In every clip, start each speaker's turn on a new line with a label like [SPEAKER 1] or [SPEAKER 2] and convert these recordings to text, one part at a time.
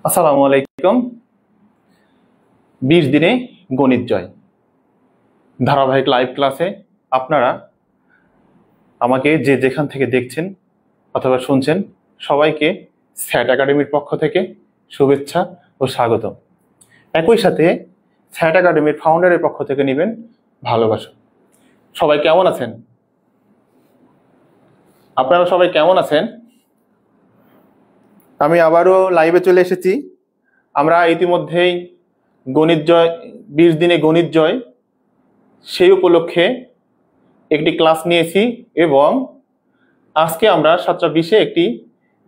[SPEAKER 1] আসসালামু আলাইকুম। 20 দিনে গণিত জয় ধারাবাহিক লাইভ ক্লাসে আপনারা আমাকে যে যেখান থেকে দেখছেন অথবা শুনছেন সবাইকে স্যাট একাডেমির পক্ষ থেকে শুভেচ্ছা ও স্বাগতম। একই সাথে স্যাট একাডেমির ফাউন্ডারের পক্ষ থেকে নেবেন ভালোবাসা। সবাই কেমন আছেন? আপনারা সবাই কেমন আছেন? আমি আবারও লাইভে চলে এসেছি। আমরা ইতিমধ্যেই গণিত জয় 20 দিনে গণিত জয় সেই উপলক্ষে একটি ক্লাস নিয়েছি এবং আজকে আমরা 7:20-এ একটি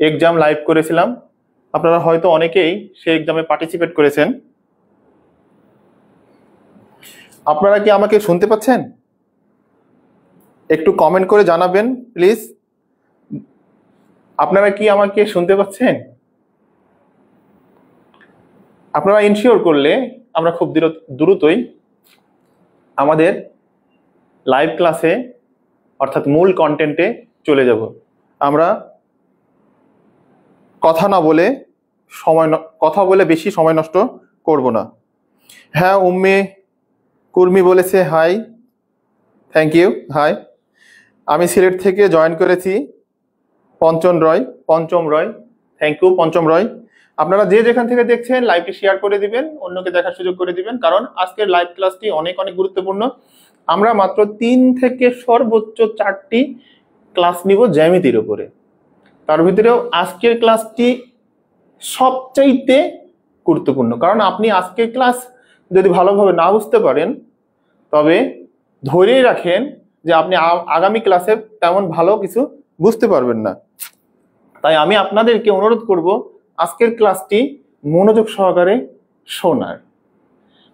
[SPEAKER 1] এক্সাম লাইভ করেছিলাম। আপনারা হয়তো অনেকেই সেই এক্সামে পার্টিসিপেট করেছেন। আপনারা কি আমাকে শুনতে পাচ্ছেন? একটু কমেন্ট করে জানাবেন প্লিজ। আপনারা কি আমাকে শুনতে পাচ্ছেন? আপনারা ইনশিওর করলে আমরা খুব দ্রুতই আমাদের লাইভ ক্লাসে অর্থাৎ মূল কন্টেন্টে চলে যাব। আমরা কথা বলে বেশি সময় নষ্ট করব না। হ্যাঁ, উম্মে কুর্মি বলেছে হাই, থ্যাংক ইউ। হাই, আমি সিলেট থেকে জয়েন করেছি। পঞ্চম রয়, থ্যাংক ইউ পঞ্চম রয়। আপনারা যে যেখান থেকে দেখছেন লাইভটি শেয়ার করে দিবেন, অন্যকে দেখার সুযোগ করে দিবেন, কারণ আজকের লাইভ ক্লাসটি অনেক গুরুত্বপূর্ণ। আমরা মাত্র 3 থেকে সর্বোচ্চ 4টি ক্লাস নিব জ্যামিতির উপরে। তার ভিতরেও আজকের ক্লাসটি সবচাইতে গুরুত্বপূর্ণ, কারণ আপনি আজকের ক্লাস যদি ভালোভাবে না বুঝতে পারেন তবে ধরেই রাখেন যে আপনি আগামী ক্লাসে তেমন ভালো কিছু বুঝতে পারবেন না। তাই আমি আপনাদেরকে অনুরোধ করব আজকের ক্লাসটি মনোযোগ সহকারে শোনার।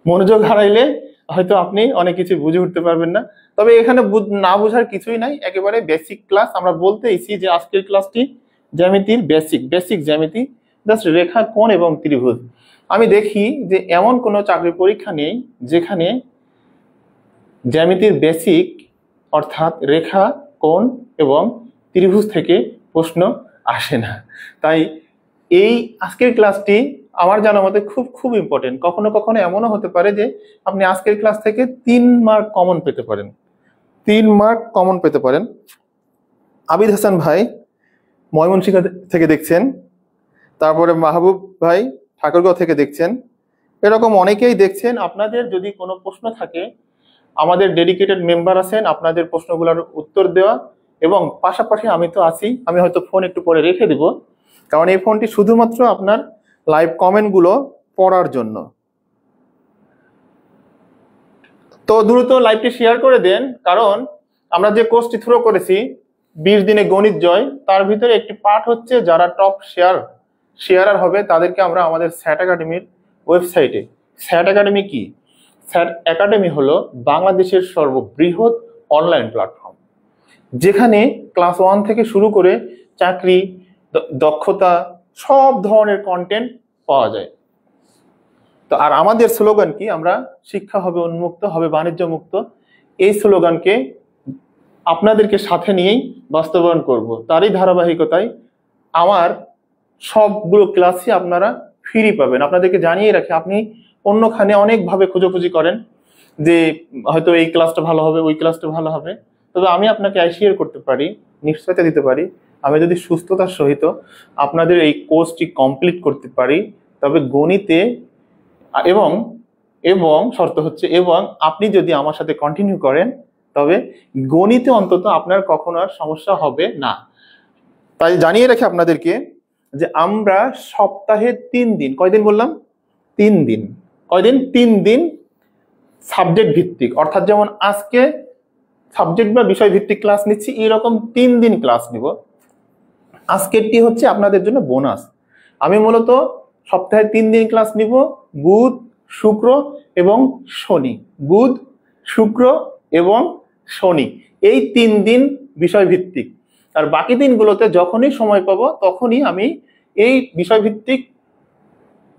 [SPEAKER 1] মনোযোগ হারাইলে হয়তো আপনি অনেক কিছু বুঝে উঠতে পারবেন না। তবে এখানে না বোঝার কিছুই নাই, একেবারে বেসিক ক্লাস। আমরা বলতেইছি যে আজকের ক্লাসটি জ্যামিতির বেসিক জ্যামিতি, জাস্ট রেখা, কোণ এবং ত্রিভুজ। আমি দেখি যে এমন কোনো চাকরি পরীক্ষা নেই যেখানে জ্যামিতির বেসিক অর্থাৎ রেখা, কোণ এবং ত্রিভুজ থেকে প্রশ্ন আসে না। তাই এই আজকের ক্লাসটি আমার জানা মতে খুব ইম্পর্টেন্ট। কখনো কখনো এমনও হতে পারে যে আপনি আজকের ক্লাস থেকে 3 মার্ক কমন পেতে পারেন। 3 মার্ক কমন পেতে পারেন। আবিদ হাসান ভাই ময়মনসিংহ থেকে দেখছেন, তারপরে মাহবুব ভাই ঠাকুরগাঁও থেকে দেখছেন, এরকম অনেকেই দেখছেন। আপনাদের যদি কোনো প্রশ্ন থাকে, আমাদের ডেডিকেটেড মেম্বার আছেন আপনাদের প্রশ্নগুলোর উত্তর দেওয়া, এবং পাশাপাশি আমি তো আছি। আমি হয়তো ফোন একটু পরে রেখে দিব, কারণ এই ফোনটি শুধুমাত্র আপনার লাইভ কমেন্টগুলো পড়ার জন্য। তো দ্রুত লাইভটি শেয়ার করে দেন, কারণ আমরা যে কোর্সটি থ্রো করেছি 20 দিনে গণিত জয়, তার ভিতরে একটি পার্ট হচ্ছে যারা টপ শেয়ারার হবে তাদেরকে আমরা আমাদের স্যাট একাডেমির ওয়েবসাইটে। স্যাট একাডেমি কি? স্যাট একাডেমি হলো বাংলাদেশের সর্ববৃহৎ অনলাইন প্ল্যাটফর্ম, যেখানে ক্লাস 1 থেকে শুরু করে চাকরি, দক্ষতা, সব ধরনের কন্টেন্ট পাওয়া যায়। তো আর আমাদের স্লোগান কি? আমরা শিক্ষা হবে উন্মুক্ত, হবে বাণিজ্য মুক্ত। এই স্লোগানকে আপনাদেরকে সাথে নিয়েই বাস্তবায়ন করব। তারই ধারাবাহিকতায় আমার সবগুলো ক্লাসই আপনারা ফ্রি পাবেন। আপনাদেরকে জানিয়ে রাখি, আপনি অন্যখানে অনেকভাবে খোঁজাখুঁজি করেন যে হয়তো এই ক্লাসটা ভালো হবে, ওই ক্লাসটা ভালো হবে, তবে আমি আপনাকে অ্যাসিওর করতে পারি, নিশ্চয়তা দিতে পারি, আমি যদি সুস্থতার সহিত আপনাদের এই কোর্সটি কমপ্লিট করতে পারি, তবে গণিতে এবং এবং শর্ত হচ্ছে এবং আপনি যদি আমার সাথে কন্টিনিউ করেন তবে গণিতে অন্তত আপনার কখনো আর সমস্যা হবে না। তাই জানিয়ে রাখি আপনাদেরকে যে আমরা সপ্তাহে 3 দিন, কয়দিন বললাম? 3 দিন। কয়দিন? 3 দিন সাবজেক্ট ভিত্তিক, অর্থাৎ যেমন আজকে সাবজেক্ট বা বিষয় ভিত্তিক ক্লাস নিচ্ছি, এরকম 3 দিন ক্লাস নিব। আজকেরটি হচ্ছে আপনাদের জন্য বোনাস। আমি মূলত সপ্তাহে 3 দিন ক্লাস নিব, বুধ, শুক্র এবং শনি। বুধ, শুক্র এবং শনি, এই 3 দিন বিষয় ভিত্তিক। আর বাকি দিনগুলোতে যখনই সময় পাবো তখনই আমি এই বিষয় ভিত্তিক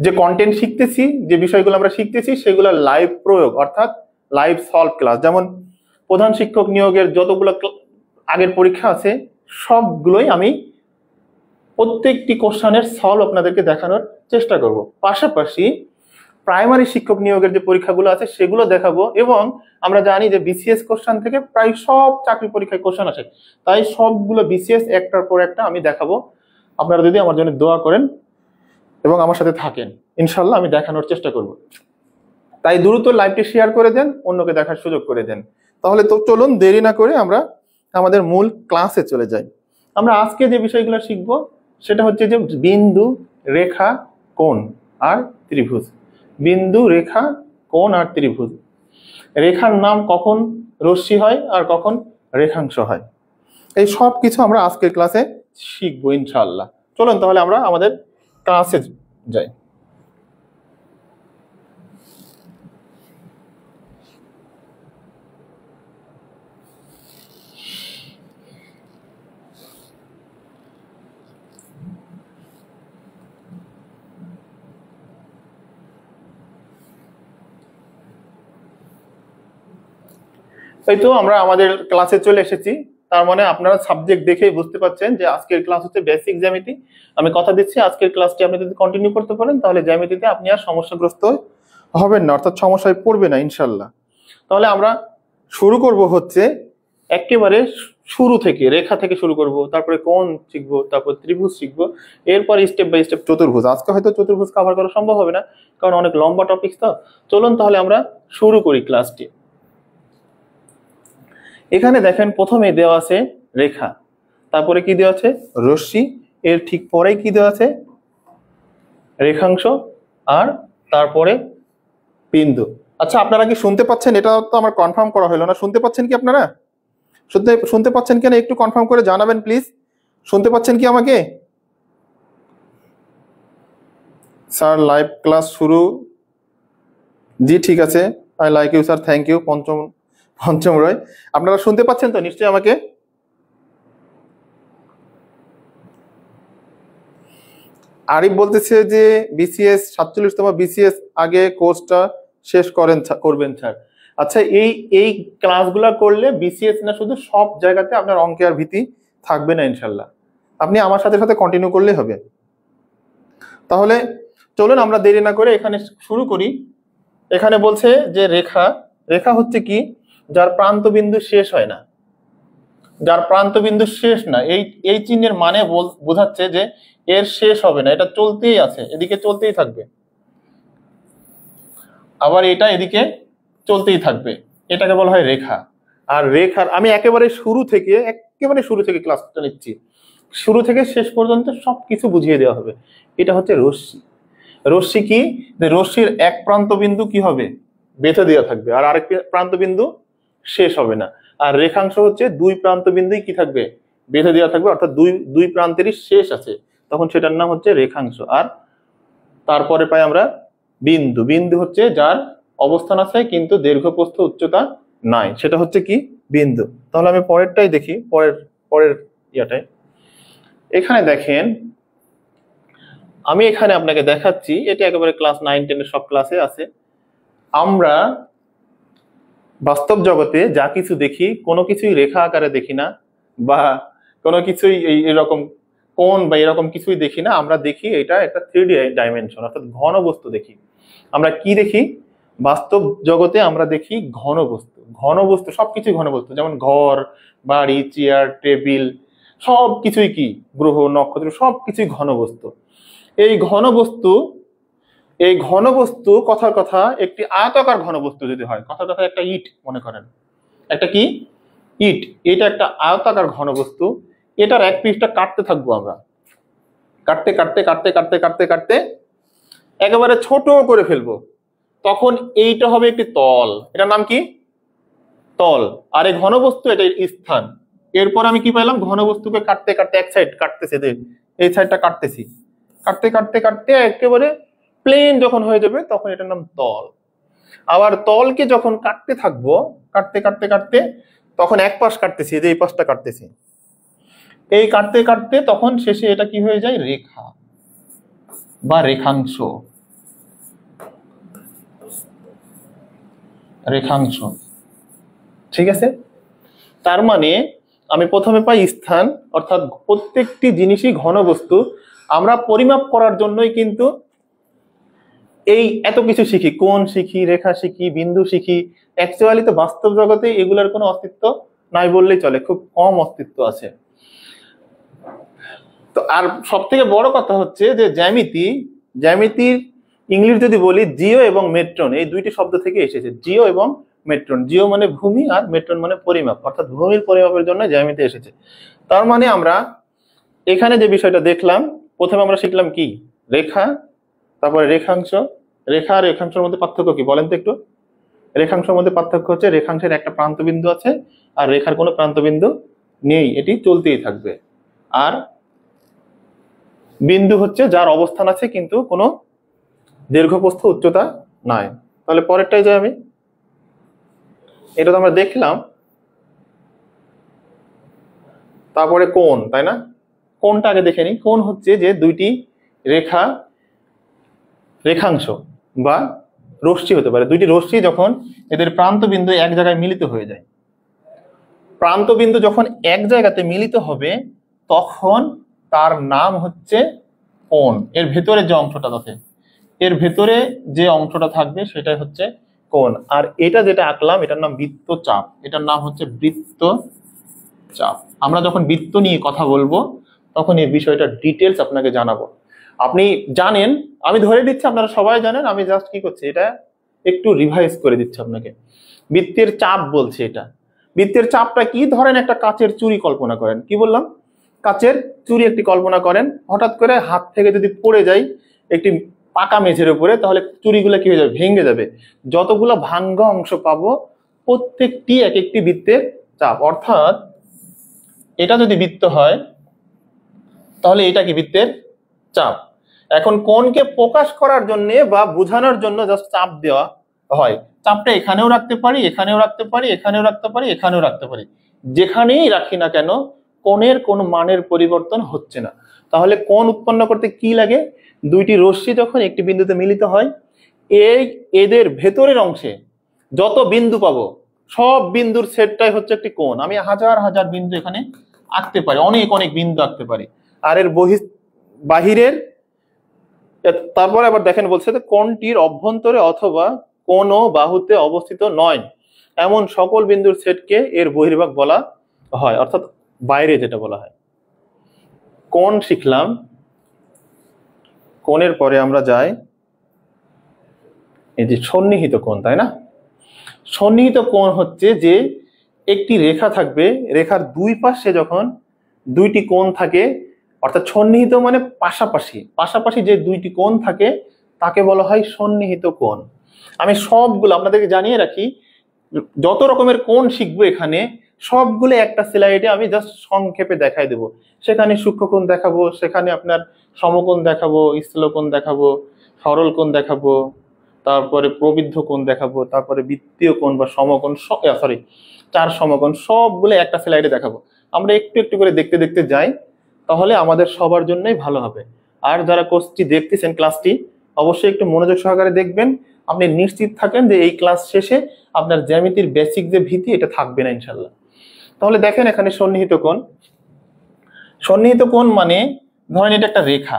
[SPEAKER 1] যে কন্টেন্ট শিখতেছি, যে বিষয়গুলো আমরা শিখতেছি, সেগুলো লাইভ প্রয়োগ অর্থাৎ লাইভ সলভ ক্লাস। যেমন প্রধান শিক্ষক নিয়োগের যতগুলো আগের পরীক্ষা আছে সবগুলোই আমি প্রত্যেকটি কোশ্চেনের সলভ আপনাদেরকে দেখানোর চেষ্টা করব। পাশাপাশি প্রাইমারি শিক্ষক নিয়োগের যে পরীক্ষাগুলো আছে সেগুলো দেখাবো। এবং আমরা জানি যে বিসিএস কোশ্চেন থেকে প্রায় সব চাকরি পরীক্ষায় কোশ্চেন আসে, তাই সবগুলো বিসিএস একটার পর একটা আমি দেখাবো। আপনারা যদি আমার জন্য দোয়া করেন এবং আমার সাথে থাকেন, ইনশাল্লাহ আমি দেখানোর চেষ্টা করব। তাই দ্রুত লাইভটি শেয়ার করে দেন, অন্যকে দেখার সুযোগ করে দেন। তাহলে তো চলুন দেরি না করে আমরা আমাদের মূল ক্লাসে চলে যাই। আমরা আজকে যে বিষয়গুলো শিখবো সেটা হচ্ছে যে বিন্দু, রেখা, কোণ আর ত্রিভুজ। বিন্দু, রেখা, কোণ আর ত্রিভুজ। রেখার নাম কখন রশ্মি হয় আর কখন রেখাংশ হয়, এই সব কিছু আমরা আজকের ক্লাসে শিখবো ইনশাআল্লাহ। চলুন তাহলে আমরা আমাদের ক্লাসে যাই। এই তো আমরা আমাদের ক্লাসে চলে এসেছি। তার মানে আপনারা সাবজেক্ট দেখেই বুঝতে পারছেন যে আজকের ক্লাস হচ্ছে বেসিক জ্যামিতি। আমি কথা দিচ্ছি আজকের ক্লাসটি আপনি যদি কন্টিনিউ করতে পারেন তাহলে জ্যামিতিতে আপনি আর সমস্যাগ্রস্ত হবেন না, অর্থাৎ সমস্যায় পড়বে না ইনশাল্লাহ। তাহলে আমরা শুরু করব হচ্ছে একেবারে শুরু থেকে, রেখা থেকে শুরু করব, তারপরে কোণ শিখবো, তারপর ত্রিভুজ শিখবো, এরপর স্টেপ বাই স্টেপ চতুর্ভুজ। আজকে হয়তো চতুর্ভুজ কভার করা সম্ভব হবে না কারণ অনেক লম্বা টপিক। তো চলুন তাহলে আমরা শুরু করি ক্লাসটি। এখানে দেখেন প্রথমে দেওয়া আছে রেখা, তারপরে কি দেওয়া আছে? রশ্মি, এর ঠিক পরেই কি দেওয়া আছে? রেখাংশ, আর তারপরে বিন্দু। আচ্ছা আপনারা কি শুনতে পাচ্ছেন? এটা তো আমার কনফার্ম করা হলো না, শুনতে পাচ্ছেন কি আপনারা? শুনতে পাচ্ছেন কিনা একটু কনফার্ম করে জানাবেন প্লিজ। শুনতে পাচ্ছেন কি আমাকে? স্যার লাইভ ক্লাস শুরু। জি ঠিক আছে, I like you sir, thank you. Pancham Roy, আপনারা শুনতে পাচ্ছেন তো নিশ্চয়ই আমাকে? আরিফ বলতেছে যে বিসিএস 47তম বিসিএস আগে কোর্সটা শেষ করবেন স্যার। আচ্ছা এই ক্লাসগুলো করলে বিসিএস না শুধু সব জায়গাতে আপনার অঙ্কে আর ভীতি থাকবে না ইনশাল্লাহ। আপনি আমার সাথে সাথে কন্টিনিউ করলেই হবে। তাহলে চলুন আমরা দেরি না করে এখানে শুরু করি। এখানে বলছে যে রেখা, রেখা হচ্ছে কি? যার প্রান্ত বিন্দু শেষ হয় না, যার প্রান্ত বিন্দু শেষ না। এই চিহ্নের মানে বোঝাচ্ছে যে এর শেষ হবে না, এটা চলতেই আছে, এদিকে চলতেই থাকবে, আবার এটা এদিকে চলতেই থাকবে, এটাকে বলা হয় রেখা। আর রেখার আমি একেবারে শুরু থেকে ক্লাসটা নিচ্ছি, শুরু থেকে শেষ পর্যন্ত সবকিছু বুঝিয়ে দেওয়া হবে। এটা হচ্ছে রশ্মি। রশ্মি কি? রশ্মির এক প্রান্ত বিন্দু কি হবে? বেঁধে দেওয়া থাকবে, আর আরেক প্রান্ত বিন্দু শেষ হবে না। আর রেখাংশ হচ্ছে দুই প্রান্ত বিন্দুই কি থাকবে? বেঁধে দেওয়া থাকবে, অর্থাৎ দুই প্রান্তেরই শেষ আছে, তখন সেটার নাম হচ্ছে রেখাংশ। আর তারপরে পাই আমরা বিন্দু। বিন্দু হচ্ছে যার অবস্থান আছে কিন্তু দৈর্ঘ্য প্রস্থ উচ্চতা নাই, সেটা হচ্ছে কি? বিন্দু। তাহলে আমি পরেরটাই দেখি, পরের ইয়াটাই। এখানে দেখেন আমি এখানে আপনাকে দেখাচ্ছি, এটা একেবারে ক্লাস 9-10 সব ক্লাসে আছে। আমরা বাস্তব জগতে যা কিছু দেখি কোনো কিছুই রেখা আকারে দেখি না, বা কোনো কিছুই এরকম কোণ বা এরকম কিছুই দেখি না। আমরা দেখি এটা একটা 3D ডাইমেনশন, অর্থাৎ ঘন বস্তু দেখি। আমরা কি দেখি বাস্তব জগতে? আমরা দেখি ঘন বস্তু। ঘন বস্তু সবকিছু ঘন বস্তু, যেমন ঘর, বাড়ি, চেয়ার, টেবিল, সবকিছুই কি? গ্রহ, নক্ষত্র, সবকিছুই ঘন বস্তু। এই ঘন বস্তু এই ঘনবস্তু, কথার কথা, একটি আয়তাকার ঘনবস্তু যদি হয়, কথার কথা একটা ইট মনে করেন, একটা কি ইট, এটা একটা আয়তাকার ঘনবস্তু, এটার এক পিসটা কাটতে থাকবো আমরা, কাটতে কাটতে কাটতে কাটতে কাটতে কাটতে একেবারে ছোট করে ফেলবো, তখন এইটা হবে একটি তল, এটার নাম কি তল। আর এই ঘনবস্তু এটা স্থান। এরপর আমি কি পাইলাম, ঘনবস্তুকে কাটতে কাটতে এক সাইড কাটতেছে, এই সাইডটা কাটতেছি, কাটতে কাটতে কাটতে একেবারে প্লেন যখন হয়ে যাবে তখন এটার নাম তল। আবার তলকে যখন কাটতে থাকবো, কাটতে কাটতে কাটতে তখন এক পাশ কাটতেছি, এই পাশটা কাটতেছি, এই কাটতে কাটতে তখন শেষে এটা কি হয়ে যায়, রেখা বা রেখাংশ, রেখাংশ। ঠিক আছে, তার মানে আমি প্রথমে পাই স্থান, অর্থাৎ প্রত্যেকটি জিনিসই ঘনবস্তু। আমরা পরিমাপ করার জন্যই কিন্তু এই এত কিছু শিখি, কোণ শিখি, রেখা শিখি, বিন্দু শিখি। অ্যাকচুয়ালি তো বাস্তব জগতে এগুলোর কোনো অস্তিত্ব নাই বললেই চলে, খুব কম অস্তিত্ব আছে। তো আর সব থেকে বড় কথা হচ্ছে যে জ্যামিতির ইংলিশ যদি বলি, জিও এবং মেট্রন, এই দুইটি শব্দ থেকে এসেছে, জিও এবং মেট্রন। জিও মানে ভূমি আর মেট্রন মানে পরিমাপ, অর্থাৎ ভূমির পরিমাপের জন্য জ্যামিতি এসেছে। তার মানে আমরা এখানে যে বিষয়টা দেখলাম, প্রথমে আমরা শিখলাম কি, রেখা, তারপরে রেখাংশ। রেখা আর রেখাংশের মধ্যে পার্থক্য কি বলেন তো একটু? রেখাংশের মধ্যে পার্থক্য হচ্ছে রেখাংশের একটা প্রান্ত বিন্দু আছে আর রেখার কোনো প্রান্ত বিন্দু নেই, এটি চলতেই থাকবে। আর বিন্দু হচ্ছে যার অবস্থান আছে কিন্তু কোনো দীর্ঘপ্রস্থ উচ্চতা নাই। তাহলে পরেরটাই যাই আমি, এটা তো আমরা দেখলাম। তারপরে কোণ, তাই না? কোণটা আগে দেখে নিই। কোণ হচ্ছে যে দুইটি রেখা, রেখাংশ বা রশ্মি হতে পারে, দুইটি রশ্মি যখন এদের প্রান্ত বিন্দু এক জায়গায় মিলিত হয়ে যায়, প্রান্ত বিন্দু যখন এক জায়গাতে মিলিত হবে তখন তার নাম হচ্ছে কোণ। এর ভেতরে যে অংশটা আছে, এর ভেতরে যে অংশটা থাকবে সেটাই হচ্ছে কোণ। আর এটা যেটা আঁকলাম এটার নাম বৃত্তচাপ, এটার নাম হচ্ছে বৃত্তচাপ। আমরা যখন বৃত্ত নিয়ে কথা বলবো তখন এই বিষয়টা ডিটেলস আপনাকে জানাবো। আপনি জানেন, আমি ধরে দিচ্ছি আপনারা সবাই জানেন, আমি জাস্ট কি করছি, এটা একটু রিভাইজ করে দিচ্ছি আপনাকে। বৃত্তের চাপ বলছে এটা। বৃত্তের চাপটা কি? ধরেন একটা কাচের চুড়ি কল্পনা করেন, কি বললাম, কাচের চুড়ি একটি কল্পনা করেন, হঠাৎ করে হাত থেকে যদি পড়ে যায় একটি পাকা মেঝের উপরে, তাহলে চুড়িগুলো কি হয়ে যাবে, ভেঙে যাবে। যতগুলো ভাঙ্গা অংশ পাবো প্রত্যেকটি এক একটি বৃত্তের চাপ। অর্থাৎ এটা যদি বৃত্ত হয় তাহলে এটা কি বৃত্তের চাপ। এখন কোণকে প্রকাশ করার জন্য বা বোঝানোর জন্য জাস্ট চাপ দেওয়া হয়। চাপটা এখানেও রাখতে পারি, এখানেও রাখতে পারি, এখানেও রাখতে পারি, এখানেও রাখতে পারি, যেখানেই রাখি না কেন কোণের কোনো মানের পরিবর্তন হচ্ছে না। তাহলে কোণ উৎপন্ন করতে কি লাগে? দুইটি রশ্মি যখন একটি বিন্দুতে মিলিত হয়, এদের ভেতরের অংশে যত বিন্দু পাবো সব বিন্দুর সেটটাই হচ্ছে একটি কোণ। আমি হাজার হাজার বিন্দু এখানে আঁকতে পারি, অনেক অনেক বিন্দু আঁকতে পারি। আর এর বাহিরের, তারপরে আবার দেখেন বলছে যে কোণটির অভ্যন্তরে অথবা কোন বাহুতে অবস্থিত নয় এমন সকল বিন্দুর সেটকে এর বহির্ভাগ বলা হয়, অর্থাৎ বাইরে যেটা বলা হয়। কোণ শিখলাম, কোণের পরে আমরা যাই এই যে সন্নিহিত কোণ, তাই না? সন্নিহিত কোণ হচ্ছে যে একটি রেখা থাকবে, রেখার দুই পাশে যখন দুইটি কোণ থাকে, অর্থাৎ সন্নিহিত মানে পাশাপাশি, পাশাপাশি যে দুইটি কোণ থাকে তাকে বলা হয় সন্নিহিত কোণ। আমি সবগুলো আপনাদেরকে জানিয়ে রাখি, যত রকমের কোণ শিখবো এখানে সবগুলো একটা স্লাইডে আমি জাস্ট সংক্ষেপে দেখাই দেবো। সেখানে সূক্ষ্মকোণ দেখাবো, সেখানে আপনার সমকোণ দেখাবো, স্থূলকোণ দেখাবো, সরল কোণ দেখাবো, তারপরে প্রবৃদ্ধ কোণ দেখাবো, তারপরে বৃত্তীয় কোণ বা সমকোণ, চার সমকোণ, সবগুলো একটা স্লাইডে দেখাবো। আমরা একটু একটু করে দেখতে দেখতে যাই, তাহলে আমাদের সবার জন্যই ভালো হবে। আর যারা কোর্সটি দেখতেছেন, ক্লাসটি অবশ্যই একটু মনোযোগ সহকারে দেখবেন। আপনি নিশ্চিত থাকেন যে এই ক্লাস শেষে আপনার জ্যামিতির বেসিক যে ভীতি এটা থাকবে না ইনশাল্লাহ। তাহলে দেখেন এখানে সন্নিহিত কোণ। সন্নিহিত কোণ মানে ধরেন এটা একটা রেখা,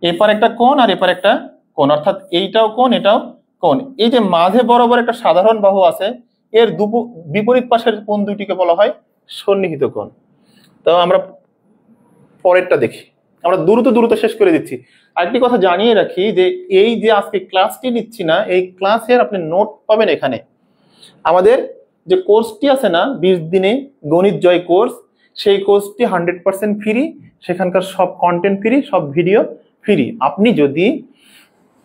[SPEAKER 1] এপার একটা কোণ আর এপার একটা কোণ, অর্থাৎ এইটাও কোণ এটাও কোণ। এই যে মাঝে বরাবর একটা সাধারণ বাহু আছে, এর বিপরীত পাশের কোণ দুইটিকে বলা হয় সন্নিহিত কোণ। তো আমরা পরেরটা দেখি, আমরা দ্রুত দ্রুত শেষ করে দিচ্ছি। আরেকটি কথা জানিয়ে রাখি যে এই যে আজকে ক্লাসটি নিচ্ছি না, এই ক্লাসের আপনি নোট পাবেন এখানে। আমাদের যে কোর্সটি আছে না 20 দিনে গণিত জয় কোর্স, সেই কোর্সটি 100% ফ্রি। সেখানকার সব কন্টেন্ট ফ্রি, সব ভিডিও ফ্রি। আপনি যদি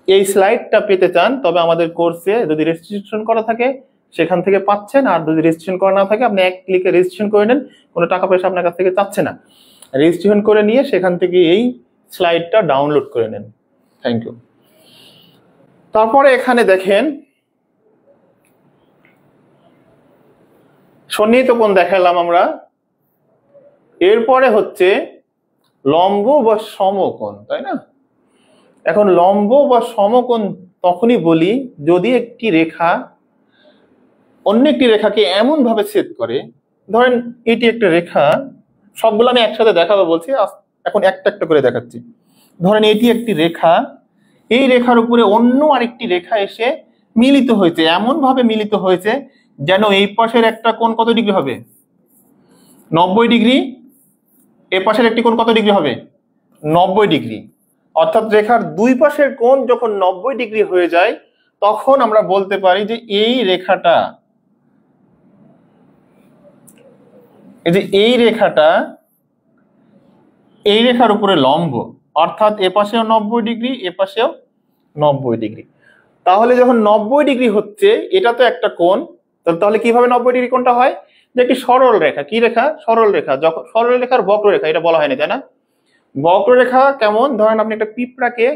[SPEAKER 1] এই স্লাইডটা পেতে চান তবে আমাদের কোর্সে যদি রেজিস্ট্রেশন করা থাকে সেখান থেকে পাচ্ছেন, আর যদি রেজিস্ট্রেশন করা না থাকে আপনি এক ক্লিকে রেজিস্ট্রেশন করে নেন, কোনো টাকা পয়সা আপনার কাছ থেকে চাচ্ছে না। রেজিস্ট্রেশন করে নিয়ে সেখান থেকে এই স্লাইডটা ডাউনলোড করে নেন। Thank you. তারপরে এখানে দেখেন সন্নিহিত কোণ দেখালাম আমরা, এরপরে হচ্ছে লম্ব বা সমকোণ, তাই না? এখন লম্ব বা সমকোণ তখনই বলি যদি একটি রেখা অন্য একটি রেখাকে এমন ভাবে ছেদ করে, ধরেন এটি একটা রেখা, সবগুলো আমি একসাথে দেখাবো বলছি, এখন একটা একটা করে দেখাচ্ছি। ধরেন এটি একটি রেখা, এই রেখার উপরে অন্য আরেকটি রেখা এসে মিলিত হয়েছে, এমন ভাবে মিলিত হয়েছে যেন এই পাশের একটা কোণ কত ডিগ্রি হবে? 90 ডিগ্রি। এ পাশের একটি কোণ কত ডিগ্রি হবে? 90 ডিগ্রি। অর্থাৎ রেখার দুই পাশের কোণ যখন 90 ডিগ্রি হয়ে যায় তখন আমরা বলতে পারি যে এই রেখাটা, এই যে এই রেখাটা এই রেখার উপরে লম্ব, অর্থাৎ এ পাশেও 90 ডিগ্রি, এ পাশেও 90 ডিগ্রি। তাহলে যখন 90 ডিগ্রি হচ্ছে, এটা তো একটা কোণ, তাহলে কিভাবে 90 ডিগ্রি কোণটা হয়? যে একটি সরল রেখা, কি রেখা? সরল রেখা। যখন সরল রেখার বক্ররেখা এটা বলা হয়নি, তাই না? বক্ররেখা কেমন? ধরেন আপনি একটা পিঁপড়াকে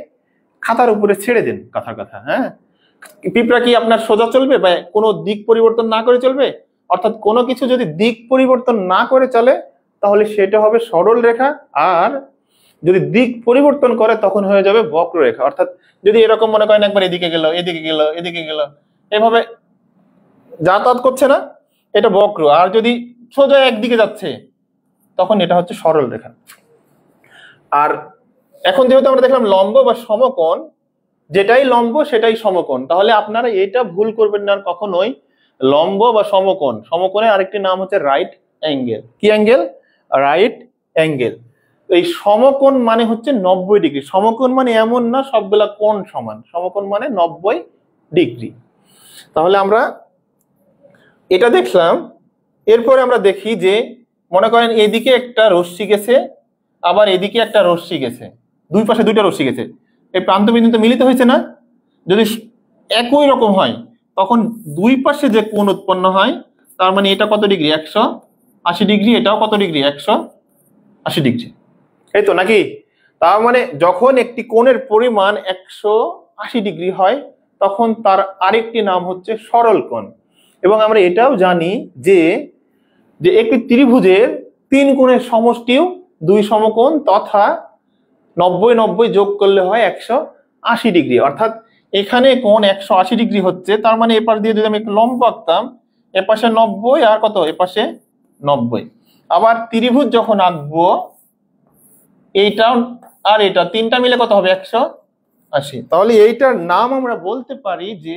[SPEAKER 1] খাতার উপরে ছেড়ে দেন, কথা, হ্যাঁ, পিঁপড়া কি আপনার সোজা চলবে বা কোনো দিক পরিবর্তন না করে চলবে? অর্থাৎ কোনো কিছু যদি দিক পরিবর্তন না করে চলে তাহলে সেটা হবে সরল রেখা, আর যদি দিক পরিবর্তন করে তখন হয়ে যাবে বক্ররেখা। অর্থাৎ যদি এরকম মনে করেন একবার এদিকে গেল, এদিকে গেল, এদিকে গেল, এভাবে যাতায়াত করছে না, এটা বক্র। আর যদি সোজা একদিকে যাচ্ছে তখন এটা হচ্ছে সরল রেখা। আর এখন যেহেতু আমরা দেখলাম লম্ব বা সমকোণ, যেটাই লম্ব সেটাই সমকোণ, তাহলে আপনারা এটা ভুল করবেন না কখনোই। লম্ব বা সমকোণ, সমকোণের আরেকটি নাম হচ্ছে রাইট অ্যাঙ্গেল। কি অ্যাঙ্গেল? Right angle. এই সমকোণ মানে হচ্ছে 90 ডিগ্রি। সমকোণ মানে এমন না সবগুলা কোণ সমান, সমকোণ মানে 90 ডিগ্রি। তাহলে আমরা এটা দেখলাম। এরপরে আমরা দেখি যে মনে করেন এদিকে একটা রশ্মি গেছে, আবার এদিকে একটা রশ্মি গেছে, দুই পাশে দুইটা রশ্মি গেছে, এই প্রান্ত বিন্দুতে মিলিত হয়েছে না? যদি একই রকম হয় তখন দুই পাশে যে কোণ উৎপন্ন হয় তার মানে এটা কত ডিগ্রি? 180 ডিগ্রি। এটাও কত ডিগ্রি? 180 ডিগ্রি। এই তো নাকি? তার মানে যখন একটি কোণের পরিমাণ 180 ডিগ্রি হয় তখন তার আরেকটি নাম হচ্ছে সরল কোণ। এবং আমরা এটাও জানি যে একটি ত্রিভুজের 3 কোণের সমষ্টিও 2 সমকোণ, তথা 90-90 যোগ করলে হয় 180 ডিগ্রি। অর্থাৎ এখানে কোণ 180 ডিগ্রি হচ্ছে, তার মানে এপাশ দিয়ে যদি আমি একটু লম্ব আঁকতাম, এপাশে 90 আর কত? এপাশে 90। আবার ত্রিভুজ যখন আঁকবো, এইটা আর এটা তিনটা মিলে কত হবে? 180। তাহলে এইটার নাম আমরা বলতে পারি যে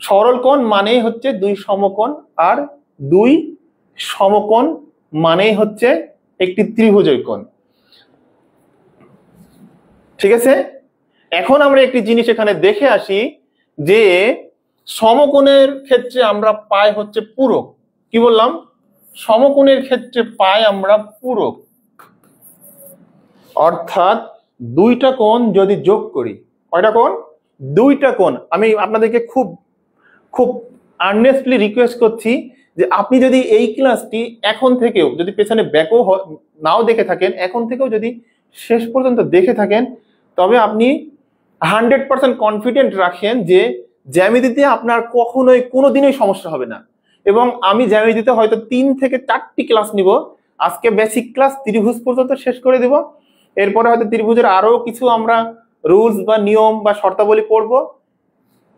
[SPEAKER 1] সরল কোণ মানেই হচ্ছে 2 সমকোণ, আর 2 সমকোণ মানেই হচ্ছে একটি ত্রিভুজের কোণ। ঠিক আছে? এখন আমরা একটি জিনিস এখানে দেখে আসি যে সমকোণের ক্ষেত্রে আমরা পাই হচ্ছে পূরক। কি বললাম? সমকোণের ক্ষেত্রে পাই আমরা পূরক। অর্থাৎ দুইটা কোণ যদি যোগ করি, কয়টা কোণ? দুইটা কোণ। আমি আপনাদেরকে খুব খুব আর্নেস্টলি রিকোয়েস্ট করছি যে আপনি যদি এই ক্লাসটি এখন থেকেও, যদি পেছনে ব্যাকও নাও দেখে থাকেন, এখন থেকেও যদি শেষ পর্যন্ত দেখে থাকেন, তবে আপনি 100% কনফিডেন্ট রাখেন যে জ্যামিতিতে আপনার কখনোই কোনোদিনই সমস্যা হবে না। এবং আমি জ্যামিতিতে হয়তো 3 থেকে 4টি ক্লাস নিব। আজকে বেসিক ক্লাস ত্রিভুজ পর্যন্ত শেষ করে দেব, এরপরে হয়তো ত্রিভুজের আরো কিছু আমরা রুলস বা নিয়ম বা শর্তাবলী পড়বো।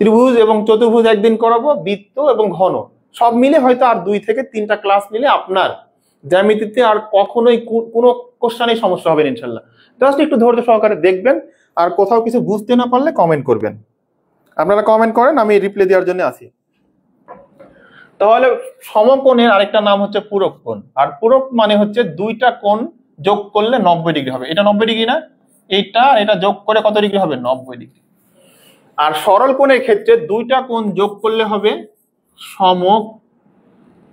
[SPEAKER 1] ত্রিভুজ এবং চতুর্ভুজ একদিন করাবো, বৃত্ত এবং ঘন সব মিলে হয়তো আর 2 থেকে 3টা ক্লাস মিলে আপনার জ্যামিতিতে আর কখনোই কোনো কোশ্চেনেই সমস্যা হবে না ইনশাল্লাহ। জাস্ট একটু ধৈর্য সহকারে দেখবেন, আর কোথাও কিছু বুঝতে না পারলে কমেন্ট করবেন। আপনারা কমেন্ট করেন, আমি রিপ্লাই দেওয়ার জন্য আছি। তাহলে সমকোণের আরেকটা নাম হচ্ছে পূরক কোণ। আর পূরক মানে হচ্ছে দুইটা কোণ যোগ করলে 90 ডিগ্রি হবে। এটা 90 ডিগ্রি না, এটা যোগ করে কত ডিগ্রি হবে? 90 ডিগ্রি। আর সরল কোণের ক্ষেত্রে দুইটা কোণ যোগ করলে হবে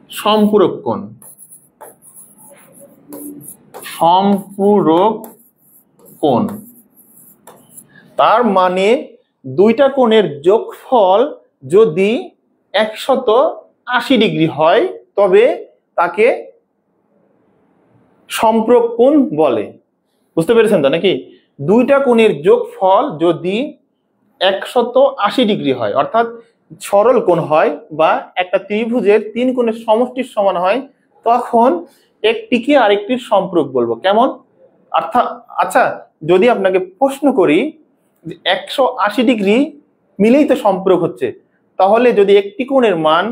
[SPEAKER 1] সম্পূরক কোণ। সম্পূরক কোণ তার মানে দুইটা কোণের যোগফল যদি 180 ডিগ্রি হয় তবে তাকে সম্পূরক কোণ বলে। বুঝতে পেরেছেন তো নাকি? দুইটা কোণের যোগফল যদি 180 ডিগ্রি হয়, অর্থাৎ সরল কোণ হয় বা একটা ত্রিভুজের 3 কোণের সমষ্টির সমান হয়, তখন একটিকে আরেকটির সম্পূরক বলবো। কেমন? অর্থাৎ আচ্ছা, যদি আপনাকে প্রশ্ন করি 180 ডিগ্রি মিলেই তো সম্পূরক হচ্ছে, তাহলে যদি একটি কোণের মান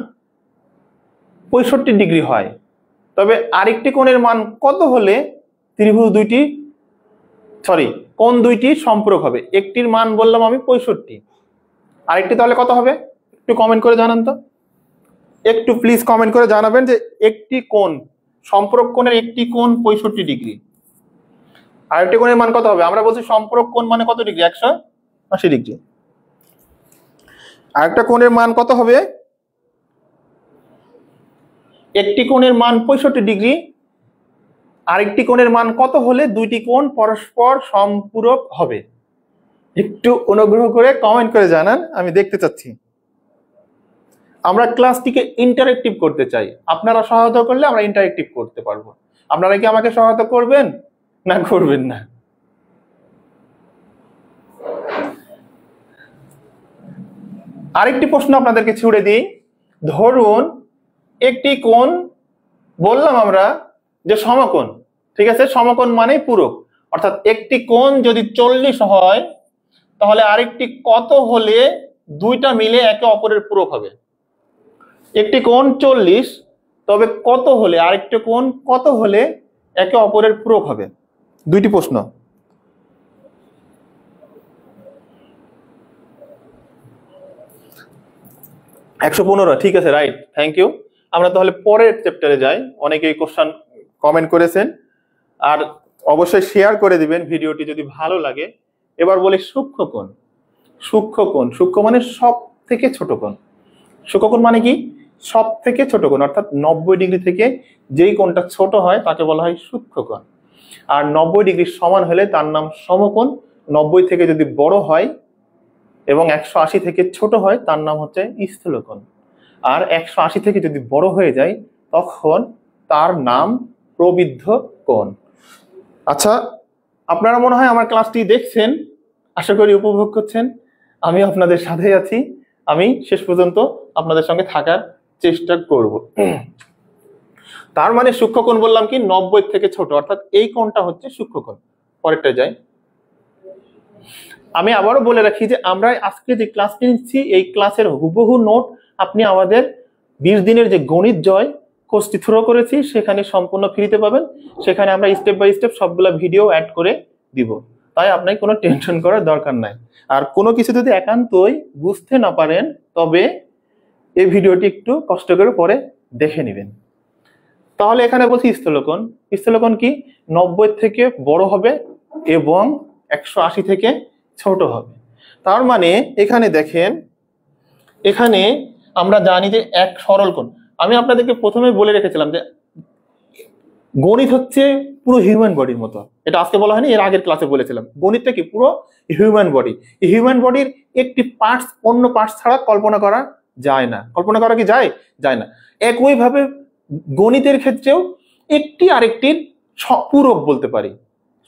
[SPEAKER 1] 65 ডিগ্রি হয় তবে আরেকটি কোণের মান কত হলে কোণ দুইটি সম্পূরক হবে? একটির মান বললাম আমি 65, আরেকটি তাহলে কত হবে? একটু কমেন্ট করে জানান তো, একটু প্লিজ কমেন্ট করে জানাবেন যে একটি কোণ, সম্পূরক কোণের একটি কোণ 65 ডিগ্রি, আরেকটি কোণের মান কত হবে? আমরা বলছি সম্পূরক কোণ মানে কত ডিগ্রি? 180 ডিগ্রি। আরেকটা কোণের মান কত হবে? একটি কোণের মান 65 ডিগ্রি, আরেকটি কোণের মান কত হলে দুইটি কোণ পরস্পর সম্পূরক হবে? একটু অনুগ্রহ করে কমেন্ট করে জানান, আমি দেখতে চাচ্ছি। আমরা ক্লাসটিকে ইন্টারেক্টিভ করতে চাই, আপনারা সহায়তা করলে আমরা ইন্টারেক্টিভ করতে পারবো। আপনারা কি আমাকে সহায়তা করবেন না করবেন না? আরেকটি প্রশ্ন আপনাদেরকে ছুড়ে দিই। ধরুন একটি কোণ, বললাম আমরা যে সমকোণ, ঠিক আছে? সমকোণ মানেই পূরক, অর্থাৎ একটি কোণ যদি 40 হয় তাহলে আরেকটি কত হলে দুইটা মিলে একে অপরের পূরক হবে? একটি কোণ 40, তবে কত হলে, আরেকটি কোণ কত হলে একে অপরের পূরক হবে? দুইটি প্রশ্ন। একশো 15, ঠিক আছে, রাইট, থ্যাংক ইউ। আমরা তাহলে পরের চ্যাপ্টারে যাই। অনেকেই কোশ্চেন কমেন্ট করেছেন, আর অবশ্যই শেয়ার করে দিবেন ভিডিওটি যদি ভালো লাগে। এবার বলি সূক্ষ্মকোণ। সূক্ষ্ম মানে সব থেকে ছোট কোণ। সূক্ষ্মকোণ মানে কি? সব থেকে ছোট কোণ, অর্থাৎ 90 ডিগ্রি থেকে যেই কোণটা ছোট হয় তাকে বলা হয় সূক্ষ্মকোণ। আর 90 ডিগ্রি সমান হলে তার নাম সমকোণ। 90 থেকে যদি বড় হয় এবং 180 থেকে ছোট হয় তার নাম হচ্ছে স্থূলকোণ। আর 180 থেকে যদি বড় হয়ে যায় তখন তার নাম প্রবৃদ্ধ কোণ। আচ্ছা, আপনারা মনে হয় আমার ক্লাসটি দেখছেন, আশা করি উপভোগ করছেন। আমি আপনাদের সাথে আছি, আমি শেষ পর্যন্ত আপনাদের সঙ্গে থাকার চেষ্টা করব। তার মানে সূক্ষ্মকোণ বললাম কি? 90 থেকে ছোট, অর্থাৎ এই কোণটা হচ্ছে সূক্ষ্মকোণ। পরেরটা যাই। আমি আবারও বলে রাখি যে আমরা আজকে যে ক্লাস নিচ্ছি এই ক্লাসের হুবহু নোট আপনি আমাদের 20 দিনের যে গণিত জয় কোর্সটি থ্রো করেছি সেখানে সম্পূর্ণ ফ্রিতে পাবেন। সেখানে আমরা স্টেপ বাই স্টেপ সবগুলা ভিডিও অ্যাড করে দিব, তাই আপনাকে কোনো টেনশন করার দরকার নাই। আর কোনো কিছু যদি একান্তই বুঝতে না পারেন তবে এই ভিডিওটি একটু কষ্ট করে পরে দেখে নেবেন। তাহলে এখানে বলছি স্থূলকোণ। স্থূলকোণ কি? 90 থেকে বড় হবে এবং 180 থেকে ছোট হবে। তার মানে এখানে দেখেন, এখানে আমরা জানি যে এক সরল কোণ। আমি আপনাদেরকে প্রথমে বলে রেখেছিলাম যে গণিত হচ্ছে পুরো হিউম্যান বডির মতো। এটা আজকে বলা হয়নি, এর আগের ক্লাসে বলেছিলাম। গণিতটা কি? পুরো হিউম্যান বডি। এই হিউম্যান বডির একটি পার্টস অন্য পার্টস ছাড়া কল্পনা করা যায় না। কল্পনা করা কি যায়? যায় না। একইভাবে গণিতের ক্ষেত্রেও একটি আরেকটির পূরক বলতে পারি।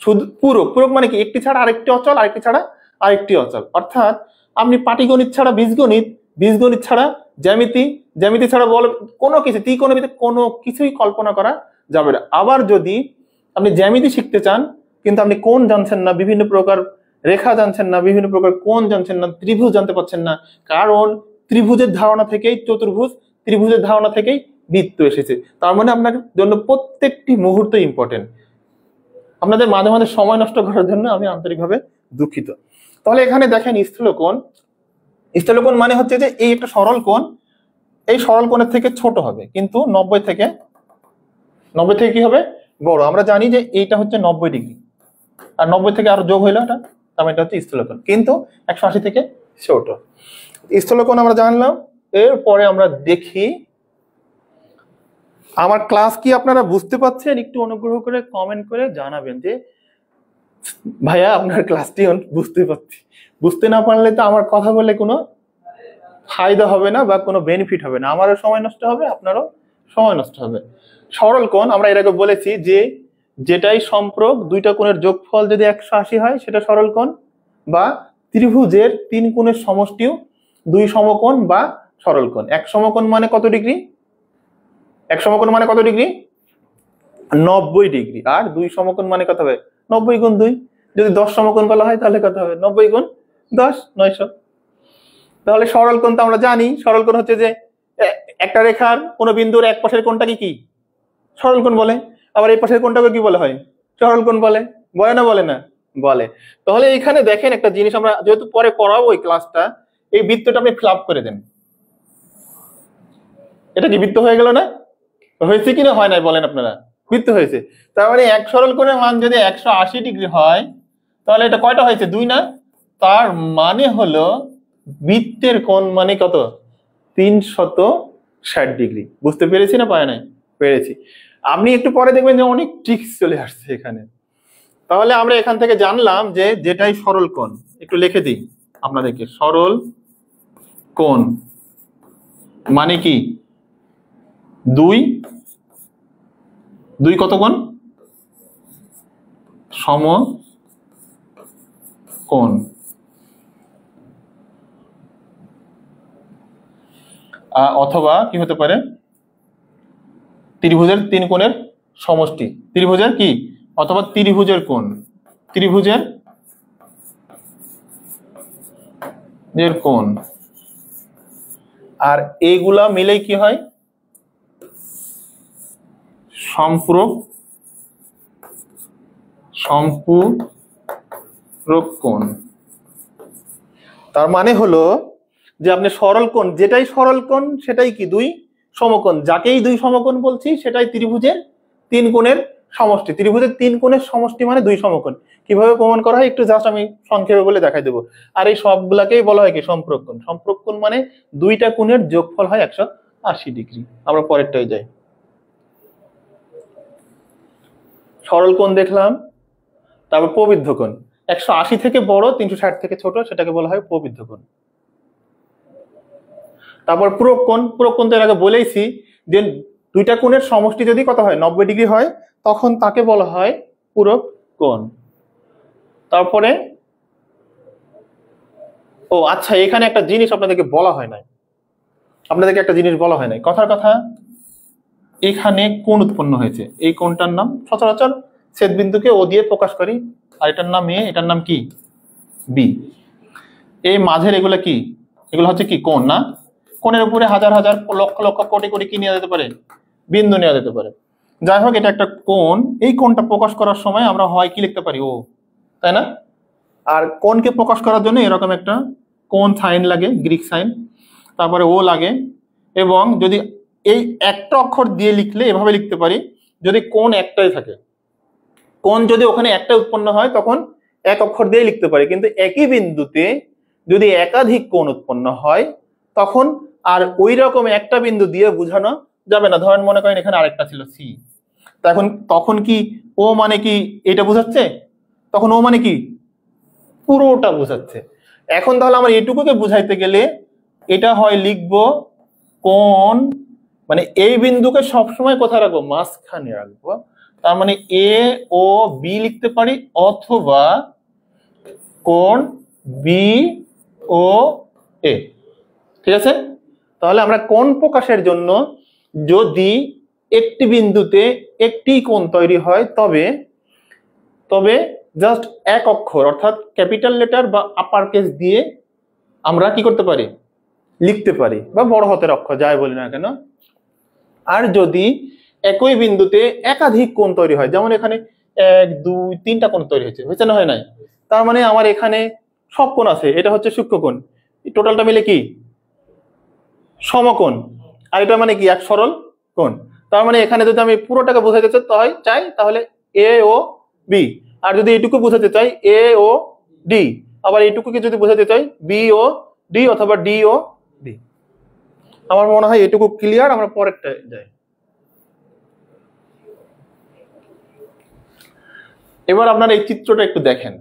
[SPEAKER 1] শুধু পূরক মানে কি? একটি ছাড়া আরেকটি অচল, আরেকটি ছাড়া আরেকটি অচল। অর্থাৎ আপনি পাটিগণিত ছাড়া বীজগণিত, বীজগণিত ছাড়া জ্যামিতি, জ্যামিতি ছাড়া বল কোনো কিছু, ত্রিকোণমিতি কোনো কিছুই কল্পনা করা যাবে না। আবার যদি আপনি জ্যামিতি শিখতে চান কিন্তু আপনি কোণ জানছেন না, বিভিন্ন প্রকার রেখা জানছেন না, বিভিন্ন প্রকার কোণ জানছেন না, ত্রিভুজ জানতে পারছেন না, কারণ ত্রিভুজের ধারণা থেকেই চতুর্ভুজ, ত্রিভুজের ধারণা থেকেই বৃত্ত এসেছে। তার মানে আপনার জন্য প্রত্যেকটি মুহূর্ত ইম্পর্টেন্ট। আপনাদের মাঝে মাঝে সময় নষ্ট করার জন্য আমি আন্তরিকভাবে দুঃখিত। তাহলে এখানে দেখেন স্থূলকোণ। স্থূলকোণ মানে হচ্ছে যে এই একটা সরল কোণ, এই সরল কোণের থেকে ছোট হবে, কিন্তু 90 থেকে কি হবে? বড়, আমরা জানি যে এইটা হচ্ছে 90°, আর 90 থেকে আরো যোগ হইলো এটা, তার মানে এটা হচ্ছে স্থূলকোণ, কিন্তু 180 থেকে ছোট। স্থূলকোণ আমরা জানলাম। এরপরে আমরা দেখি আমার ক্লাস কি আপনারা বুঝতে পারছেন? একটু অনুগ্রহ করে কমেন্ট করে জানাবেন যে ভাইয়া আপনার ক্লাসটি বুঝতে পারছি। বুঝতে না পারলে তো আমার কথা বলে কোনো ফায়দা হবে না বা কোনো বেনিফিট হবে না, আমারও সময় নষ্ট হবে, আপনারও সময় নষ্ট হবে। সরল কোণ আমরা এর আগে বলেছি যে যেটাই সম্পর্ক দুইটা কোণের যোগফল যদি 180 হয় সেটা সরল কোণ, বা ত্রিভুজের 3 কোণের সমষ্টিও 2 সমকোণ বা সরল কোণ। এক সমকোণ মানে কত ডিগ্রি? এক সমকোণ মানে কত ডিগ্রি? 90°। আর 2 সমকোণ মানে কত হবে? 90 গুণ 2। যদি 10 সমকোণ বলা হয় তাহলে কত হবে? 90 গুণ 10, 900। তাহলে সরল কোণ তো আমরা জানি, সরল কোণ হচ্ছে যে একটা রেখার কোনো বিন্দুর এক পাশের কোণটাকে কি সরল কোণ বলে, আবার এই পাশের কোণটাকে কি বলা হয়? সরল কোণ বলে। বলে না বলে না? বলে। তাহলে এখানে দেখেন একটা জিনিস, আমরা যেহেতু পরে করাবো ওই ক্লাসটা, এই বৃত্তটা আপনি ফিল আপ করে দেন। এটা কি বৃত্ত হয়ে গেল না? হয়েছে কিনা হয় নাই বলেন আপনারা? বৃত্ত হয়েছে। তার মানে এক সরল কোণের মান যদি 180° হয় তাহলে এটা কয়টা হয়েছে? 2 না? তার মানে হলো বৃত্তের কোণ মানে কত? 360°। বুঝতে পেরেছি না পারে নাই? পেরেছি। আপনি একটু পরে দেখবেন যে অনেক ট্রিক্স চলে আসছে এখানে। তাহলে আমরা এখান থেকে জানলাম যে যেটাই সরল কোণ, একটু লিখে দিই আপনাদেরকে, সরল কোণ মানে কি? 2 কত কোণ? সমকোণ। অথবা কি হতে পারে? ত্রিভুজের 3 কোণের সমষ্টি। ত্রিভুজের কি? অথবা ত্রিভুজের কোণ। ত্রিভুজের কোণ। আর এইগুলা মিলেই কি হয়? সম্পূরক কোণ। তার মানে হলো যে আপনি সরল কোণ, যেটাই সরল কোণ সেটাই কি 2 সমকোণ। যাকেই 2 সমকোণ বলছি সেটাই ত্রিভুজের 3 কোণের সমষ্টি। ত্রিভুজের 3 কোণের সমষ্টি মানে 2 সমকোণ। কিভাবে প্রমাণ করা হয় একটু জাস্ট আমি সংক্ষেপে বলে দেখাই দেবো। আর এই সবগুলাকেই বলা হয় কি? সম্পূরক কোণ। সম্পূরক কোণ মানে দুইটা কোণের যোগফল হয় 180°। আমরা পরেরটাই যাই। সরল কোণ দেখলাম, তারপর প্রবৃদ্ধ কোণ। 180 থেকে বড়, 360 থেকে ছোট, সেটাকে বলা হয় প্রবৃদ্ধ কোণ। তারপর পূরক কোণ। পূরক কোণ তো এর আগে বলেইছি যে দুইটা কোণের সমষ্টি যদি কত হয়? 90° হয়, তখন তাকে বলা হয় পূরক কোণ। তারপরে আচ্ছা, এখানে একটা জিনিস আপনাদেরকে বলা হয় নাই, কথার কথা, এখানে কোণ উৎপন্ন হয়েছে। এই কোণটার নাম সচরাচর ছেদবিন্দুকে ও দিয়ে প্রকাশ করি, আর এটার নাম এ, এটার নাম কি? বি। এই মাঝের এগুলো কি? এগুলো হচ্ছে কি? কোণ না? কোণের উপরে হাজার হাজার লক্ষ লক্ষ কোটি কোটি কি নেওয়া যেতে পারে? বিন্দু নেওয়া যেতে পারে। যাই হোক, এটা একটা কোণ। এই কোণটা প্রকাশ করার সময় আমরা হয় কি লিখতে পারি? ও, তাই না? আর কোণকে প্রকাশ করার জন্য এরকম একটা কোণ সাইন লাগে, গ্রিক সাইন, তারপরে ও লাগে। এবং যদি এই একটা অক্ষর দিয়ে লিখলে এভাবে লিখতে পারি, যদি কোণ একটাই থাকে, কোণ যদি ওখানে একটা উৎপন্ন হয় তখন এক অক্ষর দিয়ে লিখতে পারি, কিন্তু একই বিন্দুতে যদি একাধিক কোণ উৎপন্ন হয় তখন আর ওই রকম একটা বিন্দু দিয়ে বোঝানো যাবে না। ধরেন মনে করেন এখানে আরেকটা ছিল সি, তখন কি ও মানে কি এটা বোঝাচ্ছে? তখন ও মানে কি পুরোটা বোঝাচ্ছে। এখন তাহলে আমার এটুকুকে বুঝাইতে গেলে এটা হয় লিখবো কোণ, মানে এই বিন্দুকে সবসময় কোথায় রাখবো? মাঝখানে রাখবো। তার মানে এ ও বি লিখতে পারি, অথবা কোণ বি ও এ। ঠিক আছে? তাহলে আমরা কোণ প্রকাশের জন্য যদি একটি বিন্দুতে একটি কোণ তৈরি হয় তবে জাস্ট এক অক্ষর অর্থাৎ ক্যাপিটাল লেটার বা আপার কেস দিয়ে আমরা কি করতে পারি? লিখতে পারি, বা বড় হাতের অক্ষর যাই বলি না কেন। আর যদি একই বিন্দুতে একাধিক কোণ তৈরি হয়, যেমন এখানে 1 2 3টা কোণ তৈরি হয়েছে না? হয় নাই? তার মানে আমার এখানে সব কোণ আছে, এটা হচ্ছে সূক্ষ্মকোণ, টোটালটা মিলে কি? সমকোণ। আর এটা মানে কি? এক সরল কোণ। তার মানে এখানে যদি আমি পুরোটাকে বোঝাতে চাই তাহলে এ ও বি, আর যদি এইটুকু বোঝাতে চাই এ ও ডি, আবার এইটুকুকে যদি বোঝাতে চাই বি ও ডি অথবা ডি ও বি। আমার মনে হয় এটুকু ক্লিয়ার, আমরা পরেরটা যাই। এবার আপনারা এই চিত্রটা একটু দেখেন।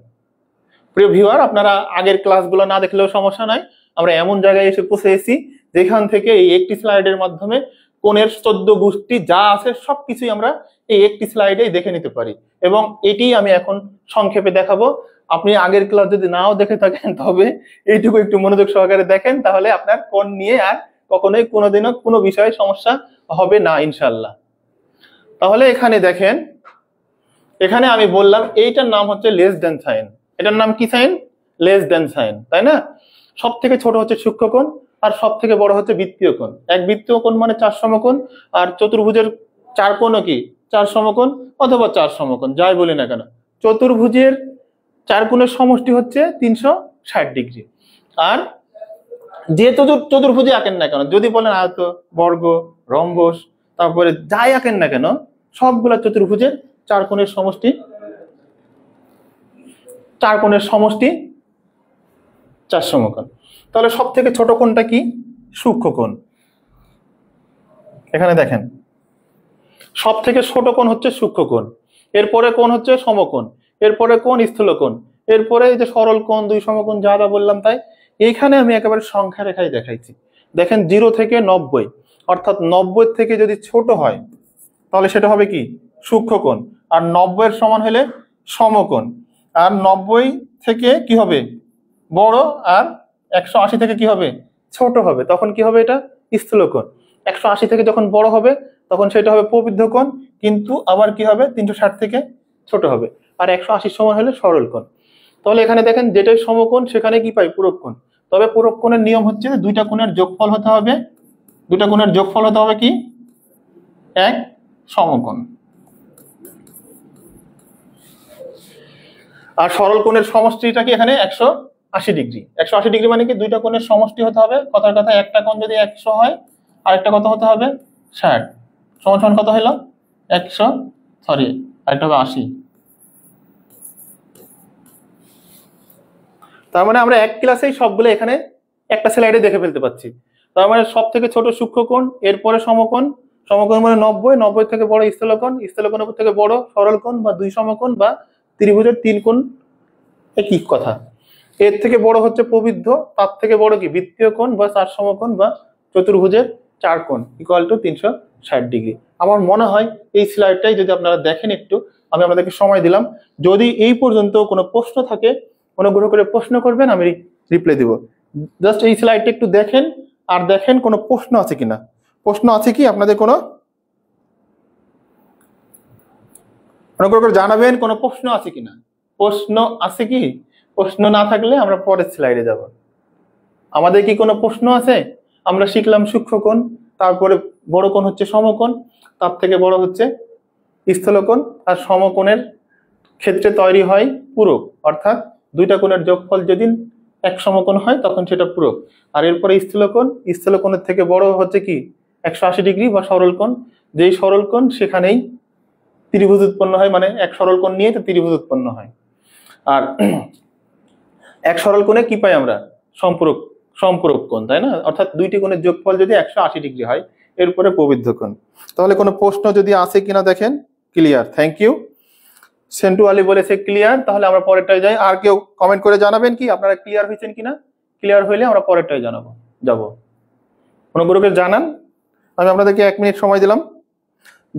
[SPEAKER 1] প্রিয় ভিউয়ার, আপনারা আগের ক্লাসগুলো না দেখলেও সমস্যা নাই, আমরা এমন জায়গায় এসে পৌঁছে গেছি যেখান থেকে এই একটি স্লাইডের মাধ্যমে কোণের 14 গোষ্ঠী যা আছে সবকিছুই আমরা এই একটি স্লাইডেই দেখে নিতে পারি, এবং এটি আমি এখন সংক্ষেপে দেখাবো। আপনি আগের ক্লাস যদি নাও দেখে থাকেন তবে এইটুকু একটু মনোযোগ সহকারে দেখেন, তাহলে আপনার কোণ নিয়ে আর কখনোই কোনোদিনও কোনো বিষয়ে সমস্যা হবে না ইনশাল্লাহ। তাহলে এখানে দেখেন, এখানে আমি বললাম এইটার নাম হচ্ছে লেস দেন সাইন। এটার নাম কি সাইন? লেস দেন সাইন, তাই না? সব থেকে ছোট হচ্ছে সূক্ষ্মকোণ, আর সব থেকে বড় হচ্ছে বৃত্তীয় কোণ। এক বৃত্তীয় কোণ মানে 4 সমকোণ, আর চতুর্ভুজের 4 কোণও কি 4 সমকোণ অথবা 4 সমকোণ, যাই বলি না কেন। চতুর্ভুজের 4 কোণের সমষ্টি হচ্ছে 360 ডিগ্রি। আর যে চতুর্ভুজে আঁকেন না কেন, যদি বলেন আয়ত, বর্গ, রম্বস, তারপরে যাই আঁকেন না কেন, সবগুলা চতুর্ভুজের 4 কোণের সমষ্টি 4 কোণের সমষ্টি 4 সমকোণ। তাহলে সব থেকে ছোট কোণটা কি? সূক্ষ্মকোণ। এখানে দেখেন, সব থেকে ছোট কোণ হচ্ছে সূক্ষ্মকোণ, এরপরে কোণ হচ্ছে সমকোণ, এরপরে কোণ স্থূলকোণ, এরপরে এই যে সরল কোণ, দুই সমকোণ, যা যা বললাম তাই। এইখানে আমি একেবারে সংখ্যা রেখায় দেখাইছি। দেখেন 0 থেকে 90, অর্থাৎ 90 থেকে যদি ছোট হয় তাহলে সেটা হবে কি? সূক্ষ্মকোণ। আর 90 এর সমান হলে সমকোণ। আর 90 থেকে কি হবে? বড়। আর 180 থেকে কি হবে? ছোট হবে। তখন কি হবে? এটা স্থূলকোণ। 180 থেকে যখন বড় হবে তখন সেটা হবে প্রবৃদ্ধ কোণ, কিন্তু আবার কি হবে? 360 থেকে ছোট হবে। আর 180 সমান হলে সরল কোণ। তাহলে এখানে দেখেন, যেটাই সমকোণ সেখানে কি পাই? পূরক কোণ। তবে পূরক কোণের নিয়ম হচ্ছে দুইটা কোণের যোগফল হতে হবে। দুইটা কোণের যোগফল হতে হবে কি? এক সমকোণ। আর সরল কোণের সমষ্টিটা কি এখানে? 180 ডিগ্রি। 180 ডিগ্রি মানে কি? দুইটা কোণের সমষ্টি হতে হবে। কথার কথা, একটা কোণ যদি 100 হয় আর একটা কত হতে হবে? 60। সমান সমান কত হলো? 100, সরি, আরেকটা হবে 80। তার মানে আমরা এক ক্লাসেই সবগুলো এখানে একটা স্লাইডে দেখে ফেলতে পাচ্ছি। তার মানে সব থেকে ছোট সূক্ষ্মকোণ, এরপরে সমকোণ, সমকোণ মানে 90, 90 থেকে বড় স্থূলকোণ, স্থূলকোণের থেকে বড় সরল কোণ বা দুই সমকোণ বা ত্রিভুজের 3 কোণ, একই কথা। এর থেকে বড় হচ্ছে প্রবৃদ্ধ, তার থেকে বড় কি? বৃত্তীয় কোণ বা 4 সমকোণ বা চতুর্ভুজের 4 কোণ ইকুয়াল টু 360 ডিগ্রি। আমার মনে হয় এই স্লাইডটাই যদি আপনারা দেখেন একটু, আমি আপনাদেরকে সময় দিলাম, যদি এই পর্যন্ত কোনো প্রশ্ন থাকে অনুগ্রহ করে প্রশ্ন করবেন, আমি রিপ্লাই দিব। জাস্ট এই স্লাইডটা একটু দেখেন, আর দেখেন কোনো প্রশ্ন আছে কিনা। প্রশ্ন আছে কি আপনাদের? কোনো অনুগ্রহ করে জানাবেন কোনো প্রশ্ন আছে কিনা। প্রশ্ন আছে কি? প্রশ্ন না থাকলে আমরা পরের স্লাইডে যাব। আমাদের কি কোনো প্রশ্ন আছে? আমরা শিখলাম সূক্ষ্মকোণ, তারপরে বড় কোণ হচ্ছে সমকোণ, তার থেকে বড় হচ্ছে স্থূলকোণ, আর সমকোণের ক্ষেত্রে তৈরি হয় পূরক, অর্থাৎ দুইটা কোণের যোগফল যদি এক সমকোণ হয় তখন সেটা পূরক। আর এরপরে স্থূলকোণ, স্থূলকোণের থেকে বড় হচ্ছে কি? 180 ডিগ্রি বা সরল কোণ। যেই সরল কোণ সেখানেই ত্রিভুজ উৎপন্ন হয়, মানে এক সরল কোণ নিয়ে তো ত্রিভুজ উৎপন্ন হয়। আর এক সরল কোণে কি পাই আমরা? সম্পূরক কোণ, তাই না? অর্থাৎ দুইটি কোণের যোগফল যদি 180 ডিগ্রি হয়, এরপরে প্রবৃদ্ধ কোণ। তাহলে কোনো প্রশ্ন যদি আছে কিনা দেখেন। Clear, thank you. Sentu Ali বলেছে ক্লিয়ার। তাহলে আমরা পরেরটায় যাই। আর কেউ কমেন্ট করে জানাবেন কি আপনারা ক্লিয়ার হয়েছেন কিনা। ক্লিয়ার হইলে আমরা পরেরটায় যাব। অনুগ্রহ করে জানান। আমি আপনাদেরকে 1 মিনিট সময় দিলাম।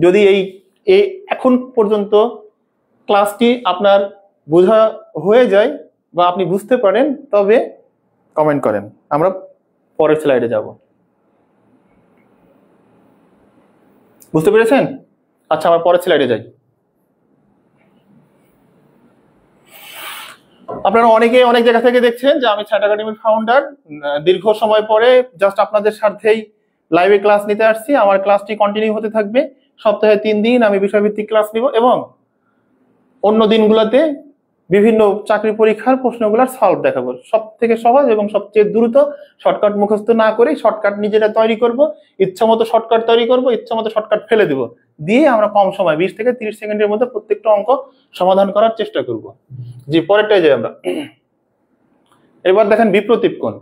[SPEAKER 1] যদি এই এখন পর্যন্ত ক্লাসটি আপনার বোঝা হয়ে যায় বা আপনি বুঝতে পারেন, তবে কমেন্ট করেন, আমরা পরের স্লাইডে যাব। বুঝতে পেরেছেন? আচ্ছা, আমরা পরের স্লাইডে যাই। আপনারা অনেকে অনেক জায়গা থেকে দেখছেন যে আমি ছাট একাডেমির ফাউন্ডার। দীর্ঘ সময় পরে জাস্ট আপনাদের সাথেই লাইভে ক্লাস নিতে আসছি। আমার ক্লাসটি কন্টিনিউ হতে থাকবে। সপ্তাহে 3 দিন আমি বিষয়ভিত্তিক ক্লাস নিব, এবং অন্য দিনগুলোতে বিভিন্ন চাকরি পরীক্ষার প্রশ্নগুলোর সলভ দেখাবো, সব থেকে সহজ এবং সবচেয়ে দ্রুত। শর্টকাট মুখস্থ না করে শর্টকাট নিজেরা তৈরি করব, ইচ্ছা মতো শর্টকাট তৈরি করব, ইচ্ছা মতো শর্টকাট ফেলে দিব, দিয়ে আমরা কম সময় 20 থেকে 30 সেকেন্ডের মধ্যে প্রত্যেকটা অঙ্ক সমাধান করার চেষ্টা করব। জি, পরেরটাই যাই আমরা। এবার দেখেন বিপ্রতীপ কোণ।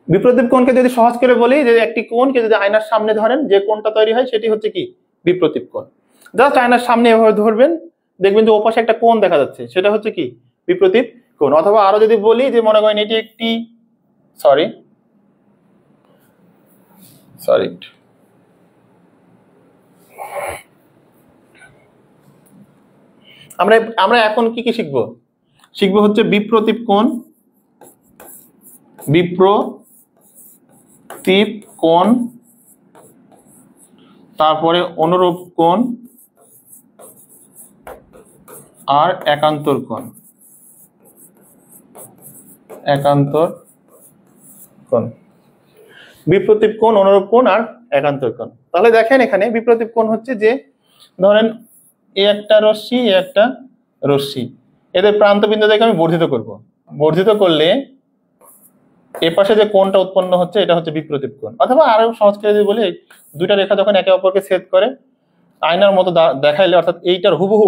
[SPEAKER 1] বিপ্রতীপ কোণকে যদি সহজ করে বলি, যে একটি কোণকে যদি আয়নার সামনে ধরেন, যে কোণটা তৈরি হয় সেটি হচ্ছে কি? বিপ্রতীপ কোণ। জাস্ট আয়নার সামনে এভাবে ধরবেন, দেখবেন যে ওপাশে একটা কোণ দেখা যাচ্ছে, সেটা হচ্ছে কি? বিপ্রতীপ কোণ। অথবা আরো যদি বলি যে মনে করেন এটি একটি সরি সরি আমরা আমরা এখন কি কি শিখবো? শিখবো হচ্ছে বিপ্রতীপ কোণ, বিপ্রতীপ কোণ, তারপরে অনুরূপ কোণ আর একান্তর কোণ। একান্তর কোণ, বিপ্রতীপ কোণ, অনুরূপ কোণ আর একান্তর কোণ। তাহলে দেখেন এখানে বিপ্রতীপ কোণ হচ্ছে যে ধরেন এ একটা রশ্মি, এ একটা রশ্মি, এদের প্রান্ত বিন্দু থেকে আমি বর্ধিত করব। বর্ধিত করলে এ পাশে যে কোণটা উৎপন্ন হচ্ছে এটা হচ্ছে বিপ্রতীপ কোণ। অথবা আরো সহজ করে যদি বলি, দুইটা রেখা যখন একে অপরকে ছেদ করে আয়নার মতো দেখাইলে, অর্থাৎ এইটার হুবহু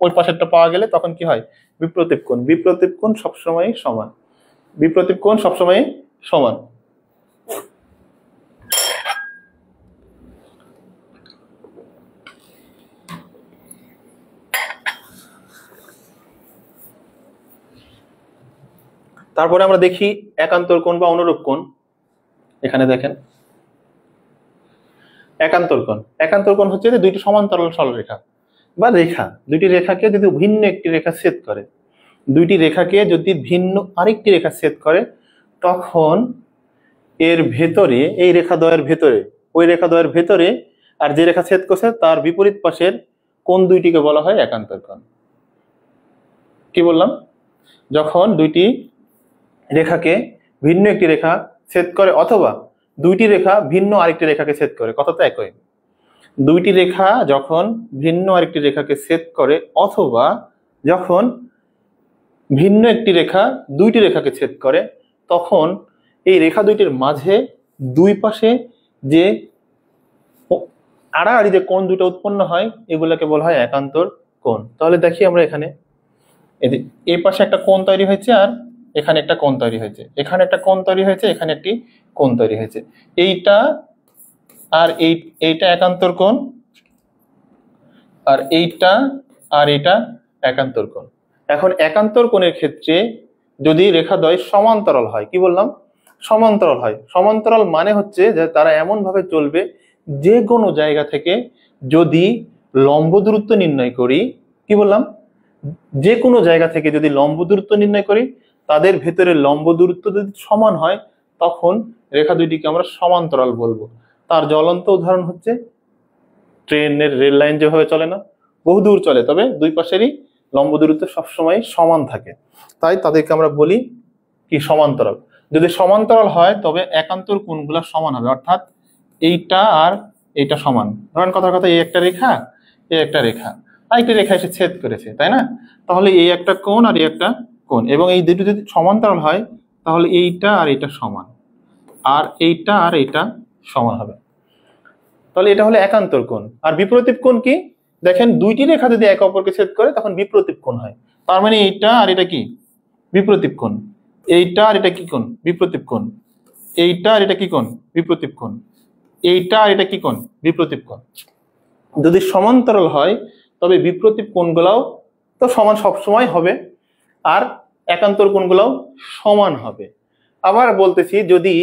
[SPEAKER 1] ওই পাশেরটা পাওয়া গেলে তখন কি হয়? বিপ্রতীপ কোণ। বিপ্রতীপ কোণ সবসময় সমান, বিপ্রতীপ কোণ সবসময় সমান। তারপরে আমরা দেখি একান্তর কোণ বা অনুরূপ কোণ। এখানে দেখেন একান্তর কোণ। একান্তর কোণ হচ্ছে যে দুইটি সমান্তরাল সরলরেখা বা রেখা, দুইটি রেখাকে যদি ভিন্ন একটি রেখা ছেদ করে, দুইটি রেখাকে যদি ভিন্ন আরেকটি রেখা ছেদ করে, তখন এর ভেতরে, এই রেখা দ্বয়ের ভেতরে, ওই রেখা দ্বয়ের ভেতরে আর যে রেখা ছেদ করছে তার বিপরীত পাশের কোণ দুইটিকে বলা হয় একান্তর কোণ। কি বললাম? যখন দুইটি রেখাকে ভিন্ন একটি রেখা ছেদ করে, অথবা দুইটি রেখা ভিন্ন আরেকটি রেখাকে ছেদ করে, কথা তো একই। দুইটি রেখা যখন ভিন্ন আরেকটি রেখাকে ছেদ করে, অথবা যখন ভিন্ন একটি রেখা দুইটি রেখাকে ছেদ করে, তখন এই রেখা দুইটির মাঝে দুই পাশে যে আড়াআড়ি যে কোণ দুটো উৎপন্ন হয়, এগুলোকে বলা হয় একান্তর কোণ। তাহলে দেখি আমরা এখানে, এই পাশে একটা কোণ তৈরি হয়েছে আর এখানে একটা কোণ তৈরি হয়েছে, এখানে একটা কোণ তৈরি হয়েছে, এখানে একটি কোণ তৈরি হয়েছে। এইটা আর এইটা একান্তর কোণ, আর এইটা আর এটা একান্তর কোণ। এখন একান্তর কোণের ক্ষেত্রে যদি রেখাদ্বয় সমান্তরাল হয়, কি বললাম? সমান্তরাল হয়। সমান্তরাল মানে হচ্ছে যে তারা এমন ভাবে চলবে, যে কোনো জায়গা থেকে যদি লম্ব দূরত্ব নির্ণয় করি, কি বললাম? যে কোনো জায়গা থেকে যদি লম্ব দূরত্ব নির্ণয় করি, তাদের ভেতরে লম্ব দূরত্ব যদি সমান হয়, তখন রেখা দুইটিকে আমরা সমান্তরাল বলবো। তার জ্বলন্ত উদাহরণ হচ্ছে ট্রেনের রেল লাইন, যেভাবে চলে না, বহুদূর চলে, তবে দুই পাশেরই লম্ব দূরত্ব সবসময় সমান থাকে, তাই তাদেরকে আমরা বলি কি? সমান্তরাল। যদি সমান্তরাল হয় তবে একান্তর কোণগুলো সমান হবে, অর্থাৎ এইটা আর এইটা সমান। ধরেন কথার কথা, এই একটা রেখা, এই একটা রেখা, আরেকটি রেখা এসে ছেদ করেছে, তাই না? তাহলে এই একটা কোণ আর এই একটা কোণ, এবং এই দুটো যদি সমান্তরাল হয় তাহলে এইটা আর এইটা সমান, আর এইটা আর এইটা সমান হবে। তাহলে এটা হলো একান্তর কোণ। আর বিপ্রতীপ কোণ কি? দেখেন দুইটি রেখা যদি একে অপরকে ছেদ করে তখন বিপ্রতীপ কোণ হয়। তার মানে এইটা আর এটা কি? বিপ্রতীপ কোণ। এইটা আর এটা কি কোণ? বিপ্রতীপ কোণ। এইটা আর এটা কি কোণ? বিপ্রতীপ কোণ। এইটা আর এটা কি কোণ? বিপ্রতীপ কোণ। যদি সমান্তরাল হয় তবে বিপ্রতীপ কোণগুলাও তো সমান সবসময় হবে, আর একান্তর কোণগুলাও সমান হবে। আবার বলতেছি, যদি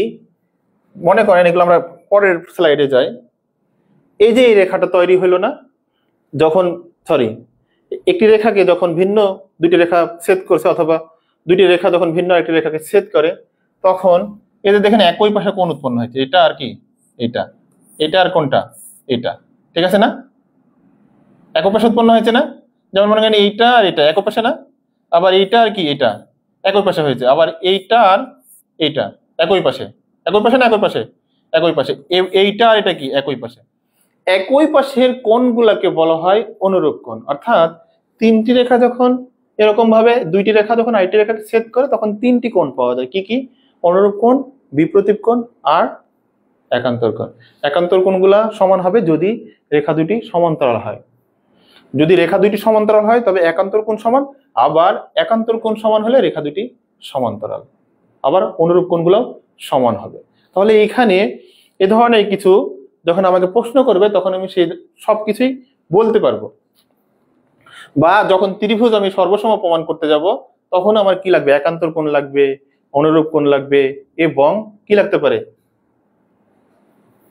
[SPEAKER 1] মনে করেন, এগুলো আমরা পরের স্লাইডে যাই, এই যে এই রেখাটা তৈরি হলো না, যখন একটি রেখাকে যখন ভিন্ন দুইটি রেখা ছেদ করছে, অথবা দুইটি রেখা যখন ভিন্ন একটি রেখাকে ছেদ করে, তখন এদের দেখেন একই পাশে কোণ উৎপন্ন হয়েছে। এটা আর কি? এটা। এটা আর কোনটা? এটা। ঠিক আছে না? একই পাশে উৎপন্ন হয়েছে না? যেমন মনে করেন এইটা আর এটা একই পাশে না? আবার এইটা আর কি? এটা একই পাশে হয়েছে। আবার এইটা আর এইটা একই পাশে। একই পাশে না? একই পাশে, একই পাশে। এইটা আর এটা কি? একই পাশে। একই পাশের কোণগুলোকে বলা হয় অনুরূপ কোণ। অর্থাৎ তিনটি রেখা যখন এরকম ভাবে দুইটি রেখা যখন আরেকটি রেখাকে ছেদ করে তখন তিনটি কোণ পাওয়া যায়। কি কি? অনুরূপ কোণ, বিপ্রতীপ কোণ আর একান্তর কোণ। একান্তর কোণগুলা সমান হবে যদি রেখা দুটি সমান্তরাল হয়। যদি রেখা দুটি সমান্তরাল হয় তবে একান্তর কোণ সমান, আবার একান্তর কোণ সমান হলে রেখা দুটি সমান্তরাল, আবার অনুরূপ কোণগুলোও সমান হবে। তাহলে এখানে এ ধরনের কিছু যখন আমাকে প্রশ্ন করবে তখন আমি সেই সবকিছুই বলতে পারবো। বা যখন ত্রিভুজ আমি সর্বসম প্রমাণ করতে যাব তখন আমার কি লাগবে? একান্তর কোণ লাগবে, অনুরূপ কোণ লাগবে এবং কি লাগতে পারে?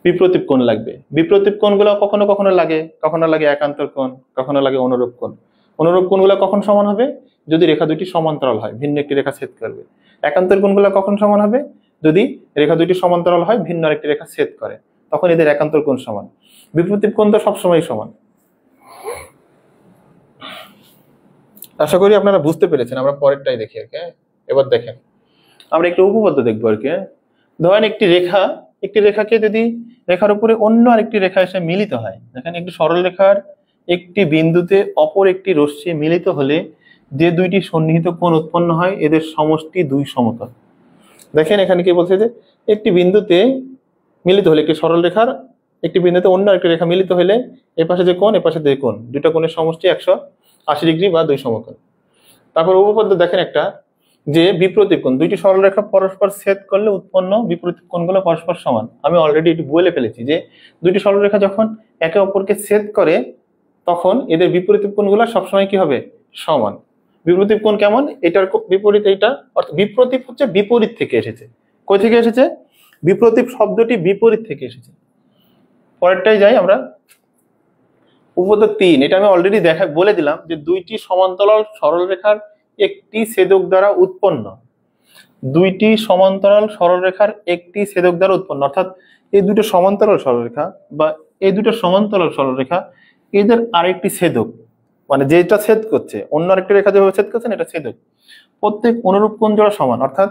[SPEAKER 1] বিপ্রতীপ কোণ লাগবে। বিপ্রতীপ কোণগুলো কখনো কখনো লাগে, কখনো লাগে একান্তর কোণ, কখনো লাগে অনুরূপ কোণ। অনুরূপ কোণগুলো কখন সমান হবে? যদি রেখা দুটি সমান্তরাল হয়, ভিন্ন একটি রেখা ছেদ করবে। একান্তর কোণগুলো কখন সমান হবে? যদি রেখা দুটি সমান্তরাল হয়, ভিন্ন আরেকটি রেখা ছেদ করে, তখন এদের একান্তর কোণ সমান। বিপ্রতীপ কোণ তো সবসময় সমান। আশা করি আপনারা বুঝতে পেরেছেন। আমরা পরেরটাই দেখি। ওকে, এবার দেখেন আমরা একটু উপপাদ্য দেখবো আর কি। ধরেন একটি রেখাকে যদি রেখার উপরে অন্য আরেকটি রেখা এসে মিলিত হয়, দেখেন একটি সরল রেখার একটি বিন্দুতে অপর একটি রশ্মি মিলিত হলে যে দুইটি সন্নিহিত কোণ উৎপন্ন হয় এদের সমষ্টি দুই সমতল। দেখেন এখানে কি বলছে যে একটি বিন্দুতে মিলিত হলে, একটি সরল রেখার একটি বিন্দুতে অন্য আরেকটি রেখা মিলিত হলে এ পাশে যে কোণ, এ পাশে যে কোণ, দুইটা কোণের সমষ্টি 180 ডিগ্রি বা দুই সমকোণ। তারপর উপপাদ্য দেখেন একটা, যে বিপ্রতীপ কোণ, দুইটি সরলরেখা পরস্পর ছেদ করলে উৎপন্ন বিপ্রতীপ কোণগুলো পরস্পর সমান। আমি অলরেডি এটি বলে ফেলেছি যে দুইটি সরলরেখা যখন একে অপরকে ছেদ করে তখন এদের বিপরীত কোণগুলো সবসময় কি হবে? সমান। বিপরীত কোণ কেমন? এটার বিপরীত এইটা, অর্থাৎ বিপ্রতীপ হচ্ছে বিপরীত থেকে এসেছে। কই থেকে এসেছে? বিপ্রতীপ শব্দটি বিপরীত থেকে এসেছে। পরেরটাই যাই আমরা। উপপাদ্য 3, এটা আমি অলরেডি বলে দিলাম যে দুইটি সমান্তরাল সরলরেখার একটি ছেদক দ্বারা উৎপন্ন, দুইটি সমান্তরাল সরলরেখার একটি ছেদক দ্বারা উৎপন্ন, অর্থাৎ এই দুটো সমান্তরাল সরলরেখা বা এই দুটো সমান্তরাল সরলরেখা এদের আরেকটি ছেদক, মানে যেটা ছেদ করছে অন্য আরেকটি রেখা যেভাবে ছেদ করছে এটা ছেদক। প্রত্যেক অনুরূপ কোণ জোড়া সমান, অর্থাৎ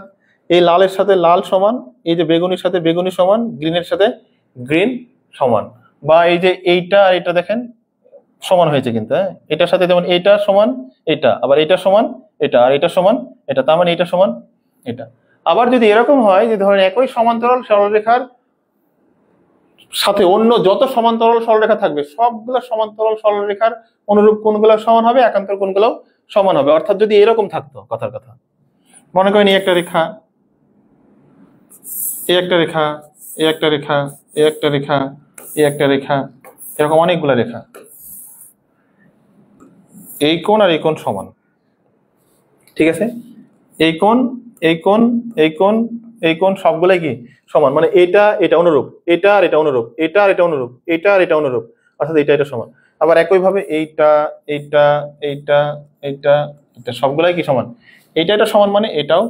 [SPEAKER 1] এই লালের সাথে লাল সমান, এই যে বেগুনির সাথে বেগুনি সমান, গ্রিনের সাথে গ্রিন সমান, বা এই যে এইটা আর এটা দেখেন সমান হয়েছে কিন্তু, হ্যাঁ, এটার সাথে যেমন এটা সমান এটা, আবার এটা সমান এটা, আর এটা সমান এটা, তার মানে এটা সমান এটা। আবার যদি এরকম হয় যে ধরেন একই সমান্তরাল সরলরেখার সাথে অন্য যত সমান্তরাল সরলরেখা থাকবে সবগুলা সমান্তরাল সরলরেখার অনুরূপ কোণগুলো সমান হবে, একান্তর কোণগুলো সমান হবে। অর্থাৎ যদি এরকম থাকতো, কথার কথা মনে করেন এই একটা রেখা, এই একটা রেখা, এই একটা রেখা, এই একটা রেখা, এই একটা রেখা, এরকম অনেকগুলা রেখা, এই কোণ আর এই কোণ সমান, ঠিক আছে? এই কোণ, এই কোণ, এই কোণ, এই কোণ সবগুলাই কি সমান, মানে এটা এটা অনুরূপ, এটা আর এটা অনুরূপ, এটা আর এটা অনুরূপ, এটা আর এটা অনুরূপ, অর্থাৎ এটা এটা সমান। আবার একইভাবে এইটা এইটা এইটা এইটা এটা সবগুলাই কি সমান, এটা এটা সমান মানে এটাও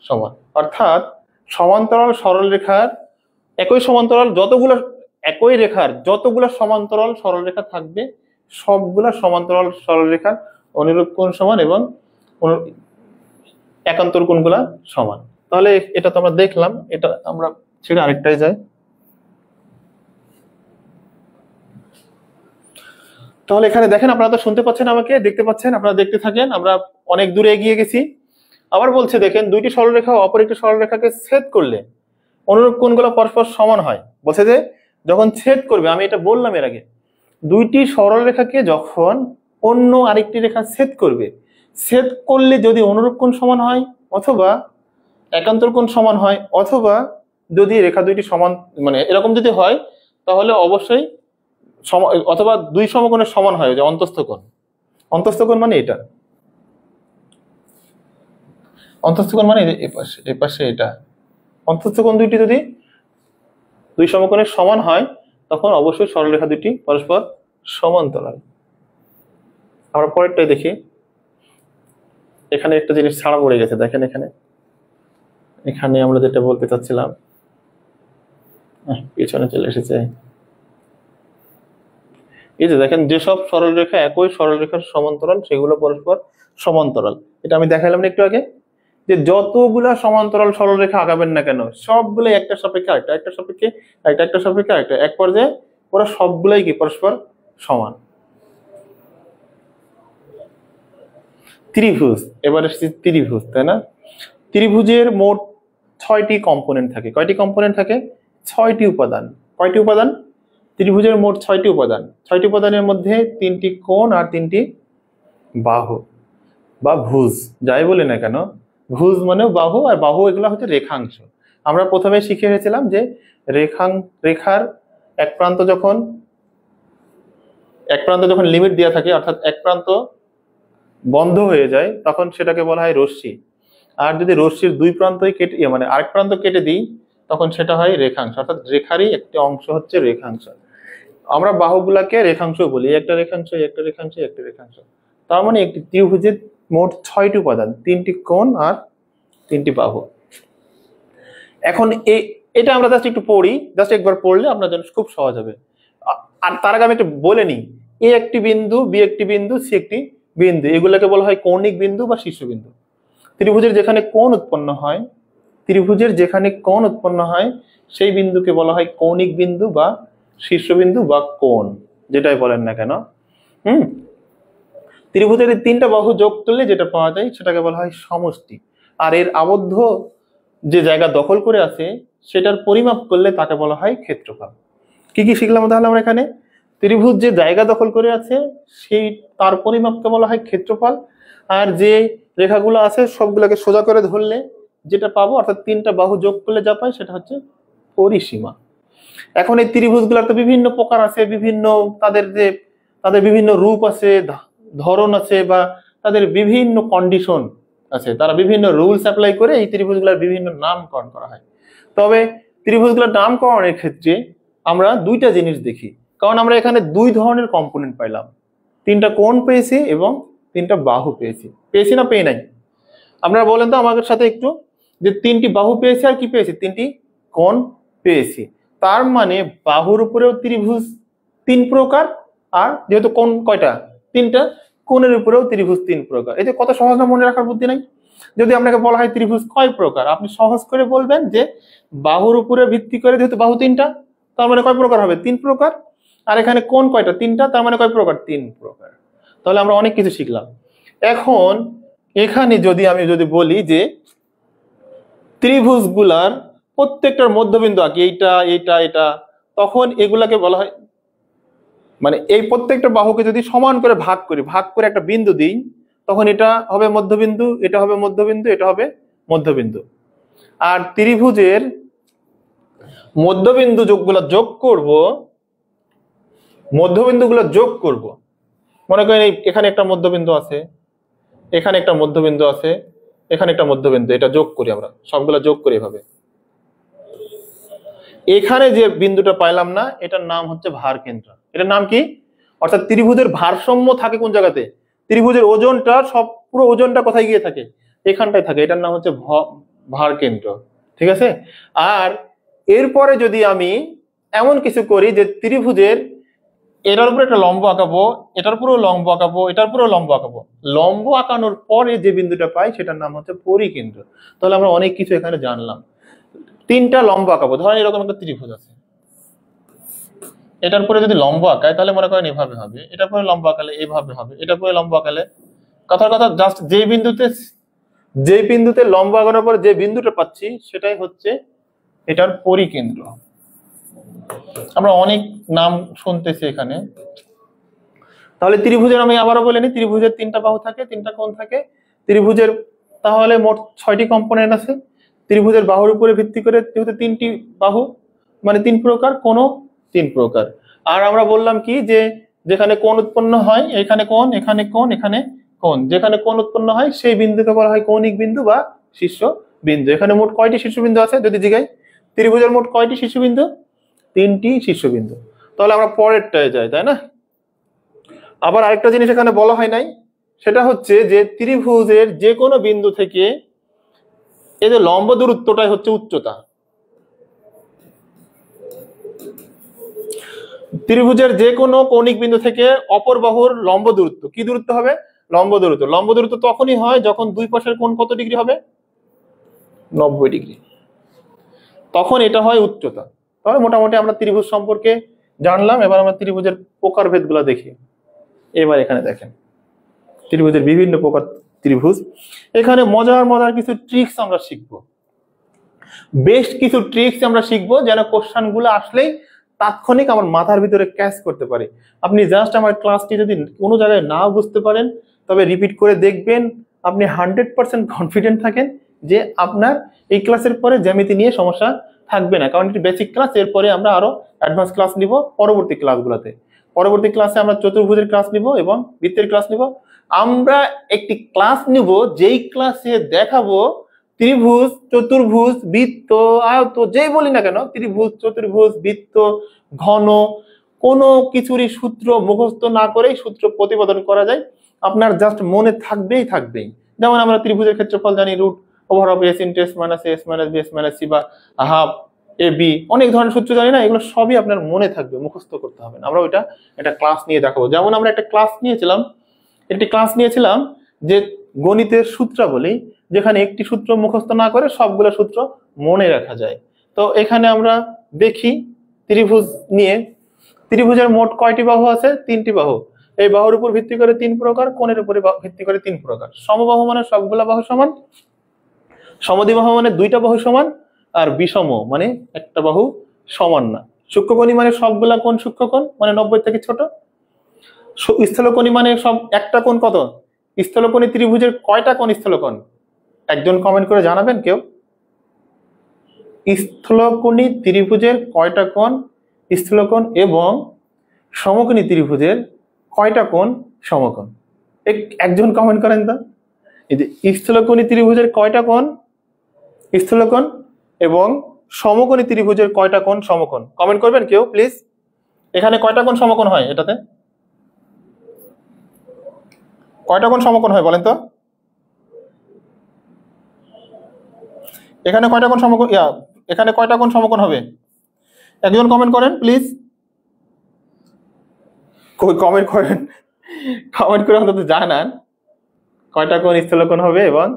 [SPEAKER 1] সমান। অর্থাৎ সমান্তরাল সরলরেখার একই সমান্তরাল যতগুলো, একই রেখার যতগুলো সমান্তরাল সরলরেখা থাকবে সবগুলা সমান্তরাল সরলরেখার অনুরূপ কোণ সমান এবং একান্তর কোণগুলা সমান। তাহলে এটা তো আমরা দেখলাম, এটা আমরা ছেড়ে আরেকটাই যাই। তাহলে এখানে দেখেন, আপনারা তো শুনতে পাচ্ছেন, আমাকে দেখতে পাচ্ছেন, আপনারা দেখতে থাকেন, আমরা অনেক দূরে এগিয়ে গেছি। আবার বলছে দেখেন দুইটি সরলরেখা অপর একটি সরলরেখাকে ছেদ করলে অনুরূপ কোণগুলো পরস্পর সমান হয়। বলছে যে যখন ছেদ করবে, আমি এটা বললাম এর আগে, দুইটি সরলরেখাকে যখন অন্য আরেকটি রেখা ছেদ করবে, ছেদ করলে যদি অনুরূপ কোণ সমান হয় অথবা একান্তর কোণ সমান হয়, অথবা যদি রেখা দুইটি সমান মানে এরকম যদি হয় তাহলে অবশ্যই অথবা দুই সমকোণের সমান হয়, যে অন্তস্থ কোণ। অন্তস্থ কোণ মানে এটা, অন্তস্থ কোণ মানে এই পাশে এটা। অন্তস্থ কোণ দুইটি যদি দুই সমকোণের সমান হয় তখন অবশ্যই সরলরেখা দুটি পরস্পর সমান্তরাল। আমরা পরেরটাই দেখি। এখানে একটা জিনিস ছাড়া পড়ে গেছে, দেখেন এখানে, এখানে আমরা যেটা বলতে চাচ্ছিলাম পিছনে চলে এসেছে। এই যে দেখেন, যেসব সরলরেখা একই সরলরেখার সমান্তরাল সেগুলো পরস্পর সমান্তরাল। এটা আমি দেখাইলাম না একটু আগে, যে যতগুলা সমান্তরাল সরলরেখা আঁকাবেন না কেন সবগুলো একটা সাপেক্ষে আরেকটা, একটা সাপেক্ষে একটা, একটা সাপেক্ষে আরেকটা, এক পর্যায়ে ওরা সবগুলাই কি পরস্পর সমান। ত্রিভুজ, এবার এসেছে ত্রিভুজ, তাই না? ত্রিভুজের মোট 6টি কম্পোনেন্ট থাকে। কয়টি কম্পোনেন্ট থাকে? 6টি উপাদান। কয়টি উপাদান? ত্রিভুজের মোট 6টি উপাদান। 6টি উপাদানের মধ্যে 3টি কোণ আর 3টি বাহু বা ভুজ, যাই বলি না কেন, ভুজ মানে বাহু, আর বাহু এগুলো হচ্ছে রেখাংশ। আমরা প্রথমে শিখে এসেছিলাম যে রেখার এক প্রান্ত যখন লিমিট দেওয়া থাকে, অর্থাৎ এক প্রান্ত বন্ধ হয়ে যায়, তখন সেটাকে বলা হয় রশ্মি। আর যদি রশ্মির দুই প্রান্তই কেটে মানে আরেক প্রান্ত কেটে দিই, তখন সেটা হয় রেখাংশ। অর্থাৎ রেখারই একটি অংশ হচ্ছে রেখাংশ। আমরা বাহুগুলাকে রেখাংশ বলি, একটা রেখাংশ, একটা রেখাংশ, একটা রেখাংশ। তার মানে একটি ত্রিভুজের মোট 6টি উপাদান, 3টি কোণ আর 3টি বাহু। এখন এটা আমরা জাস্ট একটু পড়ি, জাস্ট একবার পড়লে আপনার জন্য খুব সহজ হবে। আর তার আগে আমি একটু বলে নিই, এ একটি বিন্দু, বি একটি বিন্দু, সি একটি বিন্দু, এগুলোকে বলা হয় কৌণিক বিন্দু বা শীর্ষবিন্দু। ত্রিভুজের যেখানে কোণ উৎপন্ন হয়, সেই বিন্দুকে বলা হয় কৌণিক বিন্দু বা শীর্ষবিন্দু বা কোণ, যেটাই বলেন না কেন। ত্রিভুজের 3টা বাহু যোগ করলে যেটা পাওয়া যায় সেটাকে বলা হয় সমষ্টি। আর এর আবদ্ধ যে জায়গা দখল করে আছে সেটার পরিমাপ করলে তাকে বলা হয় ক্ষেত্রফল। কি কি শিখলাম তাহলে আমরা এখানে? ত্রিভুজ যে জায়গা দখল করে আছে সেই তার পরিমাপকে বলা হয় ক্ষেত্রফল, আর যে রেখাগুলো আছে সবগুলোকে সোজা করে ধরলে যেটা পাবো, অর্থাৎ 3টা বাহু যোগ করলে যা পাই সেটা হচ্ছে পরিসীমা। এখন এই ত্রিভুজগুলোর তো বিভিন্ন প্রকার আছে, বিভিন্ন তাদের বিভিন্ন রূপ আছে, ধরন আছে, বা তাদের বিভিন্ন কন্ডিশন আছে, তারা বিভিন্ন রুলস অ্যাপ্লাই করে এই ত্রিভুজগুলোর বিভিন্ন নামকরণ করা হয়। তবে ত্রিভুজগুলোর নামকরণের ক্ষেত্রে আমরা 2টা জিনিস দেখি, কারণ আমরা এখানে 2 ধরনের কম্পোনেন্ট পাইলাম। 3টা কোণ পেয়েছি এবং 3টা বাহু পেয়েছি না পেয়ে নাই? আপনারা বলেন তো আমাদের সাথে একটু, যে 3টি বাহু পেয়েছি আর কি পেয়েছি? 3টি কোণ পেয়েছি। তার মানে বাহুর উপরেও ত্রিভুজ 3 প্রকার, আর যেহেতু কোণ কয়টা? 3টা, কোণের উপরেও ত্রিভুজ 3 প্রকার। এই যে কত সহজ না, মনে রাখার বুদ্ধি নাই? যদি আপনাকে বলা হয় ত্রিভুজ কয় প্রকার, আপনি সহজ করে বলবেন যে বাহুর উপরে ভিত্তি করে, যেহেতু বাহু 3টা, তার মানে কয় প্রকার হবে? 3 প্রকার। আর এখানে কোণ কয়টা? 3টা, তার মানে কয় প্রকার? 3 প্রকার। তাহলে আমরা অনেক কিছু শিখলাম। এখন এখানে আমি যদি বলি যে ত্রিভুজগুলার প্রত্যেকটার মধ্যবিন্দু আঁকি, এটা, তখন এগুলাকে বলা হয়, মানে এই প্রত্যেকটা বাহুকে যদি সমান করে ভাগ করে একটা বিন্দু দিই, তখন এটা হবে মধ্যবিন্দু, এটা হবে মধ্যবিন্দু, এটা হবে মধ্যবিন্দু। আর ত্রিভুজের মধ্যবিন্দুগুলো যোগ করব, মনে করেন এখানে একটা মধ্যবিন্দু আছে, এখানে একটা মধ্যবিন্দু আছে, এখানে একটা মধ্যবিন্দু, এটা যোগ করি, আমরা সবগুলো যোগ করি এভাবে। এখানে যে বিন্দুটা পাইলাম না, এটার নাম হচ্ছে ভার কেন্দ্র। এটার নাম কি? অর্থাৎ ত্রিভুজের ভারসাম্য থাকে কোন জায়গাতে? ত্রিভুজের ওজনটা, পুরো ওজনটা কোথায় গিয়ে থাকে? এখানটায় থাকে। এটার নাম হচ্ছে ভার কেন্দ্র। ঠিক আছে? আর এরপরে যদি আমি এমন কিছু করি যে ত্রিভুজের এটার উপরে একটা লম্ব আঁকাবো, এটার উপরেও লম্ব আঁকাবো, এটার উপরেও লম্ব আঁকাবো, লম্ব আঁকানোর পরে যে বিন্দুটা পাই সেটার নাম হচ্ছে পরিকেন্দ্র। তাহলে আমরা অনেক কিছু এখানে জানলাম। 3টা লম্ব আঁকাবো, ধরেন এরকম একটা ত্রিভুজ আছে, এটার পরে যদি লম্ব আঁকায় তাহলে মনে করেন এভাবে হবে, এটার পরে লম্ব আঁকালে এভাবে হবে, এটার পরে লম্ব আঁকালে, কথার কথা জাস্ট যে বিন্দুতে লম্ব আঁকানোর পরে যে বিন্দুটা পাচ্ছি সেটাই হচ্ছে এটার পরিকেন্দ্র। আমরা অনেক নাম শুনতেছি এখানে। তাহলে ত্রিভুজের আমি আবারও বলে নিই, ত্রিভুজের 3টা বাহু থাকে, 3টা কোণ থাকে। ত্রিভুজের তাহলে মোট 6টি কম্পোনেন্ট আছে। ত্রিভুজের বাহুর উপরে ভিত্তি করে যেহেতু 3টি বাহু, মানে 3 প্রকার, কোণও 3 প্রকার। আর আমরা বললাম কি, যে যেখানে কোণ উৎপন্ন হয়, এখানে কোণ, এখানে কোণ, এখানে কোণ, যেখানে কোণ উৎপন্ন হয় সেই বিন্দুকে বলা হয় কৌণিক বিন্দু বা শীর্ষ বিন্দু। এখানে মোট কয়টি শীর্ষবিন্দু আছে যদি জিজ্ঞাসা? ত্রিভুজের মোট কয়টি শীর্ষবিন্দু? 3টি শীর্ষবিন্দু। তাহলে আমরা পরেরটায় যাই, তাই না? আবার আরেকটা জিনিস এখানে বলা হয় নাই, সেটা হচ্ছে যে ত্রিভুজের যে কোনো বিন্দু থেকে এই যে লম্ব দূরত্বটাই হচ্ছে উচ্চতা। ত্রিভুজের যে কোনো কৌণিক বিন্দু থেকে অপর বাহুর লম্ব দূরত্ব, কি দূরত্ব হবে? লম্ব দূরত্ব। লম্ব দূরত্ব তখনই হয় যখন দুই পাশের কোণ কত ডিগ্রি হবে? 90 ডিগ্রি। তখন এটা হয় উচ্চতা। তাহলে মোটামুটি আমরা ত্রিভুজ সম্পর্কে জানলাম। এবার আমরা ত্রিভুজের প্রকারভেদ গুলা দেখি। এবার এখানে দেখেন ত্রিভুজের বিভিন্ন প্রকার ত্রিভুজ। এখানে মজার মজার কিছু ট্রিক্স আমরা শিখবো, বেস্ট কিছু ট্রিক্স আমরা শিখবো, যেন কোশ্চেন গুলো আসলেই তাৎক্ষণিক আমার মাথার ভিতরে ক্যাচ করতে পারে। আপনি জাস্ট আমার ক্লাসটি যদি কোনো জায়গায় না বুঝতে পারেন, তবে রিপিট করে দেখবেন, আপনি 100% কনফিডেন্ট থাকেন যে আপনার এই ক্লাসের পরে জ্যামিতি নিয়ে সমস্যা থাকবে না, কারণ এটি বেসিক ক্লাস। এরপরে আমরা আরো অ্যাডভান্স ক্লাস নিব পরবর্তী ক্লাসগুলোতে। পরবর্তী ক্লাসে আমরা চতুর্ভুজের ক্লাস নিব এবং বৃত্তের ক্লাস নিব। আমরা একটি ক্লাস নিব যেই ক্লাসে দেখাবো ত্রিভুজ, চতুর্ভুজ, বৃত্ত, আয়ত, যেই বলি না কেন, ত্রিভুজ, চতুর্ভুজ, বৃত্ত, ঘন, কোনো কিছুরই সূত্র মুখস্থ না করেই সূত্র প্রতিপাদন করা যায়, আপনার জাস্ট মনে থাকবেই থাকবেই। যেমন আমরা ত্রিভুজের ক্ষেত্রফল জানি root over of S into S minus S minus B S minus C বা হাফ এ বি, অনেক ধরনের সূত্র জানি না, এগুলো সবই আপনার মনে থাকবে, মুখস্থ করতে হবে না। আমরা ওইটা একটা ক্লাস নিয়ে দেখাবো। যেমন আমরা একটা ক্লাস নিয়েছিলাম যে গণিতের সূত্রাবলী, যেখানে একটি সূত্র মুখস্থ না করে সবগুলো সূত্র মনে রাখা যায়। তো এখানে আমরা দেখি ত্রিভুজ নিয়ে, ত্রিভুজের মোট কয়টি বাহু আছে? 3টি বাহু। এই বাহুর উপর ভিত্তি করে 3 প্রকার, কোণের উপরে ভিত্তি করে 3 প্রকার। সমবাহু মানে সবগুলা বাহু সমান, সমদ্বিবাহু মানে 2টা বাহু সমান, আর বিষম মানে একটা বাহু সমান না। সূক্ষ্মকোণী মানে সবগুলা কোণ সূক্ষ্মকোণ, মানে 90 থেকে ছোট। স্থূলকোণী মানে সব একটা কোণ কত? স্থূলকোণী ত্রিভুজের কয়টা কোণ স্থূলকোণ? একজন কমেন্ট করে জানাবেন কেউ। স্থূলকোণী ত্রিভুজের কয়টা কোণ স্থূলকোণ এবং সমকোণী ত্রিভুজের কয়টা কোণ সমকোণ? একজন কমেন্ট করেন তো। এই যে স্থূলকোণী ত্রিভুজের কয়টা কোণ স্থূলকোণ এবং সমকোণী ত্রিভুজের কয়টা কোণ সমকোণ? কমেন্ট করবেন কেউ প্লিজ। এখানে কয়টা কোণ সমকোণ হয়? এটাতে কয়টা কোণ সমকোণ হয় বলেন তো? এখানে কয়টা কোণ সমকোণ, এখানে কয়টা কোণ সমকোণ হবে? একজন কমেন্ট করেন প্লিজ। কমেন্ট করেন, কমেন্ট করে অন্তত জানান কয়টা কোণ স্থূলকোণ হবে এবং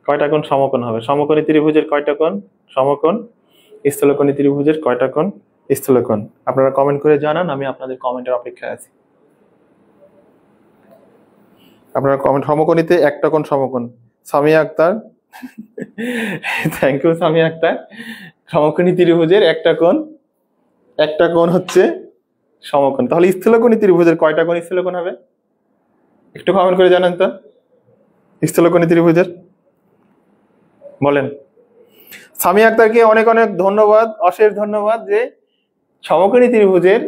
[SPEAKER 1] কয়টা কোণ সমকোণ হবে। সমকোণী ত্রিভুজের কয়টা কোণ সমকোণ, স্থূলকোণী ত্রিভুজের কয়টা কোণ স্থূলকোণ? আপনারা কমেন্ট করে জানান, আমি আপনাদের কমেন্টের অপেক্ষায় আছি। আপনারা কমেন্ট। সমকোণীতে একটা কোণ সমকোণ, সামিয়া আক্তার, থ্যাংক ইউ সামিয়া আক্তার। সমকোণী ত্রিভুজের একটা কোণ হচ্ছে সমকোণ। তাহলে স্থূলকোণী ত্রিভুজের কয়টা কোণ স্থূলকোণ হবে? একটু কমেন্ট করে জানান তো। স্থূলকোণী ত্রিভুজের বলেন। সামিয়া আক্তারকে অনেক অনেক ধন্যবাদ, অশেষ ধন্যবাদ, যে সমকোণী ত্রিভুজের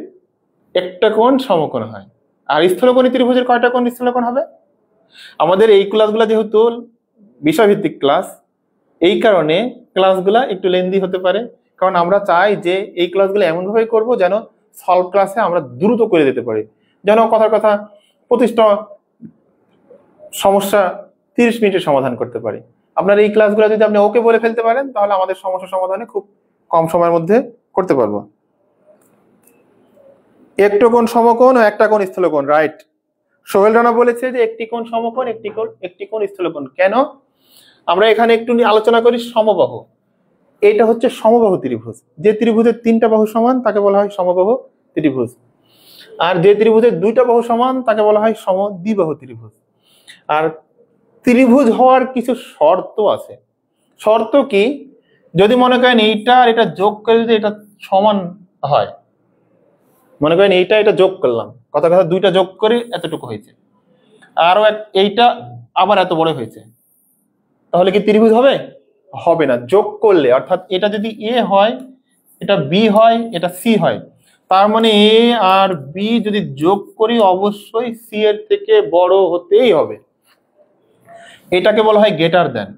[SPEAKER 1] একটা কোণ সমকোণ হয়। আর স্থূলকোণী ত্রিভুজের কয়টা কোণ স্থূলকোণ হবে? আমাদের এই ক্লাসগুলো যেহেতু বিষয়ভিত্তিক ক্লাস, এই কারণে ক্লাসগুলা একটু লেন্দি হতে পারে, কারণ আমরা চাই যে এই ক্লাসগুলো এমনভাবে করব যেন সলভ ক্লাসে আমরা দ্রুত করে দিতে পারি, যেন কথার কথা 25টা সমস্যা 30 মিনিটে সমাধান করতে পারি। আপনার এই ক্লাসগুলো যদি আপনি ওকে বলে ফেলতে পারেন, তাহলে আমাদের সমস্যা সমাধানে খুব কম সময়ের মধ্যে করতে পারবো। একটা কোণ সমকোণ ও একটা কোণ স্থূলকোণ, রাইট। সোহেল রানা বলেছে যে একটি কোণ সমকোণ, একটি কোণ স্থূলকোণ। কেন? আমরা এখানে একটু আলোচনা করি সমবাহু। এটা হচ্ছে সমবাহু ত্রিভুজ। যে ত্রিভুজের 3টা বাহু সমান তাকে বলা হয় সমবাহু ত্রিভুজ, আর যে ত্রিভুজের 2টা বাহু সমান তাকে বলা হয় সমদ্বিবাহু ত্রিভুজ। আর ত্রিভুজ হওয়ার কিছু শর্ত আছে। শর্ত কি? যদি মনে করেন এইটা আর এটা যোগ করে যদি এটা সমান হয়, মনে করেন এটা যোগ করলাম, কথা 2টা যোগ করে এতটুকু হয়েছে, আরো এইটা আবার এত বড় হয়েছে, তাহলে কি ত্রিভুজ হবে? হবে না। যোগ করলে, অর্থাৎ এটা যদি এ হয়, এটা বি হয়, এটা সি হয়, তার মানে এ আর বি যদি যোগ করি অবশ্যই সি এর থেকে বড় হতেই হবে। এটাকে বলা হয় গ্রেটার দেন।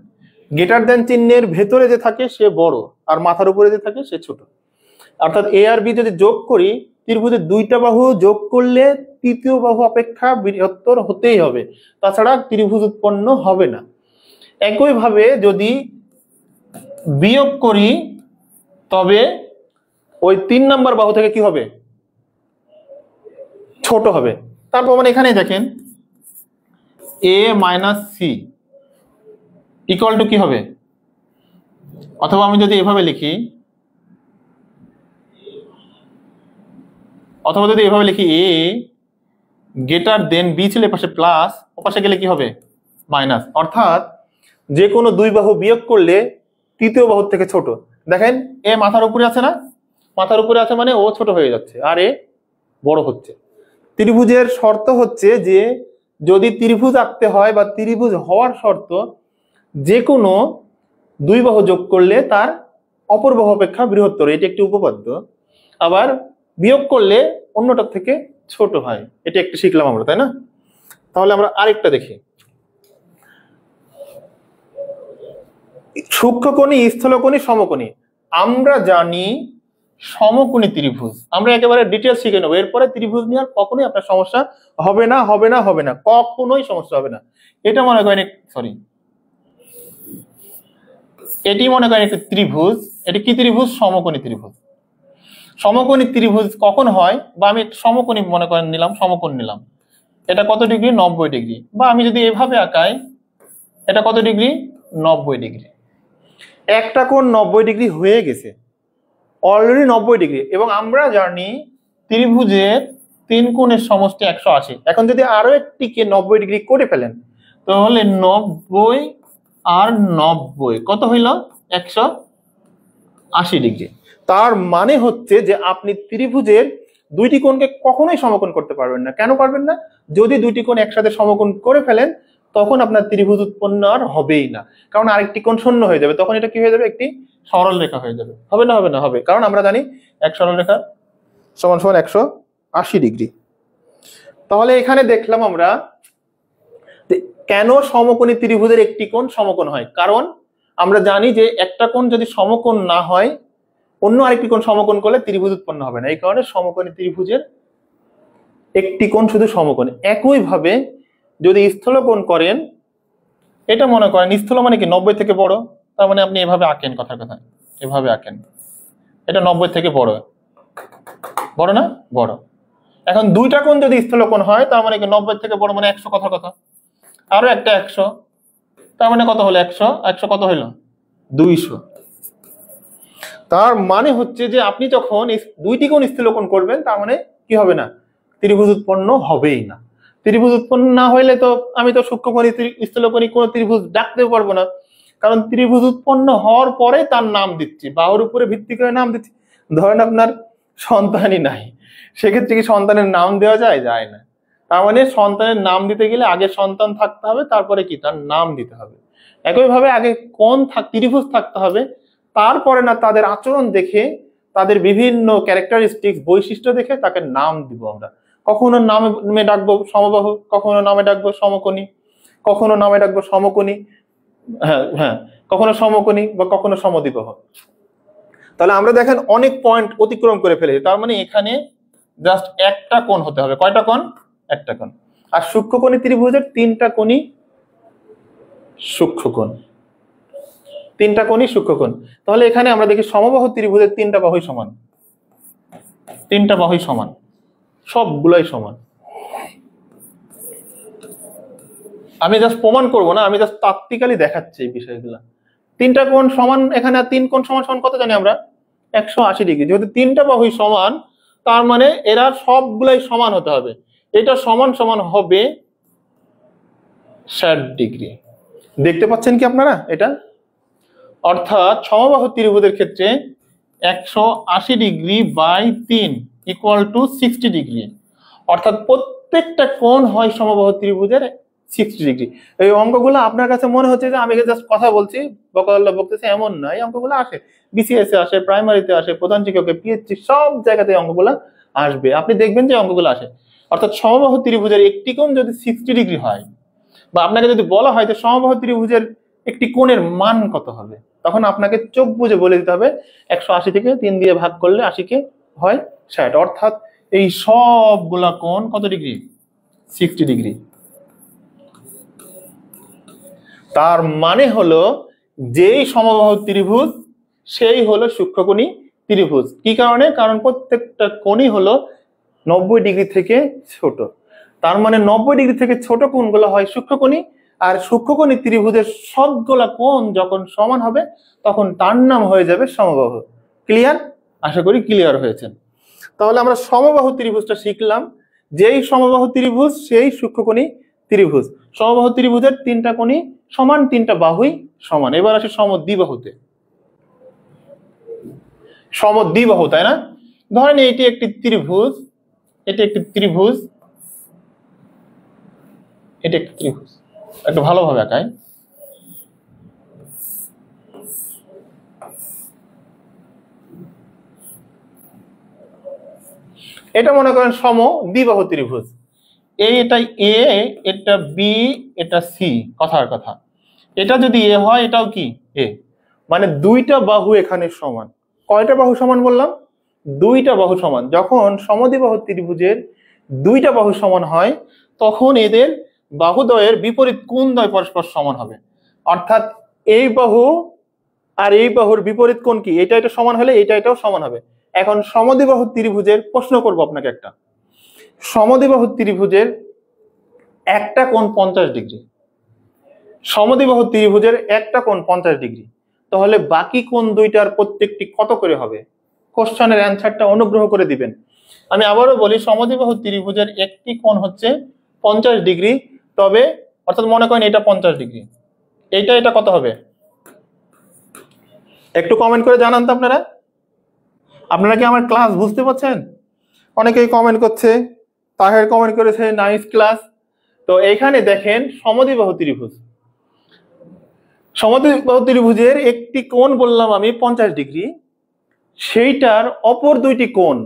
[SPEAKER 1] গ্রেটার দেন চিহ্নের ভেতরে যে থাকে সে বড়, আর মাথার উপরে যে থাকে সে ছোট। অর্থাৎ এ আর বি যদি যোগ করি, ত্রিভুজের 2টা বাহু যোগ করলে তৃতীয় বাহু অপেক্ষা বৃহত্তর হতেই হবে, তাছাড়া ত্রিভুজ উৎপন্ন হবে না। একইভাবে যদি বিয়োগ করি, তবে ওই 3 নম্বর বাহু থেকে কি হবে? ছোট হবে। তারপর মানে এখানে দেখেন এ মাইনাস সি ইকুয়াল টু কি হবে? অথবা আমি যদি এভাবে লিখি, এ গ্রেটার দেন বি ছিল, পাশে প্লাস, ও পাশে গেলে কি হবে? মাইনাস, অর্থাৎ যে কোনো দুই বাহু বিয়োগ করলে তৃতীয় বাহুর থেকে ছোট। দেখেন এ মাথার উপরে আছে না, মাথার উপরে আছে মানে ও ছোট হয়ে যাচ্ছে আর এ বড় হচ্ছে। ত্রিভুজের শর্ত হচ্ছে যে যদি ত্রিভুজ আঁকতে হয় বা ত্রিভুজ হওয়ার শর্ত যে কোনো দুই বাহু যোগ করলে তার অপর বাহু অপেক্ষা বৃহত্তর, এটি একটি উপপাদ্য। আবার বিয়োগ করলে অন্যটার থেকে ছোট হয়, এটি একটু শিখলাম আমরা, তাই না? তাহলে আমরা আরেকটা দেখি। সূক্ষ্মকোণী, স্থূলকোণী, সমকোণী। আমরা জানি সমকোণী ত্রিভুজ আমরা একেবারে ডিটেলস শিখে নেবো, এরপরে ত্রিভুজ নিয়ে আর কখনোই আপনার সমস্যা হবে না, হবে না, হবে না, কখনোই সমস্যা হবে না। এটা মনে করেন, সরি, এটি মনে করেন একটি ত্রিভুজ। এটি কি ত্রিভুজ? সমকোণী ত্রিভুজ। সমকোণী ত্রিভুজ কখন হয়, বা আমি সমকোণী মনে করেন নিলাম, সমকোণ নিলাম, এটা কত ডিগ্রি? 90 ডিগ্রি। বা আমি যদি এভাবে আঁকাই, এটা কত ডিগ্রি? 90 ডিগ্রি। একটা কোণ 90 ডিগ্রি হয়ে গেছে, অলরেডি 90 ডিগ্রি। এবং আমরা জানি ত্রিভুজের তিন কোণের সমষ্টি 180। এখন যদি আরো একটিকে 90 ডিগ্রি করে ফেলেন তাহলে 90 আর 90 কত হইল? 180 ডিগ্রি। তার মানে হচ্ছে যে আপনি ত্রিভুজের দুইটি কোণকে কখনোই সমকোণ করতে পারবেন না। কেন পারবেন না? যদি দুইটি কোণ একসাথে সমকোণ করে ফেলেন তখন আপনার ত্রিভুজ উৎপন্ন আর হবেই না, কারণ আরেকটি কোণ শূন্য হয়ে যাবে, তখন এটা কি হয়ে যাবে? একটি সরল রেখা হয়ে যাবে। হবে না? হবে না? হবে, কারণ আমরা জানি এক সরল রেখা সমান সমান 180 ডিগ্রি। তাহলে এখানে দেখলাম আমরা কেন সমকোণী ত্রিভুজের একটি কোণ সমকোণ হয়। কারণ আমরা জানি যে একটা কোণ যদি সমকোণ না হয় অন্য আরেকটি কোণ সমকোণ করলে ত্রিভুজ উৎপন্ন হবে না, এই কারণে সমকোণী ত্রিভুজের একটি কোণ শুধু সমকোণ। একইভাবে যদি স্থূলকোণ করেন, এটা মনে করেন স্থূল মানে কি 90 থেকে বড়, তার মানে আপনি এভাবে আঁকেন, কথার কথা এভাবে আঁকেন, এটা 90 থেকে বড়, বড় না? বড়। এখন দুইটা কোণ যদি স্থূলকোণ হয় তার মানে কি 90 থেকে বড় মানে 100, কথার কথা, আরো একটা 100, তার মানে কত হলো? 100, 100 কত হইল? 200। তার মানে হচ্ছে যে আপনি যখন দুইটি কোণ স্থূলকোণ করবেন তার মানে কি হবে না? ত্রিভুজ উৎপন্ন হবেই না। ত্রিভুজ উৎপন্ন না হইলে তো আমি তো সূক্ষ্মকোণী স্থূলকোণী কোন ত্রিভুজ ডাকতে পারবো না, কারণ ত্রিভুজ উৎপন্ন হওয়ার পরে তার নাম দিচ্ছি, বাহুর উপরে ভিত্তি করে নাম দিচ্ছি। ধরেন আপনার সন্তানই নাই, সেক্ষেত্রে কি সন্তানের নাম দেওয়া যায়? যায় না। তার মানে সন্তানের নাম দিতে গেলে আগে সন্তান থাকতে হবে, তারপরে কি তার নাম দিতে হবে। একইভাবে আগে কোণ ত্রিভুজ থাকতে হবে, তারপরে না তাদের আচরণ দেখে, তাদের বিভিন্ন ক্যারেক্টারিস্টিক্স বৈশিষ্ট্য দেখে তাকে নাম দিব আমরা। কখনো নামে ডাকবো সমবাহু, কখনো নামে ডাকবো সমকোণী, কখনো নামে ডাকবো সমকোণী, হ্যাঁ হ্যাঁ, কখনো সমকোণী বা কখনো সমদ্বিবাহ। তাহলে আমরা দেখেন অনেক পয়েন্ট অতিক্রম করে ফেলেছি। তার মানে এখানে জাস্ট একটা কোণ হতে হবে। কয়টা কোণ? একটা কোণ। আর সূক্ষ্মকোণী ত্রিভুজের তিনটা কোণই সূক্ষ্মকোণ, তিনটা কোণই সূক্ষ্মকোণ। তাহলে এখানে আমরা দেখি সমবাহু ত্রিভুজের তিনটা বাহুই সমান, তিনটা বাহুই সমান, সবগুলাই সমান। আমি জাস্ট প্রমাণ করবো না, আমি জাস্ট তাত্ত্বিকালি দেখাচ্ছি এই বিষয়গুলো। তিনটা কোণ সমান এখানে, আর তিন কোণ সমান সমান কত জানি আমরা? 180 ডিগ্রি। যেহেতু তিনটা বাহুই সমান তার মানে এরা সবগুলাই সমান হতে হবে। এটা সমান সমান হবে 60 ডিগ্রি। দেখতে পাচ্ছেন কি আপনারা এটা? অর্থাৎ সমবাহু ত্রিভুজের ক্ষেত্রে 180 degree by 3 equal to 60 degree. অর্থাৎ প্রত্যেকটা কোণ হয় সমবাহু ত্রিভুজের 60 ডিগ্রি। এই অঙ্কগুলো আপনার কাছে মনে হচ্ছে যে আমি জাস্ট কথা বলছি, বকাল্লা বকতেছি, এমন না। এই অঙ্কগুলো আসে বিসিএস এ, আসে প্রাইমারিতে, আসে প্রধান শিক্ষকে, পিএইচডি, সব জায়গাতে অঙ্কগুলো আসবে। আপনি দেখবেন যে অঙ্কগুলো আসে। অর্থাৎ সমবাহু ত্রিভুজের একটি কোণ যদি 60 ডিগ্রি হয়, বা আপনাকে যদি বলা হয় যে সমবাহু ত্রিভুজের একটি কোণের মান কত হবে, তখন আপনাকে চোখ বুঝে বলে দিতে হবে 180 থেকে 3 দিয়ে ভাগ করলে 80 কে হয় 60। অর্থাৎ এই সবগুলা কোণ কত ডিগ্রি? 60 ডিগ্রি। তার মানে হলো যেই সমবাহু ত্রিভুজ সেই হলো সূক্ষ্মকোণী ত্রিভুজ। কি কারণে? কারণ প্রত্যেকটা কোণই হলো 90 ডিগ্রি থেকে ছোট। তার মানে 90 ডিগ্রি থেকে ছোট কোণগুলো হয় সূক্ষ্মকোণী, আর সূক্ষ্মকোণী ত্রিভুজের সবগুলা কোণ যখন সমান হবে তখন তার নাম হয়ে যাবে সমবাহু। ক্লিয়ার? আশা করি ক্লিয়ার হয়েছেন। তাহলে আমরা সমবাহু ত্রিভুজটা শিখলাম। যেই সমবাহু ত্রিভুজ সেই সূক্ষ্মকোণী ত্রিভুজ। সমবাহু ত্রিভুজের তিনটা কোণই সমান, তিনটা বাহুই সমান। এবার আসে সমদ্বিবাহুতে। সমদ্বিবাহু, তাই না? ধরেন এটি একটি ত্রিভুজ, এটি একটি ত্রিভুজ, এটি একটি ত্রিভুজ। একটু ভালোভাবে আঁকাই। এটা মনে করেন সমদ্বিবাহু ত্রিভুজ। এটা এ, এটা বি, এটা সি, কথার কথা। এটা যদি এ হয়, এটাও কি এ, মানে দুইটা বাহু এখানে সমান। কয়টা বাহু সমান বললাম? দুইটা বাহু সমান। যখন সমদ্বিবাহু ত্রিভুজের দুইটা বাহু সমান হয়, তখন এদের বাহুদ্বয়ের বিপরীত কোণদ্বয় পরস্পর সমান হবে। অর্থাৎ এই বাহু আর এই বাহুর বিপরীত কোণ কি? এটা এটা সমান হলে এটাও সমান হবে। এখন সমদ্বিবাহু ত্রিভুজের প্রশ্ন করব আপনাকে একটা। সমদ্বিবাহু ত্রিভুজের একটা কোণ 50 ডিগ্রি, সমদ্বিবাহু ত্রিভুজের একটা কোণ 50 ডিগ্রি, তাহলে বাকি কোণ দুইটার প্রত্যেকটি কত করে হবে? কোশ্চেনের অ্যান্সারটা অনুগ্রহ করে দিবেন। আমি আবারও বলি, সমদ্বিবাহু ত্রিভুজের একটি কোণ হচ্ছে 50 ডিগ্রি, তবে অর্থাৎ মনে করেন এটা 50 ডিগ্রি, এটা কত হবে? একটু কমেন্ট করে জানান তো আপনারা। আপনারা কি আমার ক্লাস বুঝতে পারছেন? অনেকেই কমেন্ট করছে, তাহের কমেন্ট করেছে নাইস ক্লাস। তো এইখানে দেখেন সমদ্বিবাহু ত্রিভুজ, সমদ্বিবাহু ত্রিভুজের একটি কোণ বললাম আমি 50 ডিগ্রি, সেইটার অপর দুইটি কোণ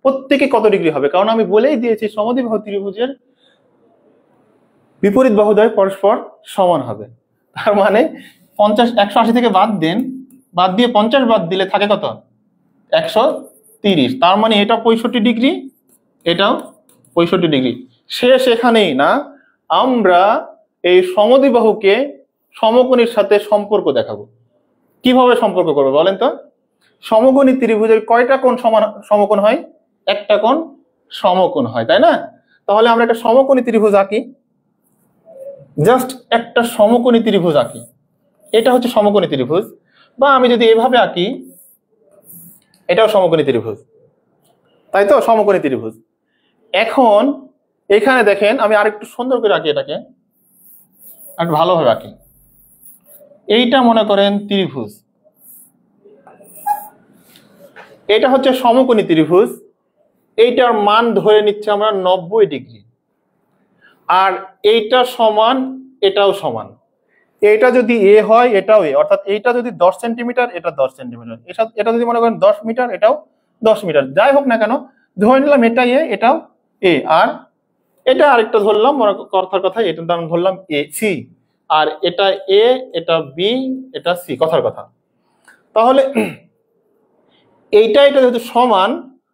[SPEAKER 1] প্রত্যেকে কত ডিগ্রি হবে? কারণ আমি বলেই দিয়েছি সমদ্বিবাহু ত্রিভুজের বিপরীত বাহুদ্বয় পরস্পর সমান হবে। তার মানে 50, 180 থেকে বাদ দেন, বাদ দিয়ে 50 বাদ দিলে থাকে কত? 130। তার মানে এটা 65 ডিগ্রি, এটাও 65 ডিগ্রি। শেষ এখানেই না, আমরা এই সমদ্বিবাহুকে সমকোণীর সাথে সম্পর্ক দেখাবো। কিভাবে সম্পর্ক করবো বলেন তো? সমকোণী ত্রিভুজের কয়টা কোণ সমকোণ হয়? একটা কোণ সমকোণ হয়, তাই না? তাহলে আমরা একটা সমকোণী ত্রিভুজ আঁকি, জাস্ট একটা সমকোণী ত্রিভুজ আঁকি। এটা হচ্ছে সমকোণী ত্রিভুজ। বা আমি যদি এভাবে আঁকি, এটাও সমকোণী ত্রিভুজ, তাই তো? সমকোণী ত্রিভুজ। এখন এখানে দেখেন, আমি আরেকটু সুন্দর করে আঁকি, এটাকে আর ভালোভাবে আঁকি। এইটা মনে করেন ত্রিভুজ, এটা হচ্ছে সমকোণী ত্রিভুজ। এইটার মান ধরে নিচ্ছে আমরা 90 ডিগ্রি, আর এইটা সমান, এটাও সমান। এটা যদি এ হয়, এটাও এ, অর্থাৎ এইটা যদি 10 সেন্টিমিটার, এটা 10 সেন্টিমিটার, এটা যদি মনে করেন 10 মিটার, এটাও 10 মিটার, যাই হোক না কেন, ধরে নিলাম এটা এ, এটাও এ। আর এটা আরেকটা ধরলাম, কথার কথা, এটার নাম ধরলাম এ সি, আর এটা এ, এটা বি, এটা সি, কথার কথা। তাহলে এটা যেহেতু সমান,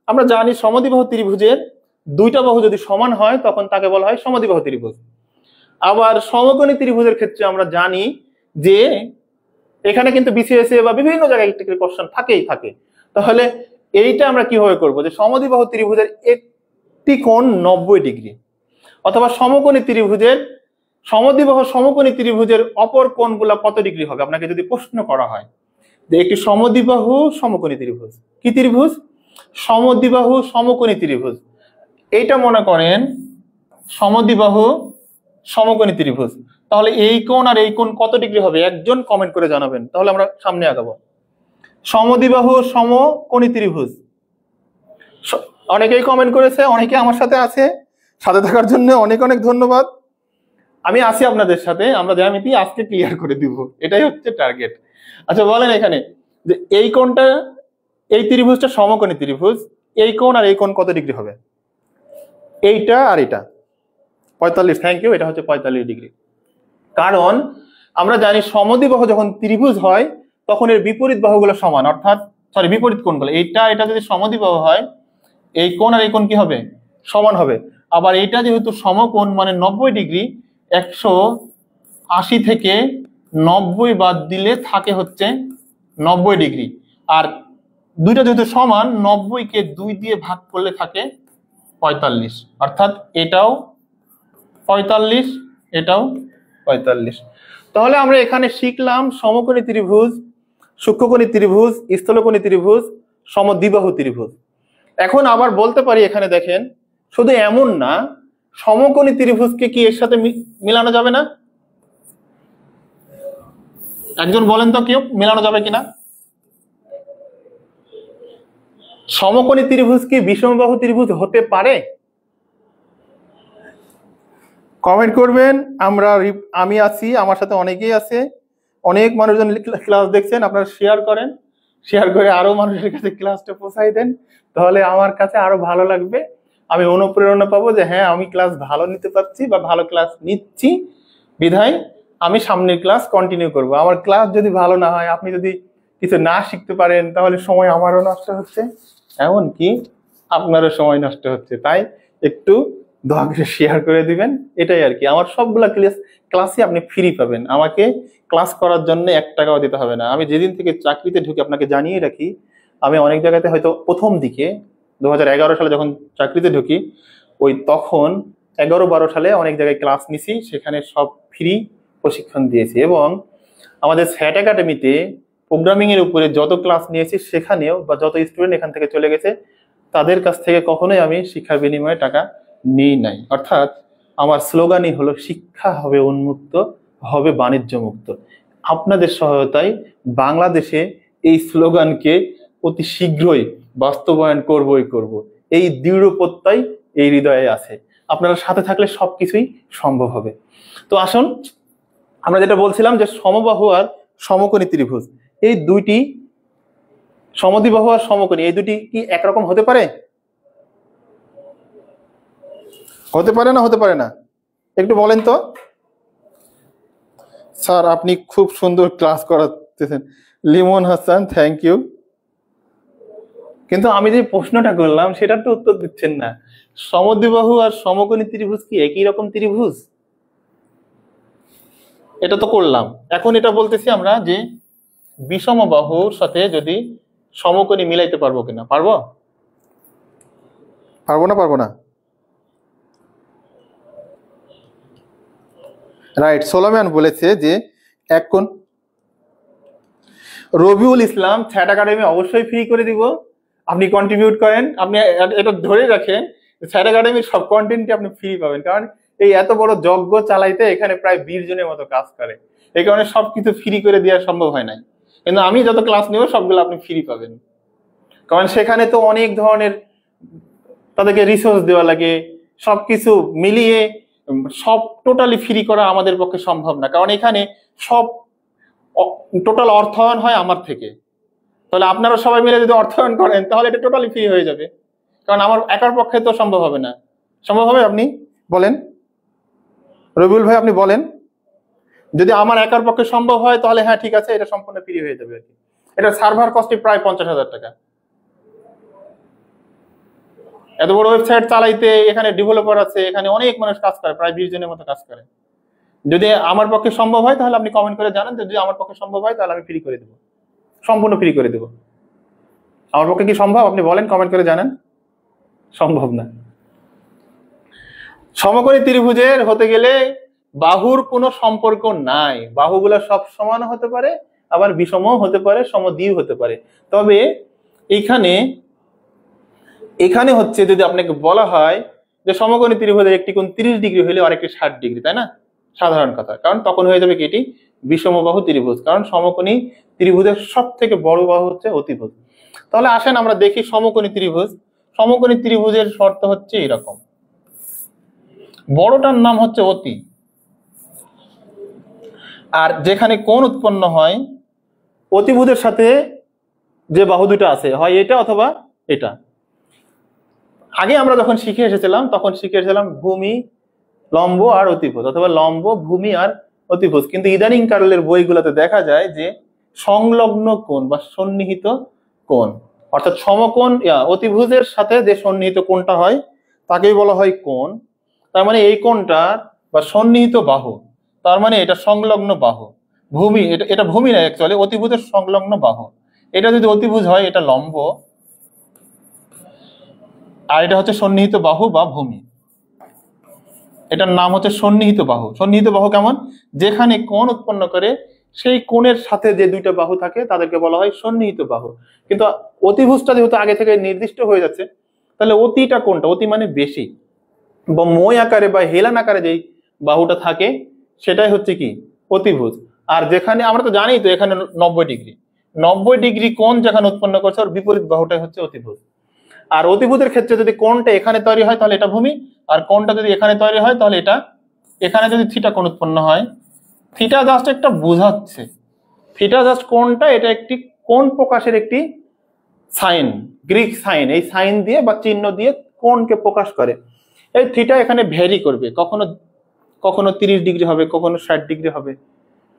[SPEAKER 1] আমরা জানি সমদ্বিবাহু ত্রিভুজের দুইটা বাহু যদি সমান হয়, তখন তাকে বলা হয় সমদ্বিবাহু ত্রিভুজ। আবার সমকোণী ত্রিভুজের ক্ষেত্রে আমরা জানি যে এখানে কিন্তু বিসিএস বা বিভিন্ন জায়গায় একটা কোশ্চেন থাকেই থাকে। তাহলে এইটা আমরা কিভাবে করব? যে সমদ্বিবাহু ত্রিভুজের একটি কোণ 90 ডিগ্রি, অথবা সমকোণী ত্রিভুজের সমদ্বিবাহু সমকোণী ত্রিভুজের অপর কোণগুলো কত ডিগ্রি হবে, আপনাকে যদি প্রশ্ন করা হয় যে একটি সমদ্বিবাহু সমকোণী ত্রিভুজ, কি ত্রিভুজ? সমদ্বিবাহু সমকোণী ত্রিভুজ। এইটা মনে করেন সমদ্বিবাহু সমকোণী ত্রিভুজ। তাহলে এই কোণ আর এই কোণ কত ডিগ্রি হবে? একজন কমেন্ট করে জানাবেন, তাহলে আমরা সামনে আগাবো। সমদ্বিবাহু সমকোণী ত্রিভুজ, অনেকেই কমেন্ট করেছে, অনেকে আমার সাথে আছে। সাথে থাকার জন্য অনেক অনেক ধন্যবাদ। আমি আছি আপনাদের সাথে, আমরা জ্যামিতি আজকে ক্লিয়ার করে দিব, এটাই হচ্ছে টার্গেট। আচ্ছা বলেন এখানে যে এই কোণটা, এই ত্রিভুজটা সমকোণী ত্রিভুজ, এই কোণ আর এই কোণ কত ডিগ্রি হবে? এইটা আর এটা 45। Thank you. এটা হচ্ছে 45 ডিগ্রি। কারণ আমরা জানি সমদ্বিবাহু যখন ত্রিভুজ হয়, তখন এর বিপরীত বাহুগুলো সমান, অর্থাৎ বিপরীত কোণগুলো, এটা যদি সমদ্বিবাহু হয়, এই কোণ আর এই কোণ কি হবে? সমান হবে। আবার এটা যেহেতু সমকোণ, মানে 90 ডিগ্রি, 180 থেকে 90 বাদ দিলে থাকে হচ্ছে 90 ডিগ্রি। আর দুইটা যেহেতু সমান, 90 কে 2 দিয়ে ভাগ করলে থাকে 45, অর্থাৎ এটাও 45, এটাও 45। তাহলে আমরা এখানে শিখলাম সমকোণী ত্রিভুজ, সূক্ষ্মকোণী ত্রিভুজ, স্থলকোণী ত্রিভুজ, সমদ্বিবাহু ত্রিভুজ। এখন আবার বলতে পারি, এখানে দেখেন, শুধু এমন না সমকোণী ত্রিভুজকে কি এর সাথে মিলানো যাবে না? একজন বলেন তো কেউ মেলানো যাবে কিনা? সমকোণী ত্রিভুজ কি বিষমবাহু ত্রিভুজ হতে পারে? কমেন্ট করবেন। আমি আছি, আমার সাথে অনেকেই আছে, অনেক মানুষজন ক্লাস দেখছেন। আপনারা শেয়ার করেন, শেয়ার করে আরো মানুষের কাছে ক্লাসটা পৌঁছাই দেন, তাহলে আমার কাছে আরো ভালো লাগবে। আমি অনুপ্রেরণা পাবো যে হ্যাঁ আমি ক্লাস ভালো নিতে পারছি বা ভালো ক্লাস নিচ্ছি, বিধায় আমি সামনের ক্লাস কন্টিনিউ করব। আমার ক্লাস যদি ভালো না হয়, আপনি যদি কিছু না শিখতে পারেন, তাহলে সময় আমারও নষ্ট হচ্ছে, এমনকি আপনারও সময় নষ্ট হচ্ছে। তাই একটু দয়া করে শেয়ার করে দিবেন, এটাই আর কি। আমার সবগুলা ক্লাসই আপনি ফ্রি পাবেন, আমাকে ক্লাস করার জন্য 1 টাকাও দিতে হবে না। আমি যেদিন থেকে চাকরিতে ঢুকে আপনাকে জানিয়ে রাখি, আমি অনেক জায়গাতে হয়তো প্রথম দিকে 2011 সালে যখন চাকরিতে ঢুকি, ওই তখন 11-12 সালে অনেক জায়গায় ক্লাস নিছি, সেখানে সব ফ্রি প্রশিক্ষণ দিয়েছি। এবং আমাদের স্যাট একাডেমিতে প্রোগ্রামিং এর উপরে যত ক্লাস নিয়েছি, সেখানেও বা যত স্টুডেন্ট এখান থেকে চলে গেছে, তাদের কাছ থেকে কখনোই আমি শিক্ষার বিনিময়ে টাকা নিই নাই। অর্থাৎ আমার স্লোগানই হলো শিক্ষা হবে উন্মুক্ত, হবে বাণিজ্য মুক্ত। আপনাদের সহায়তায় বাংলাদেশে এই স্লোগানকে অতি শীঘ্রই বাস্তবায়ন করব। এই দৃঢ় প্রত্যয় এই হৃদয়ে আছে। আপনারা সাথে থাকলে সবকিছুই সম্ভব হবে। তো আসুন, আমরা যেটা বলছিলাম যে সমবাহু আর সমকোণী ত্রিভুজ, এই দুইটি, সমদ্বিবাহু আর সমকোণী, এই দুটি কি একরকম হতে পারে? হতে পারে না? হতে পারে না? একটু বলেন তো। স্যার আপনি খুব সুন্দর ক্লাস করাতেছেন। Limon Hasan, thank you. কিন্তু আমি যে প্রশ্নটা করলাম সেটার তো উত্তর দিচ্ছেন না। সমদ্বিবাহু আর সমকোণী ত্রিভুজ কি একই রকম ত্রিভুজ? এটা তো করলাম। এখন এটা বলতেছি আমরা যে বিষমবাহুর সাথে যদি সমকোণী মিলাইতে পারবো কিনা। পারবো? পারবো না? পারবো না? রাইট, সোলোম্যান বলেছে যে এক কোণ। রবিউল ইসলাম, স্যাট একাডেমি অবশ্যই ফ্রি করে দিব, আপনি কন্ট্রিবিউট করেন। আপনি এটা ধরে রাখেন, স্যাট একাডেমির সব কন্টেন্টই আপনি ফ্রি পাবেন, কারণ এই এত বড় যজ্ঞ চালাইতে এখানে প্রায় 20 জনের মতো কাজ করে, এই কারণে সবকিছু ফ্রি করে দেওয়া সম্ভব হয় নাই। কিন্তু আমি যত ক্লাস নেব সবগুলো আপনি ফ্রি পাবেন, কারণ সেখানে তো অনেক ধরনের তাদেরকে রিসোর্স দেওয়া লাগে, সবকিছু মিলিয়ে সব টোটালি ফ্রি করা আমাদের পক্ষে সম্ভব না, কারণ এখানে সব টোটাল অর্থায়ন হয় আমার থেকে। তাহলে আপনারা সবাই মিলে যদি অর্থায়ন করেন তাহলে এটা টোটালি ফ্রি হয়ে যাবে, কারণ আমার একার পক্ষে তো সম্ভব হবে না। সম্ভব হবে? আপনি বলেন, রবিউল ভাই আপনি বলেন, যদি আমার একার পক্ষে সম্ভব হয় তাহলে হ্যাঁ ঠিক আছে, এটা সম্পূর্ণ ফ্রি হয়ে যাবে আর কি। এটা সার্ভার কস্টে প্রায় 50,000 টাকা। এত বড় ওয়েবসাইট চালাইতে এখানে ডেভেলপার আছে, এখানে অনেক মানুষ কাজ করে, প্রায় 20 জনের মতো কাজ করে। যদি আমার পক্ষে সম্ভব হয় তাহলে আপনি কমেন্ট করে জানান, যদি আমার পক্ষে সম্ভব হয় তাহলে আমি ফ্রি করে দেবো, সম্পূর্ণ ফ্রি করে দেবো। আমার পক্ষে কি সম্ভব? আপনি বলেন, কমেন্ট করে জানান। সম্ভব না। সমকোণী ত্রিভুজের হতে গেলে বাহুর কোনো সম্পর্ক নাই, বাহুগুলো সব সমান হতে পারে, আবার বিষমও হতে পারে, সমদ্বিও হতে পারে। তবে এখানে হচ্ছে যদি আপনাকে বলা হয় যে সমকোণী ত্রিভুজের একটি কোণ 30 ডিগ্রি হলে আরেকটি 60 ডিগ্রি, তাই না? সাধারণ কথা, কারণ তখন হয়ে যাবে কি এটি বিষমবাহু ত্রিভুজ, কারণ সমকোণী ত্রিভুজের সব থেকে বড় বাহু হচ্ছে অতিভুজ। তাহলে আসেন আমরা দেখি সমকোণী ত্রিভুজ। সমকোণী ত্রিভুজের শর্ত হচ্ছে এরকম, বড়টার নাম হচ্ছে অতি, আর যেখানে কোণ উৎপন্ন হয় অতিভুজের সাথে যে বাহু দুটো আছে, হয় এটা অথবা এটা। আগে আমরা যখন শিখে এসেছিলাম তখন শিখে এসেছিলাম ভূমি, লম্ব আর অতিভুজ, অথবা লম্ব, ভূমি আর অতিভুজ। কিন্তু ইদানিং কালের বইগুলোতে দেখা যায় যে সংলগ্ন কোণ বা সন্নিহিত কোণ, অর্থাৎ সমকোণ অতিভুজের সাথে যে সন্নিহিত কোণটা হয় তাকেই বলা হয় কোণ। তার মানে এই কোণটা বা সন্নিহিত বাহু, তার মানে এটা সংলগ্ন বাহু। ভূমি, এটা ভূমি না, অ্যাকচুয়ালি অতিভুজের সংলগ্ন বাহু। এটা যদি অতিভুজ হয় এটা লম্ব, আর এটা হচ্ছে সন্নিহিত বাহু বা ভূমি। এটার নাম হচ্ছে সন্নিহিত বাহু। সন্নিহিত বাহু কেমন? যেখানে কোণ উৎপন্ন করে সেই কোণের সাথে যে দুইটা বাহু থাকে তাদেরকে বলা হয় সন্নিহিত বাহু। কিন্তু অতিভুজটা যেহেতু আগে থেকে নির্দিষ্ট হয়ে যাচ্ছে, তাহলে অতিটা কোনটা? অতি মানে বেশি, বা মই আকারে বা হেলান আকারে যেই বাহুটা থাকে সেটাই হচ্ছে কি অতিভুজ। আর যেখানে আমরা তো জানি তো এখানে 90 ডিগ্রি, 90 ডিগ্রি কোণ যেখানে উৎপন্ন করছে ওর বিপরীত বাহুটাই হচ্ছে অতিভুজ। আর অতিভুজের ক্ষেত্রে যদি কোণটা এখানে তৈরি হয় তাহলে এটা ভূমি, আর কোণটা যদি এখানে তৈরি হয় তাহলে এটা, এখানে যদি থিটা কোণ উৎপন্ন হয়, থিটা জাস্ট একটা বোঝাচ্ছে, থিটা জাস্ট কোণটা, এটা একটি কোণ প্রকাশের একটি সাইন, গ্রিক সাইন, এই সাইন দিয়ে বা চিহ্ন দিয়ে কোণকে প্রকাশ করে। এই থিটা এখানে ভ্যারি করবে, কখনো কখনো 30 ডিগ্রি হবে, কখনো 60 ডিগ্রি হবে,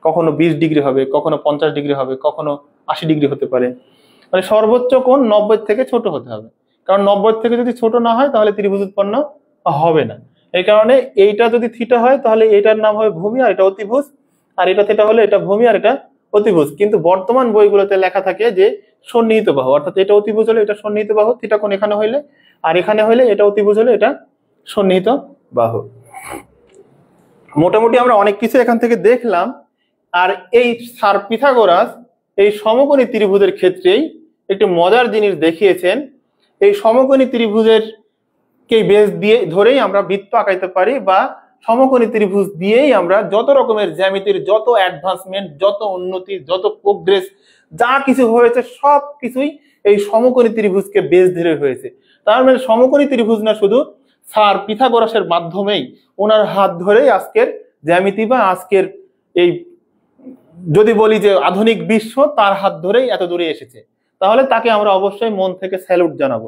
[SPEAKER 1] কখনো 20 ডিগ্রি হবে, কখনো 50 ডিগ্রি হবে, কখনো 80 ডিগ্রি হতে পারে। মানে সর্বোচ্চ কোণ 90 থেকে ছোট হতে হবে, কারণ 90 থেকে যদি ছোট না হয় তাহলে ত্রিভুজ উৎপন্ন হবে না। এই কারণে এইটা যদি থিটা হয় তাহলে এটার নাম হবে ভূমি আর এটা অতিভুজ, আর এটা থিটা হলে এটা ভূমি আর এটা অতিভুজ। কিন্তু বর্তমান বইগুলোতে লেখা থাকে যে সন্নিহিত বাহু, অর্থাৎ এটা অতিভুজ হলে এটা সন্নিহিত বাহু, থিটা কোণ এখানে হইলে, আর এখানে হইলে এটা অতিভুজ হলে এটা সন্নিহিত বাহু। মোটামুটি আমরা অনেক কিছু এখান থেকে দেখলাম। আর এই স্যার পিথাগোরাস এই সমকোণী ত্রিভুজের ক্ষেত্রেই একটি মজার জিনিস দেখিয়েছেন। এই সমকোণী ত্রিভুজের কে বেস দিয়ে ধরেই আমরা বৃত্ত আঁকাইতে পারি, বা সমকোণী ত্রিভুজ দিয়েই আমরা যত রকমের জ্যামিতির যত অ্যাডভান্সমেন্ট, যত উন্নতি, যত প্রোগ্রেস যা কিছু হয়েছে সব কিছুই এই সমকোণী ত্রিভুজকে বেস ধরে হয়েছে। তার মানে সমকোণী ত্রিভুজ না, শুধু স্যার পিথাগোরাসের মাধ্যমেই, ওনার হাত ধরেই আজকের জ্যামিতি বা আজকের এই যদি বলি যে আধুনিক বিশ্ব তার হাত ধরেই এত দূরে এসেছে, তাহলে তাকে আমরা অবশ্যই মন থেকে স্যালুট জানাবো।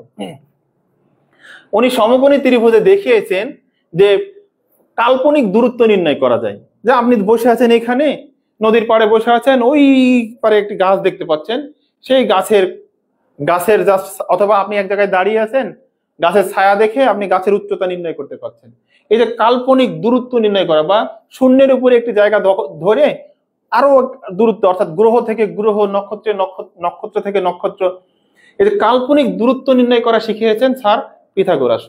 [SPEAKER 1] উনি সমকোণী ত্রিভুজে দেখিয়েছেন যে কাল্পনিক দূরত্ব নির্ণয় করা যায়। যে আপনি বসে আছেন এখানে, নদীর পাড়ে বসে আছেন, ওই পারে একটি গাছ দেখতে পাচ্ছেন, সেই গাছের জাস্ট, অথবা আপনি এক জায়গায় দাঁড়িয়ে আছেন, গাছের ছায়া দেখে আপনি গাছের উচ্চতা নির্ণয় করতে পারছেন। এই যে কাল্পনিক দূরত্ব নির্ণয় করা, বা শূন্যের উপরে একটি জায়গা ধরে আরো দূরত্ব, অর্থাৎ গ্রহ থেকে গ্রহ, নক্ষত্র থেকে নক্ষত্র, এই যে কাল্পনিক দূরত্ব নির্ণয় করা শিখিয়েছেন স্যার পিথাগোরাস।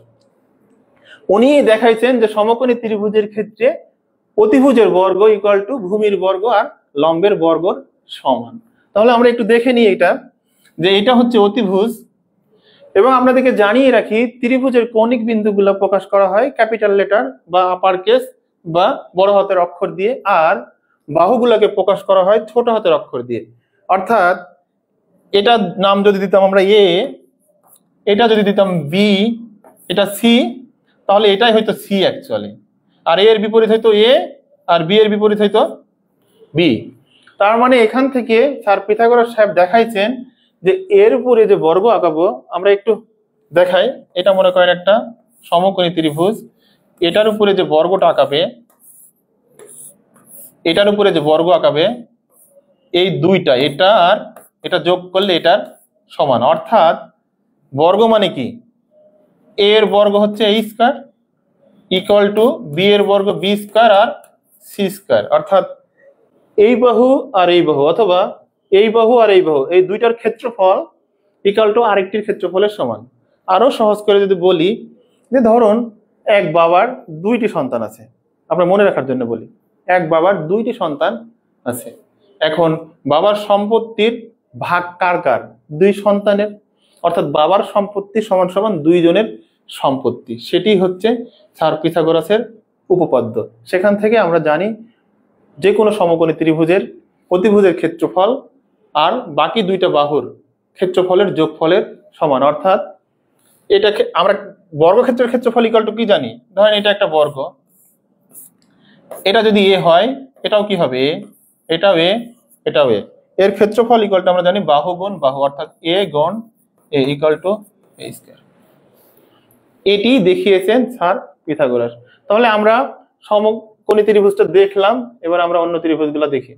[SPEAKER 1] উনি দেখাইছেন যে সমকোণী ত্রিভুজের ক্ষেত্রে অতিভুজের বর্গ ইকুয়াল টু ভূমির বর্গ আর লম্বের বর্গর সমান। তাহলে আমরা একটু দেখে নিই এটা, যে এটা হচ্ছে অতিভুজ। এবং আপনাদেরকে জানিয়ে রাখি, ত্রিভুজের কৌণিক বিন্দুগুলো প্রকাশ করা হয় ক্যাপিটাল লেটার বা আপার কেস বা বড় হাতের অক্ষর দিয়ে, আর বাহুগুলোকে প্রকাশ করা হয় ছোট হাতের অক্ষর দিয়ে। অর্থাৎ এটার নাম যদি দিতাম আমরা এ, এটা যদি দিতাম বি, এটা সি, তাহলে এটাই হয়তো সি অ্যাকচুয়ালি, আর এর বিপরীত হয়তো এ, আর বি এর বিপরীত হয়তো বি। তার মানে এখান থেকে স্যার পিথাগোরাস সাহেব দেখাইছেন যে এর উপরে যে বর্গ আঁকাবো, আমরা একটু দেখাই। এটা মনে করেন একটা সমকোণী ত্রিভুজ, এটার উপরে যে বর্গটা আঁকাবে, এটার উপরে যে বর্গ আঁকাবে, এই দুইটা, এটা আর এটা যোগ করলে এটার সমান। অর্থাৎ বর্গ মানে কি, এ এর বর্গ হচ্ছে এ স্কয়ার ইকুয়াল টু বি এর বর্গ বি স্কয়ার আর সি স্কয়ার। অর্থাৎ এই বাহু আর এই বাহু, অথবা এই বাহু আর এই বাহু, এই দুইটার ক্ষেত্রফল ইকুয়াল টু আরেকটির ক্ষেত্রফলের সমান। আরো সহজ করে যদি বলি, যে ধরুন এক বাবার দুইটি সন্তান আছে, আপনার মনে রাখার জন্য বলি, এক বাবার দুইটি সন্তান আছে। এখন বাবার সম্পত্তির ভাগ কার কার, দুই সন্তানের, অর্থাৎ বাবার সম্পত্তি সমান সমান দুইজনের সম্পত্তি। সেটি হচ্ছে স্যার পিথাগোরাসের উপপাদ্য। সেখান থেকে আমরা জানি যে কোনো সমকোণী ত্রিভুজের অতিভুজের ক্ষেত্রফল আর বাকি দুইটা বাহুর ক্ষেত্রফলের যোগফলের সমান। অর্থাৎ এটাকে আমরা বর্গক্ষেত্রের ক্ষেত্রফল ইকুয়াল টু কি জানি, ধরেন এটা একটা বর্গ, এটা যদি এ হয় এটাও কি হবে এ, এটাও এ, এটাও এ, এর ক্ষেত্রফল ইকুয়াল টু আমরা জানি বাহু গুণ বাহু, অর্থাৎ এ গুণ এ ইকুয়াল টু এ স্কয়ার। এটি দেখিয়েছেন স্যার পিথাগোরাস। তাহলে আমরা সমকোণী ত্রিভুজটা দেখলাম, এবার আমরা অন্য ত্রিভুজগুলো দেখি।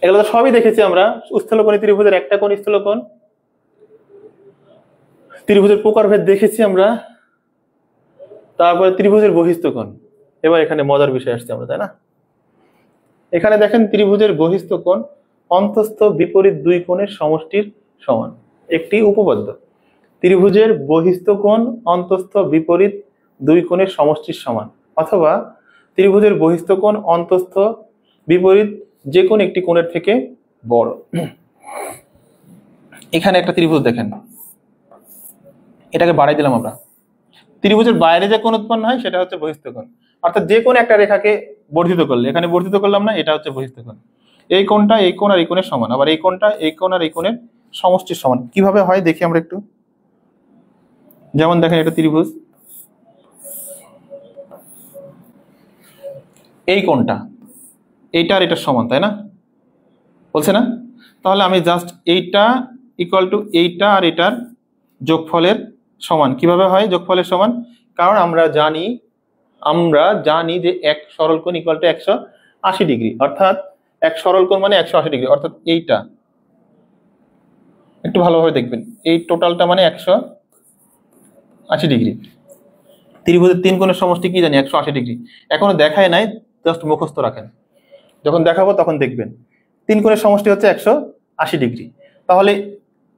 [SPEAKER 1] এগুলো তো সবই দেখেছি আমরা। স্থূলকোণী ত্রিভুজের একটা কোণ স্থূলকোণ, ত্রিভুজের প্রকারভেদ দেখেছি আমরা, তারপরে ত্রিভুজের বহিস্থ কোণ। এবার এখানে মজার বিষয় আসছে আমরা, তাই না? এখানে দেখেন ত্রিভুজের বহিস্থ কোণ অন্তস্থ বিপরীত দুই কোণের সমষ্টির সমান, একটি উপপাদ্য। ত্রিভুজের বহিস্থ কোণ অন্তস্থ বিপরীত দুই কোণের সমষ্টির সমান, অথবা ত্রিভুজের বহিস্থ কোণ অন্তস্থ বিপরীত যে কোন একটি কোণের থেকে বড়। এখানে একটা ত্রিভুজ দেখেন, এটাকে বাড়াই দিলাম আমরা, ত্রিভুজের বাইরে যে কোণ উৎপন্ন হয় সেটা হচ্ছে বহিস্থ কোণ। অর্থাৎ যে কোনো একটা রেখাকে বর্ধিত করলে, এখানে বর্ধিত করলাম না, এটা হচ্ছে বহিস্থ কোণ। এই কোণটা এই কোণ আর এই কোণের সমান, আবার এই কোণটা এই কোণ আর এই কোণের সমষ্টির সমান। কিভাবে হয় দেখি আমরা একটু। যেমন দেখেন এটা ত্রিভুজ, এই কোণটা এইটা আর এটার সমান, তাই না? বলছে না? তাহলে আমি জাস্ট এইটা ইকুয়াল টু এইটা আর এটার যোগফলের সমান। কিভাবে হয় যোগফলের সমান? কারণ আমরা জানি যে এক সরল কোণ ইকুয়াল টু 180 ডিগ্রি, অর্থাৎ এক সরল কোণ মানে 180 ডিগ্রি, অর্থাৎ এইটা একটু ভালোভাবে দেখবেন, এই টোটালটা মানে 180 ডিগ্রি। ত্রিভুজের তিন কোণের সমষ্টি কি জানি 180 ডিগ্রি। এখনো দেখায় নাই, জাস্ট মুখস্থ রাখেন, যখন দেখাবো তখন দেখবেন। তিন কোণের সমষ্টি হচ্ছে 180 ডিগ্রি। তাহলে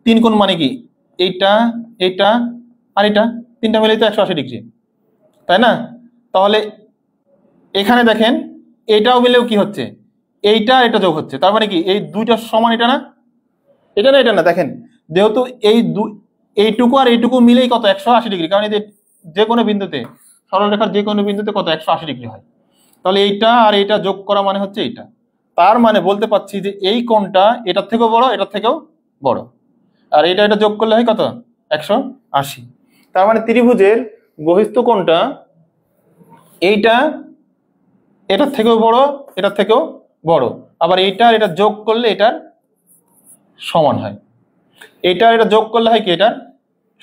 [SPEAKER 1] তিন কোণ মানে কি? এইটা, এইটা আর এটা, তিনটা মিলেই তো 180 ডিগ্রি, তাই না? তাহলে এখানে দেখেন এটাও মিলেও কি হচ্ছে, এইটা এটা যোগ হচ্ছে, তার মানে কি এই দুইটা সমান, এটা না, এটা না, এটা না। দেখেন যেহেতু এইটুকু আর এইটুকু মিলেই কত 180 ডিগ্রি, কারণ এই যে কোনো বিন্দুতে, সরলরেখার যে কোনো বিন্দুতে কত 180 ডিগ্রি হয়। তাহলে এইটা আর এইটা যোগ করা মানে হচ্ছে এইটা। তার মানে বলতে পারছি যে এই কোণটা এটার থেকেও বড়, এটার থেকেও বড়, আর এটা যোগ করলে হয় কত 180। তার মানে ত্রিভুজের বহিস্থ কোণটা এইটা এটার থেকেও বড়, এটার থেকেও বড়, আবার এইটা আর এটা যোগ করলে এটার সমান হয়। এটা আর এটা যোগ করলে হয় কি এটার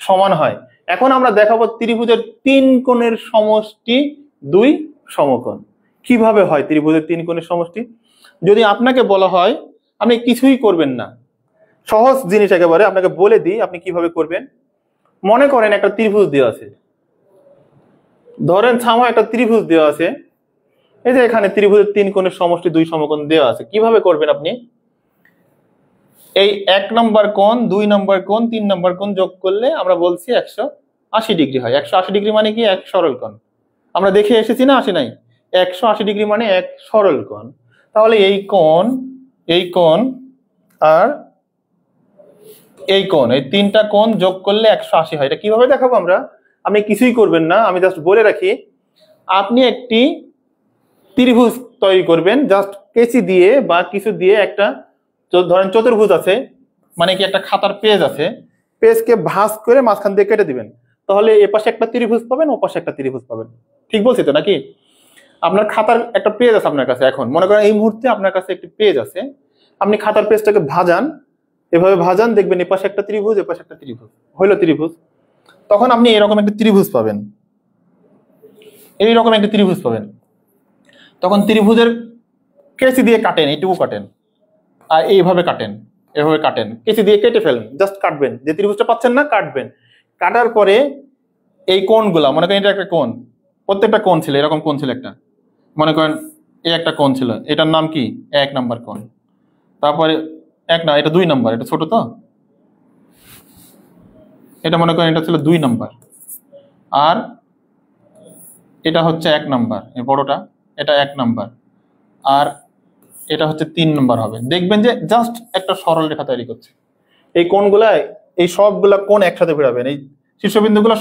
[SPEAKER 1] সমান হয়। এখন আমরা দেখাবো ত্রিভুজের তিন কোণের সমষ্টি দুই সমকোণ। কিভাবে হয় ত্রিভুজের তিন কোণের সমষ্টি? যদি আপনাকে বলা হয়, আপনি কিছুই করবেন না, সহজ জিনিস একেবারে আপনাকে বলে দিই আপনি কিভাবে করবেন। মনে করেন একটা ত্রিভুজ দেওয়া আছে, ধরেন ছামা একটা ত্রিভুজ দেওয়া আছে, এই যে এখানে ত্রিভুজের তিন কোণের সমষ্টি দুই সমকোণ দেওয়া আছে। কিভাবে করবেন আপনি? এই 1 নম্বর কোণ, 2 নম্বর কোণ, 3 নম্বর কোণ যোগ করলে আমরা বলছি 180 ডিগ্রি হয়। 180 ডিগ্রি মানে কি? এক সরল কোণ। আমরা দেখে এসেছি না, আসি নাই? 180 ডিগ্রি মানে এক সরল কোণ। তাহলে এই কোণ, এই কোণ আর এই কোণ, এই তিনটা কোণ যোগ করলে 180 হয়। এটা কিভাবে দেখাবো আমরা? আপনি কিছুই করবেন না, আমি জাস্ট বলে রাখি। আপনি একটি ত্রিভুজ তৈরি করবেন, জাস্ট কেচি দিয়ে বা কিছু দিয়ে, একটা ধরেন চতুর্ভুজ আছে, মানে কি একটা খাতার পেজ আছে, পেজকে ভাঁজ করে মাঝখান দিয়ে কেটে দিবেন, তাহলে এ পাশে একটা ত্রিভুজ পাবেন, ও পাশে একটা ত্রিভুজ পাবেন। ঠিক বলছি তো নাকি? আপনার খাতার একটা পেজ আছে আপনার কাছে, এখন মনে করেন এই মুহূর্তে আপনার কাছে একটি পেজ আছে, আপনি খাতার পেজটাকে ভাজান, এভাবে ভাজান, দেখবেন এ পাশে একটা ত্রিভুজ, এ পাশে একটা ত্রিভুজ, হইলো ত্রিভুজ। তখন আপনি এরকম একটা ত্রিভুজ পাবেন, এইরকম একটা ত্রিভুজ পাবেন। তখন ত্রিভুজের কেচি দিয়ে কাটেন, এইটুকু কাটেন, আর এইভাবে কাটেন, এভাবে কাটেন, কেচি দিয়ে কেটে ফেলেন, জাস্ট কাটবেন, যে ত্রিভুজটা পাচ্ছেন না কাটবেন। কাটার পরে এই কোণগুলা, মনে করেন এটা একটা কোণ, প্রত্যেকটা কোণ ছিল এরকম, কোণ ছিল একটা, মনে করেন এই একটা কোণ ছিল, এটার নাম কি 1 নম্বর কোণ। তারপরে এক না, এটা 2 নম্বর, এটা ছোট তো, এটা মনে করেন এটা ছিল 2 নম্বর, আর এটা হচ্ছে 1 নম্বর, এই বড়টা, এটা 1 নম্বর, আর এটা হচ্ছে 3 নম্বর হবে। দেখবেন যে জাস্ট একটা সরল রেখা তৈরি করছে। এই কোণগুলা, এই সবগুলা কোণ একসাথে ফেরাবেন, এই শীর্ষবিন্দুগুলো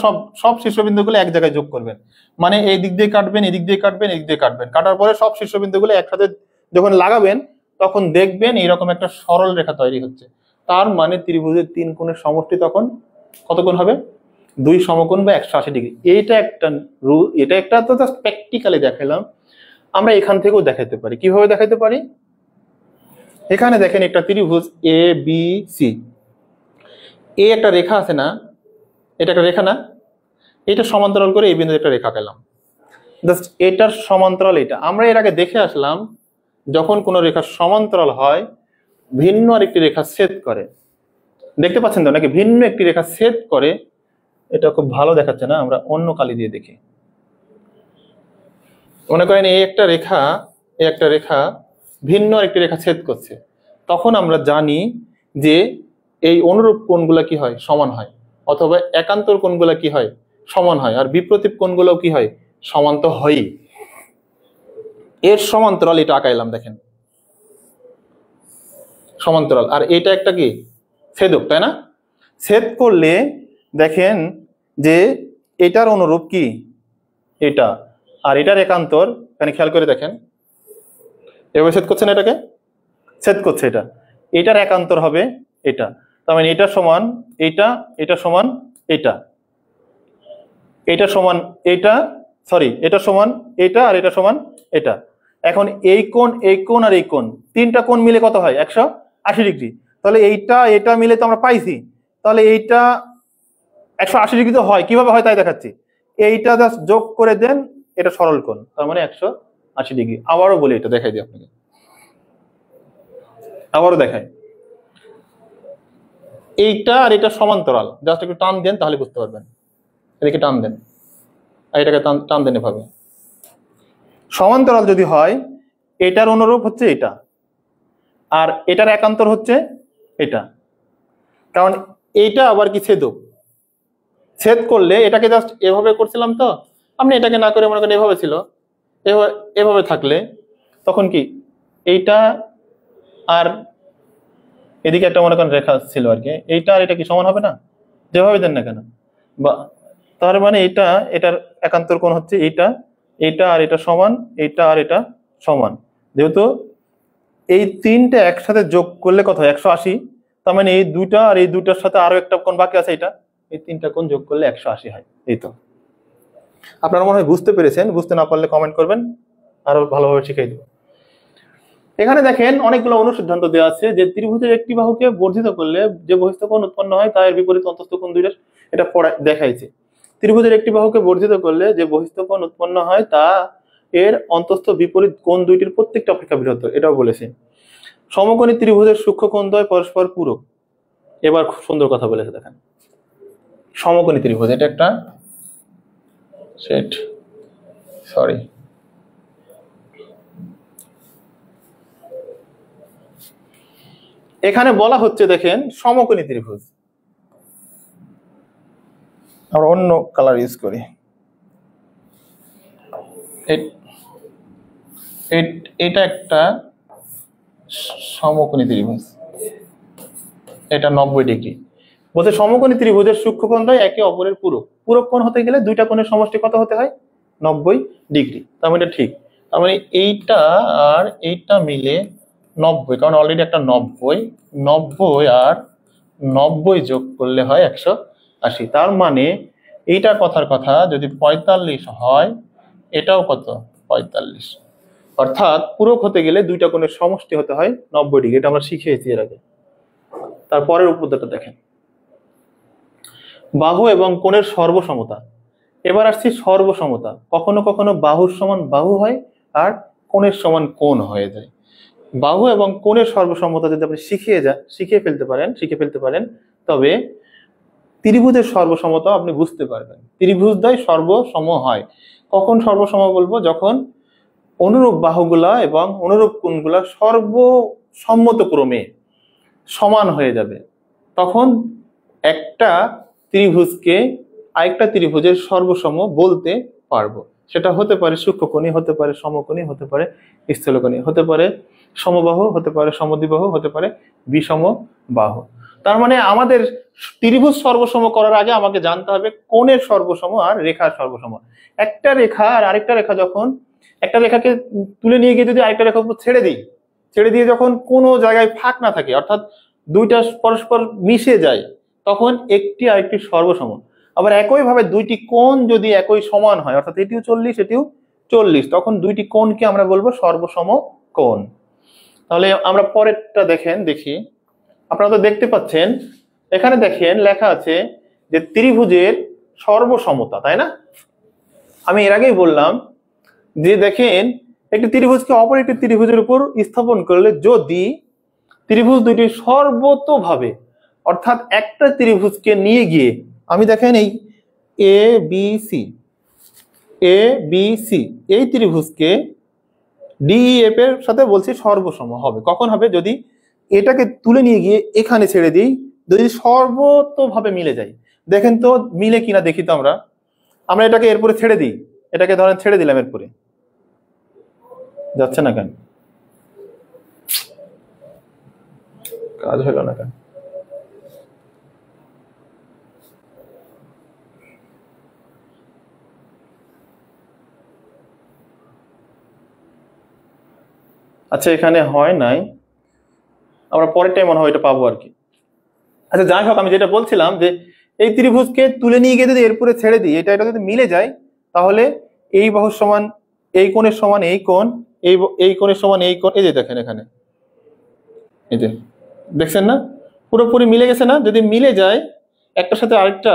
[SPEAKER 1] সব শীর্ষবিন্দুগুলো এক জায়গায় যোগ করবেন, মানে এই দিক দিয়ে কাটবেন, এদিক দিয়ে কাটবেন, এদিক দিয়ে কাটবেন, কাটার পরে সব শীর্ষবিন্দুগুলো একসাথে যখন লাগাবেন তখন দেখবেন এইরকম একটা সরল রেখা তৈরি হচ্ছে। তার মানে ত্রিভুজের তিন কোণের সমষ্টি তখন কত কোণ হবে? দুই সমকোণ বা 180 ডিগ্রি। এইটা একটা রুল, এটা একটা তো জাস্ট প্র্যাকটিক্যালি দেখালাম। আমরা এখান থেকেও দেখাতে পারি। কিভাবে দেখাতে পারি? এখানে দেখেন একটা ত্রিভুজ এ বি সি, এই একটা রেখা আছে না, এটা একটা রেখা না, এটা সমান্তরাল করে এই বিন্দুতে একটা রেখা পেলাম, জাস্ট এটার সমান্তরাল এটা। আমরা এর আগে দেখে আসলাম, যখন কোনো রেখা সমান্তরাল হয় ভিন্ন আরেকটি রেখা ছেদ করে, দেখতে পাচ্ছেন তো নাকি? ভিন্ন একটি রেখা ছেদ করে, এটা খুব ভালো দেখাচ্ছে না, আমরা অন্য কালি দিয়ে দেখি। মনে করেন এই একটা রেখা, এই একটা রেখা ভিন্ন আরেকটি রেখা ছেদ করছে, তখন আমরা জানি যে এই অনুরূপ কোণগুলা কি হয়? সমান হয়, অথবা একান্তর কোণগুলা কি হয়? সমান হয়, আর বিপ্রতীপ কোণগুলোও কি হয়? সমান তো হয়ই। এর সমান্তরাল এটা আঁকাইলাম, দেখেন সমান্তরাল, আর এটা একটা কি ছেদক, তাই না? ছেদ করলে দেখেন যে এটার অনুরূপ কি এটা, আর এটার একান্তর এখানে খেয়াল করে দেখেন, এভাবে ছেদ করছে না, এটাকে ছেদ করছে, এটার একান্তর হবে এটা। তার মানে এটা সমান এটা, এটা সমান এটা, এটা সমান এটা, সরি এটা সমান এটা, আর এটা সমান এটা। এখন এই কোণ আর এই কোণ, তিনটা কোণ মিলে কত হয়? 180 ডিগ্রি। তাহলে এইটা এটা মিলে তো আমরা পাইছি, তাহলে এইটা 180 ডিগ্রি তো হয়, কিভাবে হয় তাই দেখাচ্ছি। এইটা জাস্ট যোগ করে দেন, এটা সরল কোণ, তার মানে 180 ডিগ্রি। আবারও বলি, এটা দেখাই দিই আপনাকে, আবারও দেখাই। এইটা আর এটা সমান্তরাল, জাস্ট একটু টান দেন তাহলে বুঝতে পারবেন। এদিকে টান দেন, আর এটাকে টান দেন এভাবে। সমান্তরাল যদি হয়, এটার অনুরূপ হচ্ছে এটা, আর এটার একান্তর হচ্ছে এটা। কারণ এইটা আবার কি ছেদক, ছেদ করলে এটাকে জাস্ট এভাবে করছিলাম, তো আপনি এটাকে না করে মনে করেন এভাবে ছিল, এভাবে থাকলে তখন কি এইটা আর এদিকে একটা মনে করেন রেখা ছিল আর কি, এইটা আর এটা কি সমান হবে না? যেভাবে দেন না কেন, বা তার মানে এটার একান্তর কোণ হচ্ছে এইটা, এইটা আর এটা সমান, এইটা আর এটা সমান। যেহেতু এই তিনটা একসাথে যোগ করলে কত হয়? 180। তার মানে এই দুইটা আর এই দুইটার সাথে আরো একটা কোণ বাকি আছে, এটা, এই তিনটা কোণ যোগ করলে 180 হয়। এই তো, আপনারা মনে হয় বুঝতে পেরেছেন। বুঝতে না পারলে কমেন্ট করবেন, আরো ভালোভাবে শিখিয়ে দিব। এখানে দেখেন অনেকগুলো অনুসিদ্ধান্ত দেওয়া আছে যে ত্রিভুজের একটি বাহুকে বর্ধিত করলে যে বহিস্থ কোণ উৎপন্ন হয় তা এর বিপরীত অন্তস্থ কোণ দুইটা, এটা দেখাইছে। ত্রিভুজের একটি বাহুকে বর্ধিত করলে যে বহিস্থ কোণ উৎপন্ন হয় তা এর অন্তস্থ বিপরীত কোণ দুইটির প্রত্যেকটা অপেক্ষা বৃহত্তর, এটাও বলেছে। সমকোণী ত্রিভুজের সূক্ষ্ম কোণদ্বয় পরস্পর পূরক। এবার খুব সুন্দর কথা বলেছে, দেখেন সমকোণী ত্রিভুজ, এটা একটা সেট, সরি এখানে বলা হচ্ছে, দেখেন সমকোণী ত্রিভুজ, আমরা অন্য কালার ইউজ করি, এটা একটা সমকোণী ত্রিভুজ, এটা 90 ডিগ্রি। বলতে সমকোণী ত্রিভুজের সূক্ষ্ম কোণদ্বয় একে অপরের পূরক। পূরক কোণ হতে গেলে দুইটা কোণের সমষ্টি কত হতে হয়? 90 ডিগ্রি। তার মানে ঠিক, তার মানে এইটা আর এইটা মিলে 90, কারণ অলরেডি একটা 90 আর 90 যোগ করলে হয় 180। তার মানে এইটা কথার কথা, যদি 45 হয়, এটাও কত? 45। অর্থাৎ পূরক হতে গেলে দুইটা কোণের সমষ্টি হতে হয় 90 ডিগ্রি, এটা আমরা শিখিয়েছি এর আগে। তারপরের উপপাদ্যটা দেখেন, বাহু এবং কোণের সর্বসমতা। এবার আসছি সর্বসমতা। কখনো কখনো বাহুর সমান বাহু হয় আর কোণের সমান কোণ হয়ে যায়। বাহু এবং কোণের সর্বসমতা যদি আপনি শিখে ফেলতে পারেন, তবে ত্রিভুজের সর্বসমতা আপনি বুঝতে পারবেন। ত্রিভুজদ্বয় সর্বসম হয়। কখন সর্বসম বলবো? যখন অনুরূপ বাহুগুলা এবং অনুরূপ কোণগুলা সর্বসম্মতক্রমে সমান হয়ে যাবে, তখন একটা ত্রিভুজকে আরেকটা ত্রিভুজের সর্বসম বলতে পারবো। সেটা হতে পারে সূক্ষ্মকোণী, হতে পারে সমকোণী, হতে পারে স্থূলকোণী, হতে পারে সমবাহু, হতে পারে সমদ্বিবাহু, হতে পারে বিষম বাহু। তার মানে আমাদের ত্রিভুজ সর্বসম করার আগে আমাকে জানতে হবে কোণের সর্বসম আর রেখার সর্বসম। একটা রেখা আর আরেকটা রেখা, যখন একটা রেখাকে তুলে নিয়ে গিয়ে যদি আরেকটা রেখার উপর ছেড়ে দিয়ে যখন কোনো জায়গায় ফাঁক না থাকে, অর্থাৎ দুইটা পরস্পর মিশে যায়, তখন একটি আরেকটি সর্বসম। আবার একইভাবে দুইটি কোণ যদি একই সমান হয়, অর্থাৎ এটিও 40 এটিও 40, তখন দুইটি কোণকে আমরা বলবো সর্বসম কোণ। তাহলে আমরা পরেরটা দেখি, আপনারা তো দেখতে পাচ্ছেন এখানে, দেখেন লেখা আছে যে ত্রিভুজের সর্বসমতা, তাই না? আমি এর আগেই বললাম যে দেখেন একটি ত্রিভুজকে অপর একটি ত্রিভুজের উপর স্থাপন করলে যদি ত্রিভুজ দুইটি সর্বতোভাবে, অর্থাৎ একটা ত্রিভুজকে নিয়ে গিয়ে আমি দেখেন এই এ বি সি এই ত্রিভুজকে ডিইএফ এর সাথে বলছি সর্বসম হবে। কখন হবে? যদি এটাকে তুলে নিয়ে গিয়ে এখানে ছেড়ে দিই, যদি সর্বতোভাবে মিলে যায়। দেখেন তো মিলে কিনা দেখি তো আমরা এটাকে এরপরে ছেড়ে দিই, এটাকে ধরেন ছেড়ে দিলাম, এরপরে যাচ্ছে না কেন? কাজ হলো না কেন? আচ্ছা এখানে হয় নাই, আমরা পরের টাইম মনে হয় এটা পাবো আর কি। আচ্ছা যাই হোক, আমি যেটা বলছিলাম যে এই ত্রিভুজকে তুলে নিয়ে গিয়ে যদি এরপরে ছেড়ে দিই, এটা যদি মিলে যায়, তাহলে এই বাহুর সমান এই কোণের সমান এই কোণ, এই কোণের সমান এই কোণ। এই যে দেখেন এখানে, এই যে দেখছেন না, পুরোপুরি মিলে গেছে না? যদি মিলে যায় একটার সাথে আরেকটা,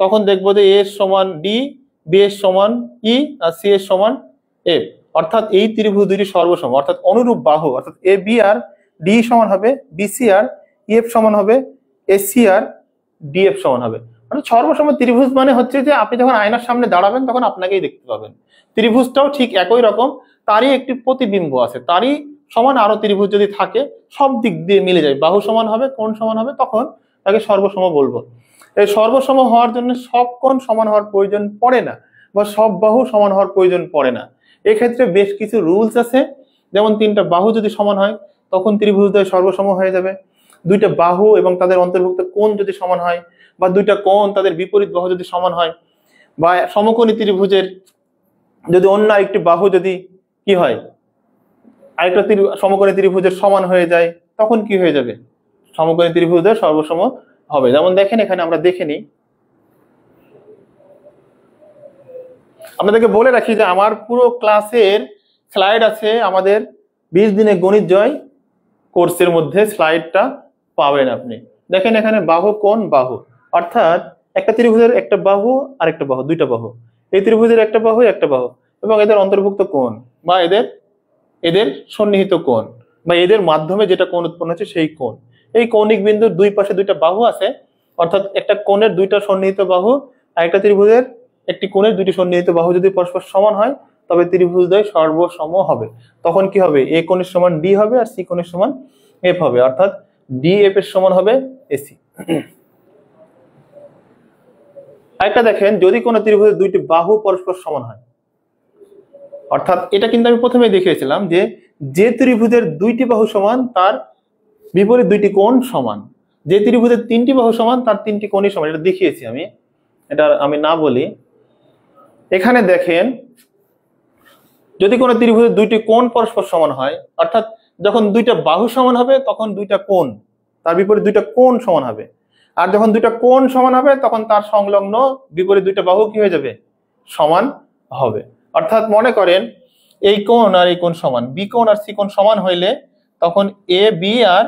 [SPEAKER 1] তখন দেখবো যে এ সমান ডি, বি এর সমান ই, আর সি এর সমান এফ। অর্থাৎ এই ত্রিভুজ দুইটি সর্বসম, অর্থাৎ অনুরূপ বাহু, অর্থাৎ এ বি আর ডি সমান হবে বিসি আর ইএফ সমান হবে এসি আর ডিএফ সমান হবে। মানে সর্বসম ত্রিভুজ মানে হচ্ছে যে আপনি যখন আয়নার সামনে দাঁড়াবেন তখন আপনাকেই দেখতে পাবেন। ত্রিভুজটাও ঠিক একই রকম, তারই একটি প্রতিবিম্ব আছে, তারই সমান আরো ত্রিভুজ যদি থাকে, সব দিক দিয়ে মিলে যায়, বাহু সমান হবে, কোণ সমান হবে, তখন তাকে সর্বসম বলবো। এই সর্বসম হওয়ার জন্য সব কোণ সমান হওয়ার প্রয়োজন পড়ে না, বা সব বাহু সমান হওয়ার প্রয়োজন পড়ে না। এক্ষেত্রে বেশ কিছু রুলস আছে, যেমন তিনটা বাহু যদি সমান হয় তখন ত্রিভুজদ্বয় সর্বসম হয়ে যাবে। দুইটা বাহু এবং তাদের অন্তর্ভুক্ত কোণ যদি সমান হয়, বা দুইটা কোণ তাদের বিপরীত বাহু যদি সমান হয়, বা সমকোণী ত্রিভুজের যদি অন্য একটি বাহু যদি কি হয়, আরেকটা সমকোণী ত্রিভুজের সমান হয়ে যায়, তখন কি হয়ে যাবে? সমকোণী ত্রিভুজের সর্বসম হবে। যেমন দেখেন এখানে আমরা দেখে নিই, আপনাদেরকে বলে রাখি যে আমার পুরো ক্লাসের স্লাইড আছে আমাদের 20 দিনে গণিত জয় কোর্সের মধ্যে, স্লাইডটা পাবেন আপনি। দেখেন এখানে বাহু কোণ বাহু, অর্থাৎ একটা ত্রিভুজের একটা বাহু আর একটা বাহু, দুইটা বাহু, এই ত্রিভুজের একটা বাহু একটা বাহু, এবং এদের অন্তর্ভুক্ত কোণ বা এদের এদের সন্নিহিত কোণ, বা এদের মাধ্যমে যেটা কোণ উৎপন্ন হচ্ছে সেই কোণ। এই কৌণিক বিন্দুর দুই পাশে দুইটা বাহু আছে, অর্থাৎ একটা কোণের দুইটা সন্নিহিত বাহু আর একটা ত্রিভুজের একটি কোণের দুইটি সন্নিহিত বাহু যদি পরস্পর সমান হয়, তবে ত্রিভুজদ্বয় সর্বসম হবে। তখন কি হবে? এ কোণের সমান ডি হবে আর সি কোণের সমান এফ হবে, অর্থাৎ ডি এফ এর সমান হবে এসি। আরেকটা দেখেন, যদি কোনো ত্রিভুজের দুইটি বাহু পরস্পর সমান হয়, অর্থাৎ এটা কিন্তু আমি প্রথমে দেখিয়েছিলাম যে যে ত্রিভুজের দুইটি বাহু সমান তার বিপরীত দুইটি কোণ সমান, যে ত্রিভুজের তিনটি বাহু সমান তার তিনটি কোণই সমান, এটা দেখিয়েছি আমি, এটা আমি না বলি। এখানে দেখেন, যদি কোনো ত্রিভুজের দুইটি কোণ পরস্পর সমান হয়, অর্থাৎ যখন দুইটা বাহু সমান হবে তখন দুইটা কোণ, তার বিপরীত দুইটা কোণ সমান হবে, আর যখন দুইটা কোণ সমান হবে তখন তার সংলগ্ন বিপরীত দুইটা বাহু কি হয়ে যাবে? সমান হবে। অর্থাৎ মনে করেন এই কোণ আর এই কোণ সমান, বি কোণ আর সি কোণ সমান হইলে তখন এ বি আর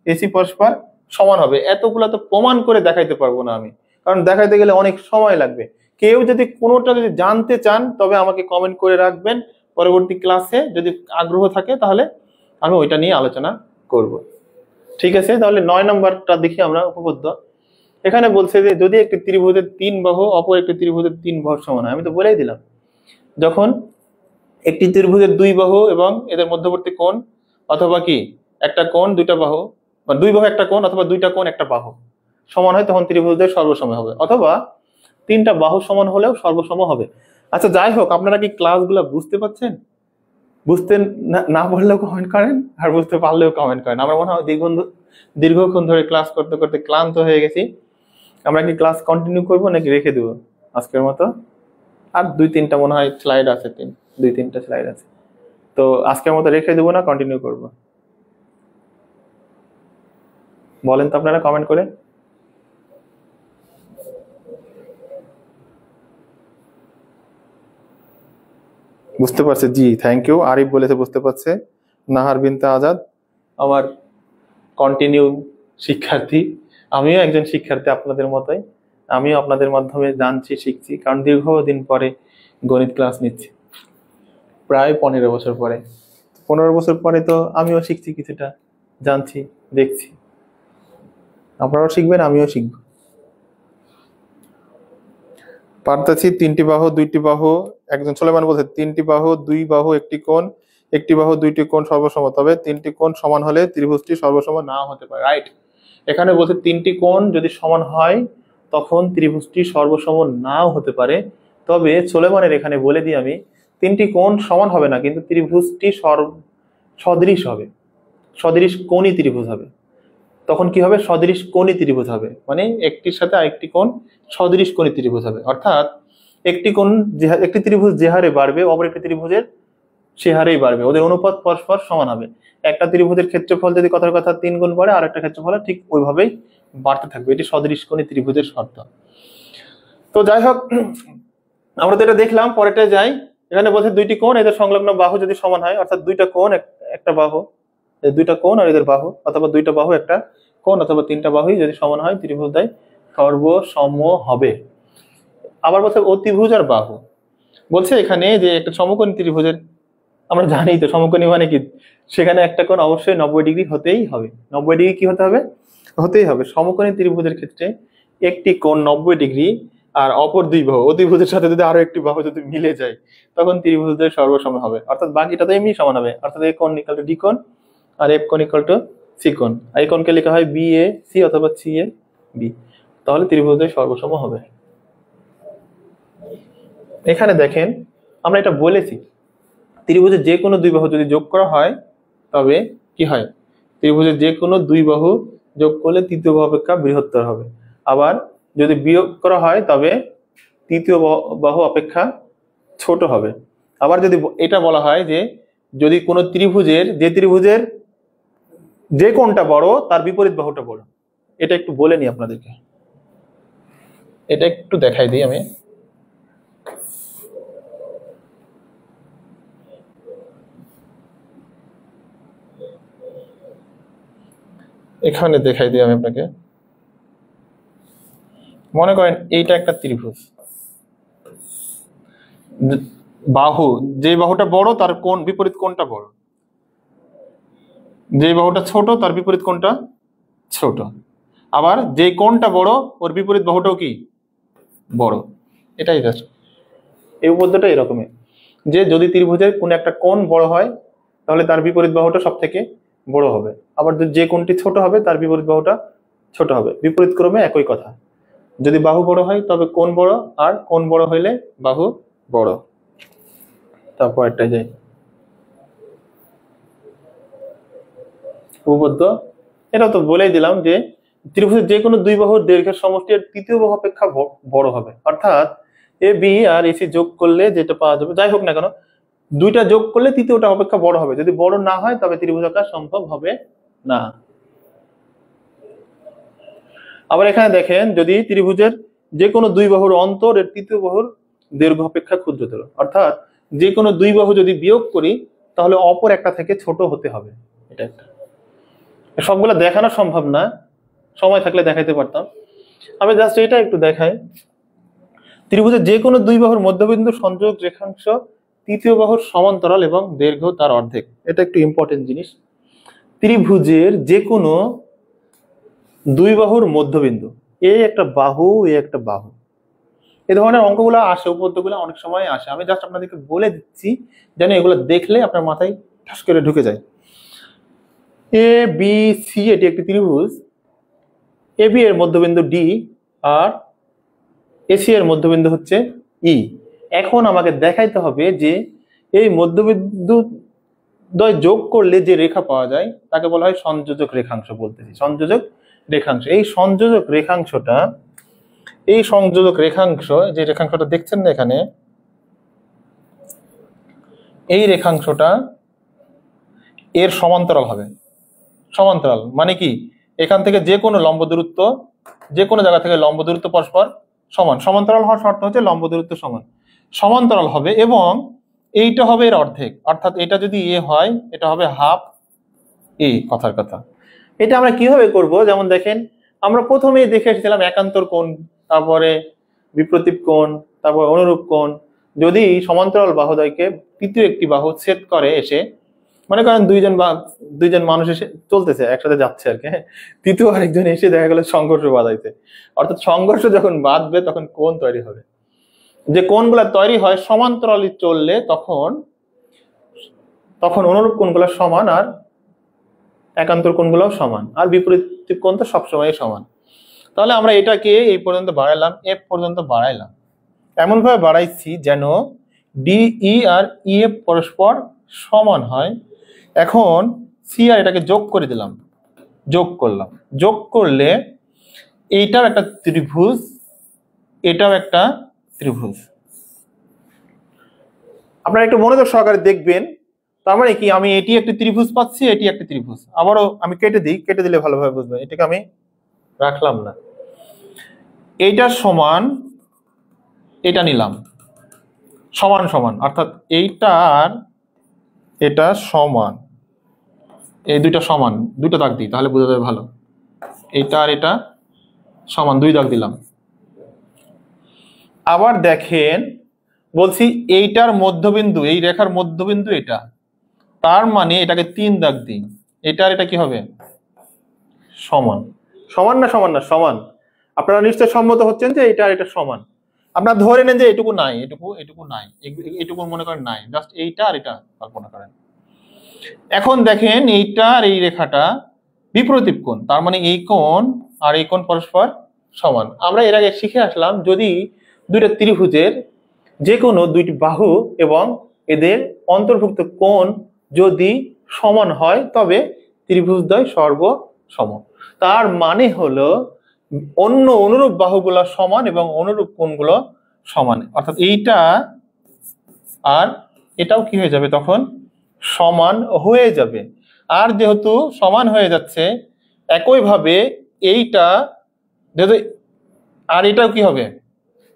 [SPEAKER 1] এসি পরস্পর সমান হবে। এতগুলো তো প্রমাণ করে দেখাইতে পারবো না আমি, কারণ দেখাইতে গেলে অনেক সময় লাগবে। কেউ যদি কোনোটা যদি জানতে চান তবে আমাকে কমেন্ট করে রাখবেন, পরবর্তী ক্লাসে যদি আগ্রহ থাকে তাহলে আমি ওইটা নিয়ে আলোচনা করব। ঠিক আছে, তাহলে 9 নম্বরটা দেখি আমরা, উপপাদ্য। এখানে বলছে যে যদি একটি ত্রিভুজের 3 বাহু অপর একটি ত্রিভুজের 3 বাহু সমান হয়, আমি তো বলেই দিলাম, যখন একটি ত্রিভুজের 2 বাহু এবং এদের মধ্যবর্তী কোণ, অথবা কি একটা কোণ দুইটা বাহু, বা 2 বাহু একটা কোণ, অথবা দুইটা কোণ একটা বাহু সমান হয়, তখন ত্রিভুজের সর্বসম হবে, অথবা 3টা বাহু সমান হলেও সর্বসম হবে। আচ্ছা যাই হোক, আপনারা কি ক্লাসগুলো বুঝতে পারছেন? বুঝতে না পারলেও কমেন্ট করেন, আর বুঝতে পারলেও কমেন্ট করেন। আমার মনে হয় দীর্ঘক্ষণ ধরে ক্লাস করতে করতে ক্লান্ত হয়ে গেছি। আমরা কি ক্লাস কন্টিনিউ করবো নাকি রেখে দেবো আজকের মতো? আর 2-3টা মনে হয় স্লাইড আছে, 2-3টা স্লাইড আছে, তো আজকের মতো রেখে দেবো না কন্টিনিউ করবো? বলেন তো আপনারা কমেন্ট করে। বুঝতে পারছে? জি থ্যাংক ইউ, আরিফ বলেছে বুঝতে পারছে। নাহার বিনতে আজাদ আমার কন্টিনিউ শিক্ষার্থী, আমিও একজন শিক্ষার্থী আপনাদের মতোই, আমিও আপনাদের মাধ্যমে জানছি, শিখছি, কারণ দীর্ঘদিন পরে গণিত ক্লাস নিচ্ছি, প্রায় 15 বছর পরে। 15 বছর পরে তো আমিও শিখছি, কিছুটা জানছি, দেখছি। আপনারাও শিখবেন, আমিও শিখব। পারতাছি 3টি বাহু 2টি বাহু, একজন সুলেমান বলছে 3টি বাহু 2 বাহু একটি কোণ, একটি বাহু 2টি কোণ সর্বসম, তবে 3টি কোণ সমান হলে ত্রিভুজটি সর্বসম নাও হতে পারে। রাইট, এখানে বলছে 3টি কোণ যদি সমান হয় তখন ত্রিভুজটি সর্বসম নাও হতে পারে, তবে সুলেমানের এখানে বলে দিই আমি, 3টি কোণ সমান হবে না, কিন্তু ত্রিভুজটি সদৃশ হবে, সদৃশ কোণী ত্রিভুজ হবে। তখন কি হবে? সদৃশ কোণী ত্রিভুজ হবে, মানে একটির সাথে আরেকটি কোণ সদৃশ কোণী ত্রিভুজ হবে। অর্থাৎ একটি ত্রিভুজ যে হারে বাড়বে অপর একটি ত্রিভুজের সে হারেই বাড়বে, ওদের অনুপাত পরস্পর সমান হবে। একটা ত্রিভুজের ক্ষেত্রফল যদি কথার কথা 3 গুণ বাড়ে, আর একটা ক্ষেত্রফল ঠিক ওইভাবেই বাড়তে থাকবে। এটি সদৃশকোণী ত্রিভুজের শর্ত। তো যাই হোক, আমরা তো এটা দেখলাম, পরেরটা যাই। এখানে বলছে দুইটি কোণ এদের সংলগ্ন বাহু যদি সমান হয়, অর্থাৎ দুইটা কোণ একটা বাহু, দুইটা কোণ আর এদের বাহু, অথবা দুইটা বাহু একটা কোণ, অথবা তিনটা বাহুই যদি সমান হয় ত্রিভুজ দ্বয় সর্বসম হবে। আবার বলছে অতিভুজ আর বাহু। বলছে এখানে যে একটা সমকোণী ত্রিভুজের, আমরা জানি তো সমকোণী মানে কি, সেখানে একটা কোণ অবশ্যই 90 ডিগ্রি হতেই হবে। 90 ডিগ্রি কি হতে হবে? হতেই হবে। সমকোণী ত্রিভুজের ক্ষেত্রে একটি কোণ 90 ডিগ্রি, আর অপর দুই বাহু অতিভুজের সাথে যদি আরো একটি বাহু যদি মিলে যায়, তখন ত্রিভুজের সর্বসম হবে। অর্থাৎ বাকিটা তো এমনি সমান হবে। অর্থাৎ এ কোণ ইকুয়াল টু ডি কোণ, আর এফ কোণ ইকুয়াল টু সি কোণ। এই কোণকে লেখা হয় বি এ সি অথবা সি এ বি। তাহলে ত্রিভুজের সর্বসম হবে। এখানে দেখেন, আমরা এটা বলেছি, ত্রিভুজের যে কোনো দুই বাহু যদি যোগ করা হয় তবে কি হয়? ত্রিভুজের যে কোনো দুই বাহু যোগ করলে তৃতীয় বাহু অপেক্ষা বৃহত্তর হবে। আবার যদি বিয়োগ করা হয় তবে তৃতীয় বাহু অপেক্ষা ছোট হবে। আবার যদি এটা বলা হয় যে যদি কোনো ত্রিভুজের যে কোণটা বড় তার বিপরীত বাহুটা বড়। এটা একটু বলে নি আপনাদেরকে, এটা একটু দেখাই দিই আমি। এখানে দেখাই দিই আমি আপনাকে। মনে করেন এইটা একটা ত্রিভুজ, বাহু, যে বাহুটা বড় তার কোণ বিপরীত কোণটা বড়, যে বাহুটা ছোট তার বিপরীত কোণটা ছোট। আবার যে কোণটা বড় ওর বিপরীত বাহুটাও কি বড়। এটাই জাস্ট এই উপপাদ্যটা এরকমই, যে যদি ত্রিভুজের কোন একটা কোণ বড় হয় তাহলে তার বিপরীত বাহুটা সব থেকে বড় হবে। আবার যে কোণটি ছোট হবে তার বিপরীত বাহুটা ছোট হবে। বিপরীত ক্রমে একই কথা। যদি বাহু বড় হয় তবে কোণ বড়, আর কোণ বড় হইলে বাহু বড়। তারপর একটা যাই উপপাদ্য, এটা তো বলেই দিলাম যে ত্রিভুজের যে কোনো দুই বাহুর দৈর্ঘ্যের সমষ্টি এর তৃতীয় বাহু অপেক্ষা বড় হবে। অর্থাৎ এ বি আর এসি যোগ করলে যেটা পাওয়া যাবে, যাই হোক না কেন, দুইটা যোগ করলে তৃতীয়টা অপেক্ষা বড় হবে। যদি বড় না হয় তবে ত্রিভুজ আঁকা সম্ভব হবে না। আবার এখানে দেখেন, যদি ত্রিভুজের যে কোনো দুই বাহুর অন্তর এর তৃতীয় বাহুর দৈর্ঘ্য অপেক্ষা ক্ষুদ্রতর, অর্থাৎ যে কোনো দুই বাহু যদি বিয়োগ করি তাহলে অপর একটা থেকে ছোট হতে হবে। এটা একটা, সবগুলো দেখানো সম্ভব না, সময় থাকলে দেখাইতে পারতাম। আমি জাস্ট এটা একটু দেখাই। ত্রিভুজের যে কোনো দুই বাহুর মধ্যবিন্দু সংযোগ রেখাংশ তৃতীয় বাহুর সমান্তরাল এবং দৈর্ঘ্য তার অর্ধেক। এটা একটু ইম্পর্টেন্ট জিনিস। ত্রিভুজের যে কোনো দুই বাহুর মধ্যবিন্দু, এ একটা বাহু, এ একটা বাহু, এই ধরনের অঙ্কগুলো আসে, উপপাদ্যগুলো অনেক সময় আসে। আমি জাস্ট আপনাদেরকে বলে দিচ্ছি যেন এগুলো দেখলে আপনার মাথায় ঠাস করে ঢুকে যায়। এ বি সি এটি একটি ত্রিভুজ। এ বি এর মধ্যবিন্দু ডি, আর এসি এর মধ্যবিন্দু হচ্ছে ই। এখন আমাকে দেখাইতে হবে যে এই মধ্যবিন্দু দ্বয় যোগ করলে যে রেখা পাওয়া যায় তাকে বলা হয় সংযোজক রেখাংশ। বলতেছি সংযোজক রেখাংশ। এই সংযোজক রেখাংশটা, এই সংযোজক রেখাংশ, যে রেখাংশটা দেখছেন না এখানে, এই রেখাংশটা এর সমান্তরাল হবে। সমান্তরাল মানে কি, এখান থেকে যে কোনো লম্ব দূরত্ব, যে কোনো জায়গা থেকে লম্ব দূরত্ব পরস্পর সমান। সমান্তরাল হওয়ার শর্ত হচ্ছে লম্ব দূরত্ব সমান, সমান্তরাল হবে, এবং এইটা হবে এর অর্ধেক। অর্থাৎ এটা যদি এ হয় এটা হবে হাফ এ। কথার কথা এটা আমরা কিভাবে করব, যেমন দেখেন, আমরা প্রথমেই দেখে এসেছিলাম একান্তর কোণ, তারপরে বিপ্রতীপ কোণ, তারপর অনুরূপ কোণ। যদি সমান্তরাল বাহুদ্বয়কে তৃতীয় একটি বাহু ছেদ করে এসে, মনে করেন দুইজন মানুষ এসে চলতেছে, একসাথে যাচ্ছে আর কি, তৃতীয় আরেকজন এসে দেখা গেল সংঘর্ষ বাঁধাইছে। অর্থাৎ সংঘর্ষ যখন বাঁধবে তখন কোণ তৈরি হবে। যে কোণগুলা তৈরি হয় সমান্তরালে চললে তখন অনুরূপ কোণগুলো সমান, আর একান্তর কোণগুলোও সমান, আর বিপরীত কোণ তো সবসময় সমান। তাহলে আমরা এটাকে এই পর্যন্ত বাড়াইলাম, এফ পর্যন্ত বাড়াইলাম, এমন ভাবে বাড়াইছি যেন ডিই আর ইএফ পরস্পর সমান হয়। এখন সি আর এটাকে যোগ করে দিলাম, যোগ করলাম। যোগ করলে এইটাও একটা ত্রিভুজ, এটাও একটা ত্রিভুজ। আপনারা একটু মনোযোগ সহকারে দেখবেন তার মানে কি, আমি এটি একটি ত্রিভুজ পাচ্ছি, এটি একটি ত্রিভুজ। আবারও আমি কেটে দিই, কেটে দিলে ভালোভাবে বুঝবেন। এটাকে আমি রাখলাম না, এইটার সমান এটা নিলাম, সমান সমান, অর্থাৎ এইটার এটা সমান, এই দুইটা সমান, দুইটা দাগ দিই তাহলে বোঝা যাবে ভালো। এইটা আর এটা সমান, 2 দাগ দিলাম। আবার দেখেন বলছি এইটার মধ্যবিন্দু, এই রেখার মধ্যবিন্দু এটা, তার মানে এটাকে 3 দাগ দিই। এটা আর এটা কি হবে? সমান। সমান না সমান না? সমান। আপনারা নিশ্চয় সম্মত হচ্ছেন যে এটা আর এটা সমান। আপনারা ধরে নেন যে এটুকু নাই, এটুকু নাই, এটুকু মনে করেন নাই, জাস্ট এইটা আর এটা কল্পনা করেন। এখন দেখেন এইটা আর এই রেখাটা বিপরীত কোণ, তার মানে এই কোণ আর এই কোণ পরস্পর সমান। আমরা এর আগে শিখে আসলাম যদি দুইটা ত্রিভুজের যে কোনো দুইটি বাহু এবং এদের অন্তর্ভুক্ত কোণ যদি সমান হয় তবে ত্রিভুজদ্বয় সর্বসম। তার মানে হলো অন্য অনুরূপ বাহুগুলো সমান এবং অনুরূপ কোণগুলো সমান, অর্থাৎ এইটা আর এটাও কি হয়ে যাবে তখন? সমান হয়ে যাবে। আর যেহেতু সমান হয়ে যাচ্ছে, একইভাবে এইটা যেহেতু আর এটাও কি হবে?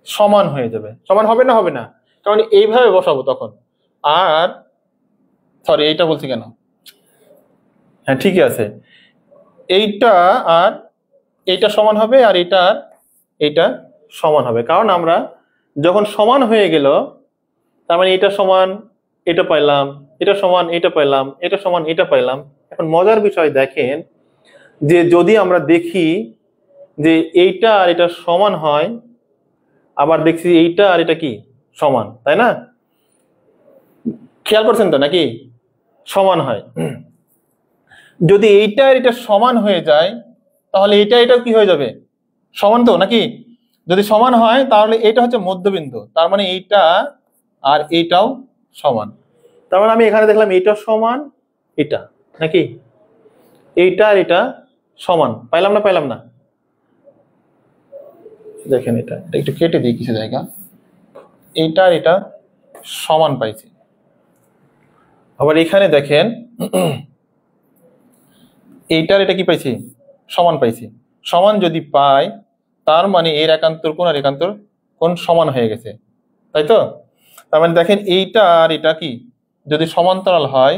[SPEAKER 1] সমান হয়ে যাবে। সমান হবে না? হবে না, কারণ এইভাবে বসাবো তখন। আর সরি, এইটা বলছি কেন? হ্যাঁ ঠিকই আছে, এইটা আর এইটা সমান হবে, আর এইটা আর এইটা সমান হবে, কারণ আমরা যখন সমান হয়ে গেল তার মানে এটা সমান এটা পাইলাম, এটা সমান এটা পাইলাম, এটা সমান এটা পাইলাম। এখন মজার বিষয় দেখেন যে যদি আমরা দেখি যে এইটা আর এটা সমান হয়, আবার দেখছি এইটা আর এটা কি সমান, তাই না? খেয়াল করছেন তো নাকি? সমান হয়। যদি এইটা আর এটা সমান হয়ে যায় তাহলে এটা এটাও কি হয়ে যাবে? সমান তো নাকি? যদি সমান হয় তাহলে এটা হচ্ছে মধ্যবিন্দু, তার মানে এইটা আর এইটাও সমান। তার মানে আমি এখানে দেখলাম এইটা সমান এটা, নাকি? এইটা আর এটা সমান, পাইলাম না? পাইলাম না? দেখেন এটা একটু কেটে দিই কিছু জায়গা, এইটা আর এটা সমান পাইছি। আবার এখানে দেখেন এইটার এটা কি পাইছি? সমান পাইছি। সমান যদি পাই তার মানে এর একান্তর কোণ আর একান্তর কোণ সমান হয়ে গেছে, তাই তো? তার মানে দেখেন এইটা আর এটা কি যদি সমান্তরাল হয়,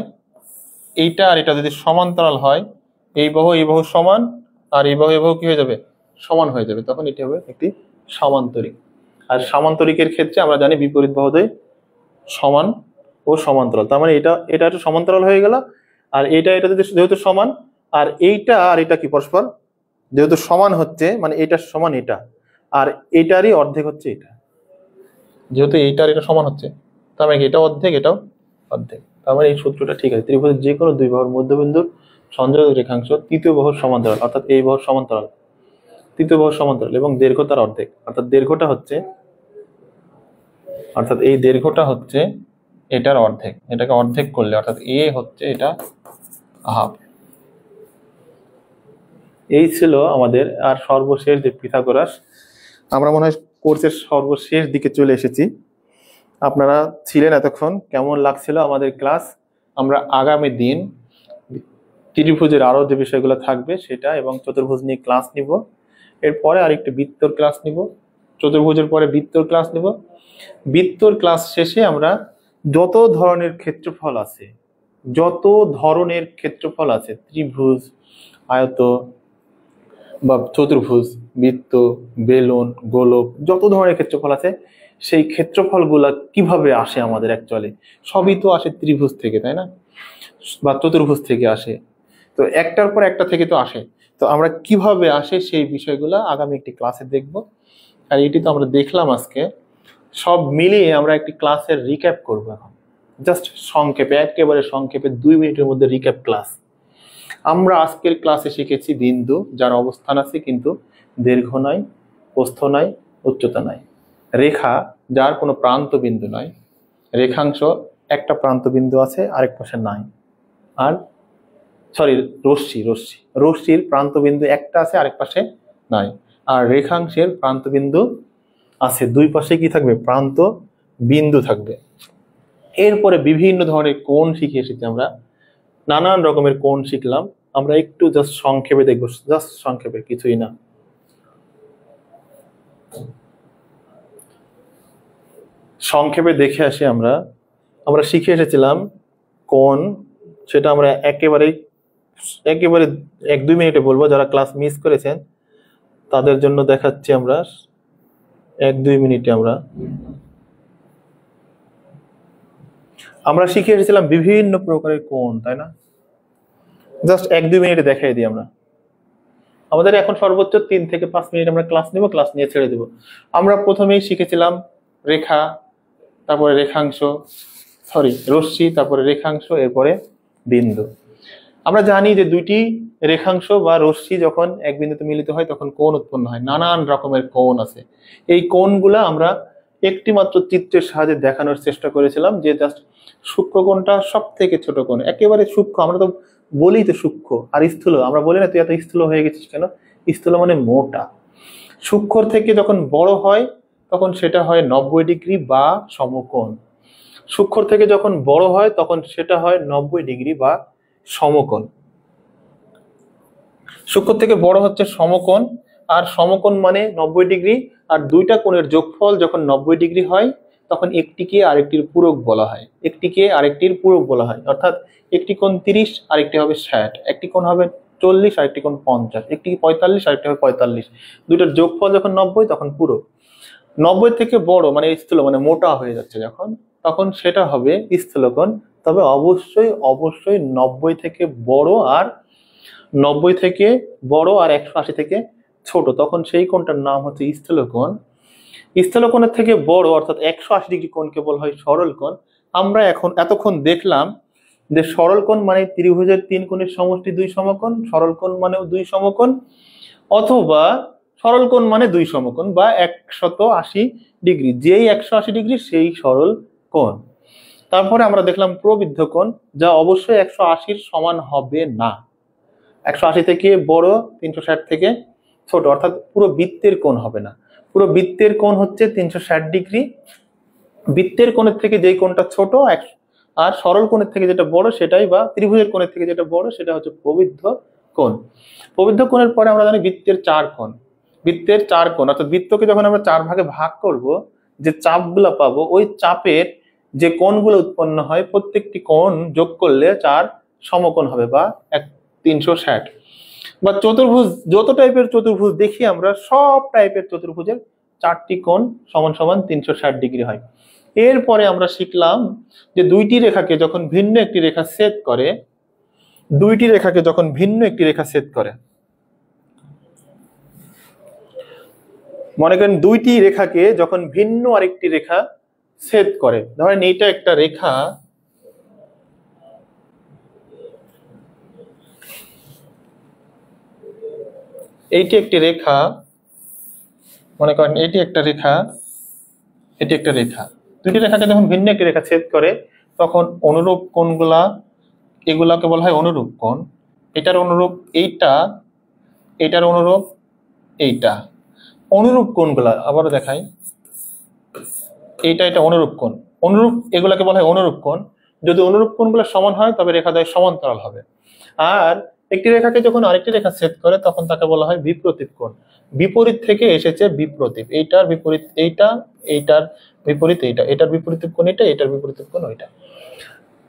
[SPEAKER 1] এইটা আর এটা যদি সমান্তরাল হয়, এই বাহু সমান, আর এই বাহু কি হয়ে যাবে? সমান হয়ে যাবে, তখন এটি হবে একটি সমান্তরিক। আর সমান্তরিকের ক্ষেত্রে আমরা জানি বিপরীত বাহুদ্বয় সমান ও সমান্তরাল, তার মানে এটা একটু সমান্তরাল হয়ে গেল। আর এটা যদি যেহেতু সমান, আর এইটা আর এটা কি পরস্পর যেহেতু সমান হচ্ছে, মানে এটা সমান এটা, আর এটারই অর্ধেক হচ্ছে এটা। যেহেতু এইটা আর এটা সমান হচ্ছে, তার মানে এটা অর্ধেক এটাও অর্ধেক। তার মানে এই সূত্রটা ঠিক আছে। ত্রিভুজের যে কোনো দুই বাহুর মধ্যবিন্দুর সংযোজক রেখাংশ তৃতীয় বাহুর সমান্তরাল, অর্থাৎ এই বাহুর সমান্তরাল, তৃতীয় বাহুর সমান্তরাল এবং দৈর্ঘ্য তার অর্ধেক, অর্থাৎ এই দৈর্ঘ্যটা হচ্ছে এটার অর্ধেক। এটাকে অর্ধেক করলে অর্থাৎ এ হচ্ছে এটা হাফ। এই ছিল আমাদের। আর সর্বশেষ যে পিথাগোরাস, আমরা মনে হয় কোর্সের সর্বশেষ দিকে চলে এসেছি। আপনারা ছিলেন এতক্ষণ, কেমন লাগছিল আমাদের ক্লাস? আমরা আগামী দিন ত্রিভুজের আরো যে বিষয়গুলো থাকবে সেটা এবং চতুর্ভুজ নিয়ে ক্লাস নিব। এরপরে আরেকটি বৃত্তর ক্লাস নিব, চতুর্ভুজের পরে বৃত্তর ক্লাস নিব। বৃত্তর ক্লাস শেষে আমরা যত ধরনের ক্ষেত্রফল আছে, ত্রিভুজ, আয়ত বা চতুর্ভুজ, বৃত্ত, বেলুন, গোলক, যত ধরনের ক্ষেত্রফল আছে সেই ক্ষেত্রফলগুলা কিভাবে আসে আমাদের অ্যাকচুয়ালি, সবই তো আসে ত্রিভুজ থেকে, তাই না? বা চতুর্ভুজ থেকে আসে, তো একটার পর একটা থেকে তো আসে। তো আমরা কিভাবে আসে সেই বিষয়গুলো আগামী একটি ক্লাসে দেখব। আর এটি তো আমরা দেখলাম আজকে, সব মিলিয়ে আমরা একটি ক্লাসের রিক্যাপ করবো এখন, জাস্ট সংক্ষেপে, একেবারে সংক্ষেপে 2 মিনিটের মধ্যে রিক্যাপ ক্লাস। আমরা আজকের ক্লাসে শিখেছি বিন্দু যার অবস্থান আছে কিন্তু দৈর্ঘ্য নাই, প্রস্থ নাই, উচ্চতা নাই। রেখা যার কোনো প্রান্ত বিন্দু নাই, রেখাংশ একটা প্রান্ত বিন্দু আছে আরেক পাশে নাই। আর সরি, রশ্মির প্রান্ত বিন্দু একটা আছে আরেক পাশে নাই। আর রেখাংশের প্রান্ত বিন্দু আছে, দুই পাশে কি থাকবে? প্রান্ত বিন্দু থাকবে। এরপরে বিভিন্ন ধরনের কোণ শিখে এসেছি আমরা, নানান রকমের কোণ শিখলাম। আমরা একটু জাস্ট সংক্ষেপে দেখবো, জাস্ট সংক্ষেপে, কিছুই না। সংক্ষেপে দেখে আসি আমরা। আমরা শিখে এসেছিলাম কোণ, সেটা আমরা একেবারে 1-2 মিনিটে বলবো। যারা ক্লাস মিস করেছেন তাদের জন্য দেখাচ্ছি আমরা 1-2 মিনিটে। আমরা শিখে এসেছিলাম বিভিন্ন প্রকারের কোণ, তাই না? জাস্ট 1-2 মিনিটে দেখাই দিই আমরা। আমাদের এখন সর্বোচ্চ 3 থেকে 5 মিনিট আমরা ক্লাস নেব, ক্লাস নিয়ে ছেড়ে দেব। আমরা প্রথমেই শিখেছিলাম রেখা, তারপরে রেখাংশ, রশ্মি, তারপরে রেখাংশ, এরপরে বিন্দু। আমরা জানি যে দুইটি রেখাংশ বা রশ্মি যখন এক বিন্দুতে মিলিত হয় তখন কোণ উৎপন্ন হয়। নানান রকমের কোণ আছে। এই কোণগুলা আমরা একটি মাত্র চিত্রের সাহায্যে দেখানোর চেষ্টা করেছিলাম, যে জাস্ট সূক্ষ্ম কোণটা সব থেকে ছোট কোণ, একেবারে সূক্ষ্ম। আমরা তো বলি তো সূক্ষ্ম, আর স্থূল আমরা বলি না তুই এত স্থূল হয়ে গেছিস কেন? স্থূল মানে মোটা। সূক্ষ্ম থেকে যখন বড় হয় তখন সেটা হয় 90 ডিগ্রি বা সমকোণ। সূক্ষ্ম থেকে যখন বড় হয় তখন সেটা হয় 90 ডিগ্রি বা সমকোণ। সূক্ষ্ম থেকে বড় হচ্ছে সমকোণ, আর সমকোণ মানে 90 ডিগ্রি। আর দুইটা কোণের যোগফল যখন 90 ডিগ্রি হয় তখন একটিকে আরেকটির পূরক বলা হয়। একটিকে আরেকটির পূরক বলা হয়, অর্থাৎ একটি কোণ 30, আরেকটি হবে 60, একটি কোণ হবে 40, আরেকটি কোণ 50, একটি 45, আরেকটি হবে 45। দুইটার যোগফল যখন 90 তখন পূরক। 90 থেকে বড় মানে স্থূল মানে মোটা হয়ে যাচ্ছে যখন, তখন সেটা হবে স্থূলকোণ। তবে অবশ্যই 90 থেকে বড় আর 90 থেকে বড় আর 180 থেকে ছোট, তখন সেই কোণটার নাম হচ্ছে স্থূলকোণ। স্থূলকোণের থেকে বড় অর্থাৎ 180 ডিগ্রি কোণকে বলা হয় সরল কোণ। আমরা এতক্ষণ দেখলাম যে সরল কোণ মানে ত্রিভুজের 3 কোণের সমষ্টি 2 সমকোণ, সরল কোণ মানেও 2 সমকোণ, অথবা সরল কোণ মানে 2 সমকোণ বা 180 ডিগ্রি, যেই 180 ডিগ্রি সেই সরল কোণ। তারপরে আমরা দেখলাম প্রবৃদ্ধ কোণ, যা অবশ্যই 180-র সমান হবে না। 180 থেকে বড়, 360 থেকে ছোট, অর্থাৎ পুরো বৃত্তের কোণ হবে না। পুরো বৃত্তের কোণ হচ্ছে 360 ডিগ্রি। বৃত্তের কোণের থেকে যেই কোণটা ছোট আর সরল কোণের থেকে যেটা বড় সেটাই, বা ত্রিভুজের কোণের থেকে যেটা বড় সেটা হচ্ছে প্রবৃদ্ধ কোণ। প্রবৃদ্ধ কোণের পরে আমরা জানি বৃত্তের 4 কোণ। বৃত্তের 4 কোণ অর্থাৎ বৃত্তকে যখন আমরা 4 ভাগে ভাগ করব, যে চাপগুলো পাবো, ওই চাপের যে কোণগুলো উৎপন্ন হয় প্রত্যেকটি কোণ যোগ করলে 4 সমকোণ হবে বা 360। বা চতুর্ভুজ, যত টাইপের চতুর্ভুজ দেখি আমরা, সব টাইপের চতুর্ভুজের 4টি কোণ সমান সমান 360 ডিগ্রি হয়। এরপরে আমরা শিখলাম যে দুইটি রেখাকে যখন ভিন্ন একটি রেখা ছেদ করে, মনে করেন দুইটি রেখাকে যখন ভিন্ন আরেকটি রেখা ছেদ করে, ধরেন এইটা একটা রেখা, এইটি একটি রেখা, মনে করেন এটি একটা রেখা, এটি একটা রেখা। দুটি রেখাকে যখন ভিন্ন একটি রেখা ছেদ করে তখন অনুরূপ কোণগুলা, এগুলাকে বলা হয় অনুরূপ কোণ। এটার অনুরূপ এইটা, এটার অনুরূপ এইটা। অনুরূপ কোণগুলা আবারও দেখাই, এটা অনুরূপ কোণ। অনুরূপ এগুলাকে বলা হয় অনুরূপ কোণ। যদি অনুরূপ কোণগুলো সমান হয় তবে রেখাদ্বয় সমান্তরাল হবে। আর একটি রেখাকে যখন আরেকটি রেখা ছেদ করে তখন তাকে বলা হয় বিপ্রতীপ কোণ। বিপরীত থেকে এসেছে বিপ্রতীপ, এইটার বিপরীত এইটা, এইটার বিপরীত এইটা, এটার বিপরীত কোণ এটা, এটার বিপরীত কোণ ওইটা।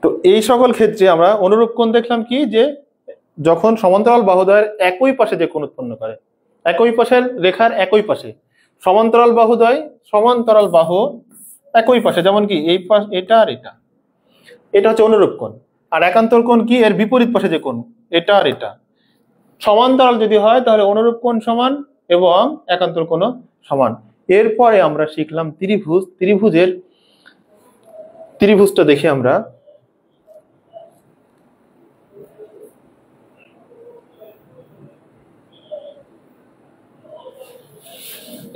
[SPEAKER 1] তো এই সকল ক্ষেত্রে আমরা অনুরূপ কোণ দেখলাম কি, যে যখন সমান্তরাল বাহুদ্বয়ের একই পাশে যে কোণ উৎপন্ন করে, একই পাশের রেখার একই পাশে সমান্তরাল বাহুদ্বয়, সমান্তরাল বাহু একই পাশে, যেমন কি এই পাশ, এটা আর এটা, এটা হচ্ছে অনুরূপ কোণ। আর একান্তর কোণ কি, এর বিপরীত পাশে যে কোণ, এটা আর এটা। সমান্তরাল যদি হয় তাহলে অনুরূপ কোণ সমান এবং একান্তর কোণ সমান। এরপরে আমরা শিখলাম ত্রিভুজ। ত্রিভুজটা দেখি আমরা।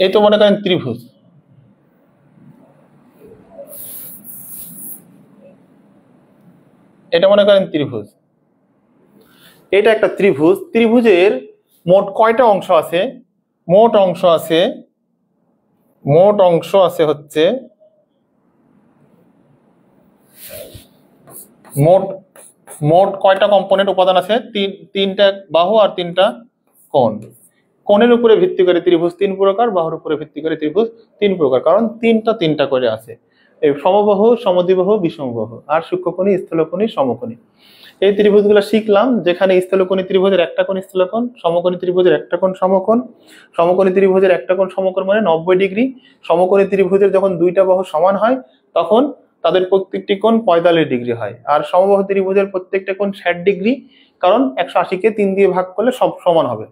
[SPEAKER 1] এই তো মনে করেন ত্রিভুজ, এটা মনে করেন ত্রিভুজ, এটা একটা ত্রিভুজ। ত্রিভুজের মোট কয়টা অংশ আছে? মোট অংশ আছে হচ্ছে মোট মোট কয়টা কম্পোনেন্ট উপাদান আছে? তিনটা বাহু আর তিনটা কোণ। কোণের উপরে ভিত্তি করে ত্রিভুজ 3 প্রকার, বাহুর উপরে ভিত্তি করে ত্রিভুজ 3 প্রকার, কারণ তিনটা করে আছে। এই সমবাহু, সমদ্বিবাহু, বিষমবাহু, আর সূক্ষ্মকোণী, স্থূলকোণী, সমকোণী। এই ত্রিভুজগুলো শিখলাম, যেখানে স্থূলকোণী ত্রিভুজের একটা কোণ স্থূলকোণ, সমকোণী ত্রিভুজের একটা কোণ সমকোণ। সমকোণী ত্রিভুজের একটা কোণ সমকোণ মানে 90 ডিগ্রি। সমকোণী ত্রিভুজের যখন দুইটা বাহু সমান হয় তখন তাদের প্রত্যেকটি কোণ 45 ডিগ্রি হয়। আর সমবাহু ত্রিভুজের প্রত্যেকটা কোণ 60 ডিগ্রি, কারণ 180 কে 3 দিয়ে ভাগ করলে সব সমান হবে।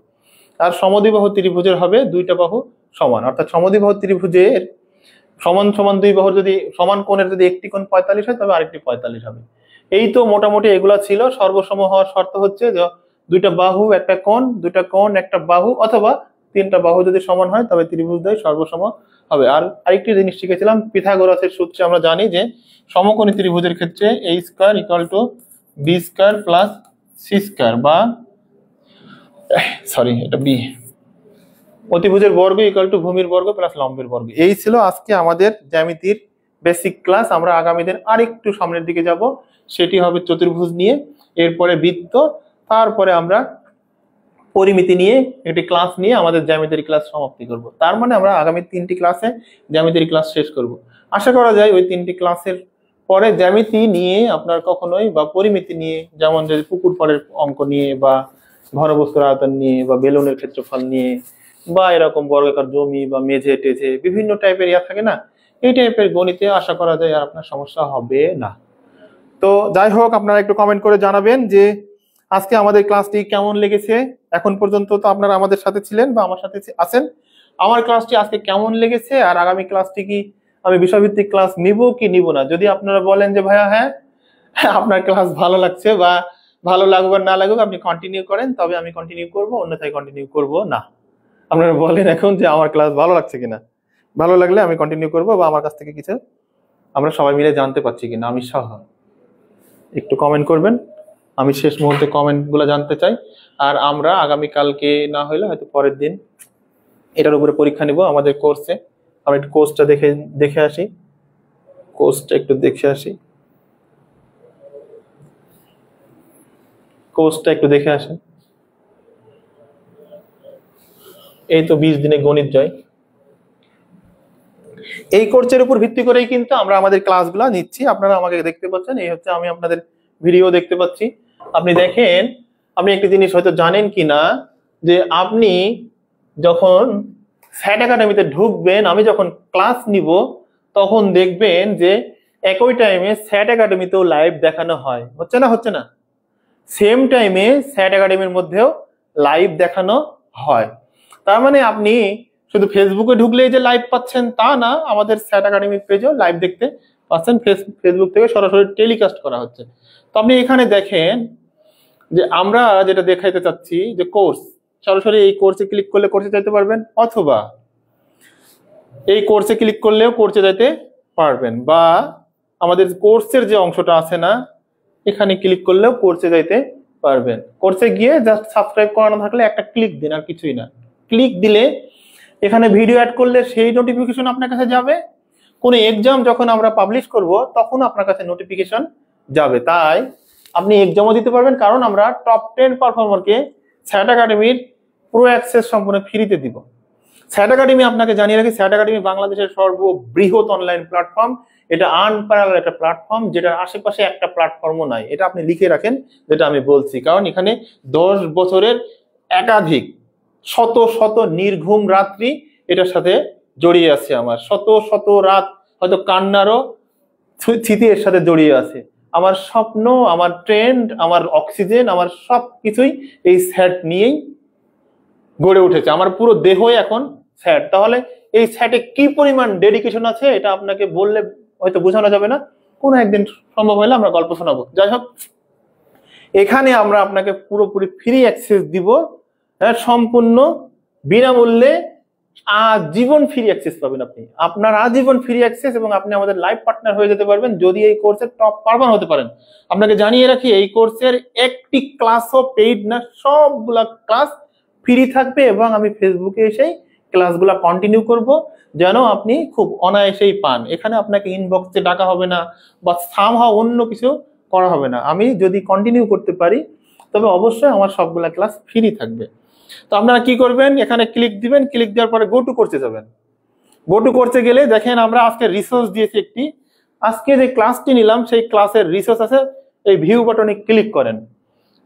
[SPEAKER 1] আর সমদ্বিবাহু ত্রিভুজের হবে দুইটা বাহু সমান, অর্থাৎ সমদ্বিবাহু ত্রিভুজের সমান সমান দুই বাহুর যদি সমান কোণের যদি একটি কোণ 45 হয় তবে আরেকটি 45 হবে। এই তো মোটামুটি এগুলা ছিল। সর্বসম হওয়ার শর্ত হচ্ছে যে দুইটা বাহু একটা কোণ, দুইটা কোণ একটা বাহু, অথবা তিনটা বাহু যদি সমান হয় তবে ত্রিভুজদ্বয় সর্বসম হবে। আর আরেকটি জিনিস শিখেছিলাম, পিথাগোরাসের সূত্রে আমরা জানি যে সমকোণী ত্রিভুজের ক্ষেত্রে a square equal to b square plus c square, বা সরি এটা b, অতিভুজের বর্গ ইকুয়াল টু ভূমির বর্গ প্লাস লম্বের বর্গ। এই ছিল আজকে আমাদের জ্যামিতির বেসিক ক্লাস। আমরা আগামী দিন আরেকটু সামনের দিকে যাব, সেটি হবে চতুর্ভুজ নিয়ে, এরপরে বৃত্ত, তারপরে আমরা পরিমিতি নিয়ে একটি ক্লাস নিয়ে আমাদের জ্যামিতির ক্লাস সমাপ্তি করব। তার মানে আমরা আগামী 3টি ক্লাসে জ্যামিতির ক্লাস শেষ করব। আশা করা যায় ওই 3টি ক্লাসের পরে জ্যামিতি নিয়ে আপনার কখনোই, বা পরিমিতি নিয়ে, যেমন যদি পুকুর পাড়ের অঙ্ক নিয়ে, বা ঘনবস্তুর আয়তন নিয়ে, বা বেলুনের ক্ষেত্রফল নিয়ে, বা এরকম বর্গাকার জমি বা মেঝে টেঝে বিভিন্ন টাইপের ইয়া থাকে না, এই টাইপের গণিতে আশা করা যায় আর আপনার সমস্যা হবে না। তো যাই হোক, আপনারা একটু কমেন্ট করে জানাবেন যে আজকে আমাদের ক্লাসটি কেমন লেগেছে। এখন পর্যন্ত তো আপনারা আমাদের সাথে ছিলেন বা আমার সাথে আছেন। আমার ক্লাসটি আজকে কেমন লেগেছে, আর আগামী ক্লাসটি কি আমি বিষয়ভিত্তিক ক্লাস নিব কি নিব না। যদি আপনারা বলেন যে ভাইয়া হ্যাঁ আপনার ক্লাস ভালো লাগছে, বা ভালো লাগুক আর না লাগুক আপনি কন্টিনিউ করেন, তবে আমি কন্টিনিউ করব, অন্যথায় কন্টিনিউ করব না। আপনারা বলেন এখন যে আমার ক্লাস ভালো লাগছে কিনা। ভালো লাগলে আমি কন্টিনিউ করব, বা আমার কাছ থেকে কিছু আমরা সবাই মিলে জানতে পারছি কিনা আমি সহ। একটু কমেন্ট করবেন, আমি শেষ মুহূর্তে কমেন্টগুলো জানতে চাই। আর আমরা আগামীকালকে না হলে হয়তো পরের দিন এটার উপরে পরীক্ষা নিব আমাদের কোর্সে। আমি একটু কোর্সটা দেখে আসি, কোর্সটা একটু দেখে আসি, কোর্সটা একটু দেখে আসি। এই তো 20 দিনে গণিত জয়, এই কোর্সের উপর ভিত্তি করেই কিন্তু আমরা আমাদের ক্লাসগুলো নিচ্ছি। আপনারা আমাকে দেখতে পাচ্ছেন, এই হচ্ছে আমি আপনাদের ভিডিও দেখতে পাচ্ছি। আপনি দেখেন, আপনি একটা জিনিস হয়তো জানেন কিনা, যে আপনি যখন স্যাট একাডেমিতে ঢুকবেন, আমি যখন ক্লাস নিব তখন দেখবেন যে একই টাইমে স্যাট একাডেমিতেও লাইভ দেখানো হয়, হচ্ছে না সেম টাইমে স্যাট একাডেমির মধ্যেও লাইভ দেখানো হয়। তার মানে আপনি শুধু ফেসবুকে ঢুকলেই যে লাইভ পাচ্ছেন তা না, আমাদের স্যাট একাডেমির পেজেও লাইভ দেখতে পাচ্ছেন। ফেসবুক থেকে সরাসরি টেলিকাস্ট করা হচ্ছে। তো আপনি এখানে দেখেন যে আমরা যেটা দেখাইতে চাচ্ছি যে কোর্স, সরাসরি এই কোর্সে ক্লিক করলে কোর্সে যেতে পারবেন, অথবা এই কোর্সে ক্লিক করলেও কোর্সে যেতে পারবেন, বা আমাদের কোর্সের যে অংশটা আছে না, এখানে ক্লিক করলেও কোর্সে যাইতে পারবেন। কোর্সে গিয়ে জাস্ট সাবস্ক্রাইব করানো থাকলে একটা ক্লিক দিন, আর কিছুই না। ক্লিক দিলে এখানে ভিডিও অ্যাড করলে সেই নোটিফিকেশন আপনার কাছে যাবে। কোনো এক্সাম যখন আমরা পাবলিশ করব তখন আপনার কাছে নোটিফিকেশন যাবে। তাই আপনি এক্সামও দিতে পারবেন, কারণ আমরা টপ 10 পারফর্মারকে স্যাট একাডেমির প্রো অ্যাক্সেস সম্পূর্ণ ফ্রিতে দিব। স্যাট একাডেমি আপনাকে জানিয়ে রাখি, স্যাট একাডেমি বাংলাদেশের সর্ববৃহৎ অনলাইন প্ল্যাটফর্ম। এটা আনপ্যারালাল একটা প্ল্যাটফর্ম, যেটার আশেপাশে একটা প্ল্যাটফর্মও নাই। এটা আপনি লিখে রাখেন যেটা আমি বলছি, কারণ এখানে 10 বছরের একাধিক শত শত নির্ঘুম রাত্রি এটার সাথে জড়িয়ে আছে। আমার শত শত রাত হয়তো কান্নারও স্মৃতি এর সাথে জড়িয়ে আছে। আমার স্বপ্ন, আমার ট্রেন্ড, আমার অক্সিজেন, আমার সবকিছুই এই স্যাট নিয়েই গড়ে উঠেছে। আমার পুরো দেহই এখন স্যাট। তাহলে এই স্যাটে কি পরিমাণ ডেডিকেশন আছে এটা আপনাকে বললে হয়তো বোঝানো যাবে না, কোনো একদিন সম্ভব হলে আমরা গল্প শোনাবো। যাই হোক, এখানে আমরা আপনাকে পুরোপুরি ফ্রি অ্যাক্সেস দিব, সম্পূর্ণ বিনামূল্যে আজীবন ফ্রি অ্যাক্সেস পাবেন। আপনার আজীবন ফ্রি অ্যাক্সেস, এবং আপনি আমাদের লাইভ পার্টনার হয়ে যেতে পারবেন যদি এই কোর্সের টপ পারফর্মার হতে পারেন। আপনাকে জানিয়ে রাখি, এই কোর্সের একটি ক্লাসও পেইড না, সবগুলা ক্লাস ফ্রি থাকবে, এবং আমি ফেসবুকে এসেই ক্লাসগুলা কন্টিনিউ করব, যেন আপনি খুব অনায়াসেই পান। এখানে আপনাকে ইনবক্সে ডাকা হবে না, বা সামহাও অন্য কিছু করা হবে না। আমি যদি কন্টিনিউ করতে পারি তবে অবশ্যই আমার সবগুলা ক্লাস ফ্রি থাকবে। তো আপনারা কি করবেন, এখানে ক্লিক দিবেন, ক্লিক দেওয়ার পরে গো টু কোর্সে যাবেন। গো টু কোর্সে গেলে দেখেন আমরা আজকে রিসোর্স দিয়েছি একটি, আজকে যে ক্লাসটি নিলাম সেই ক্লাসের রিসোর্স আছে, এই ভিউ বাটনে ক্লিক করেন।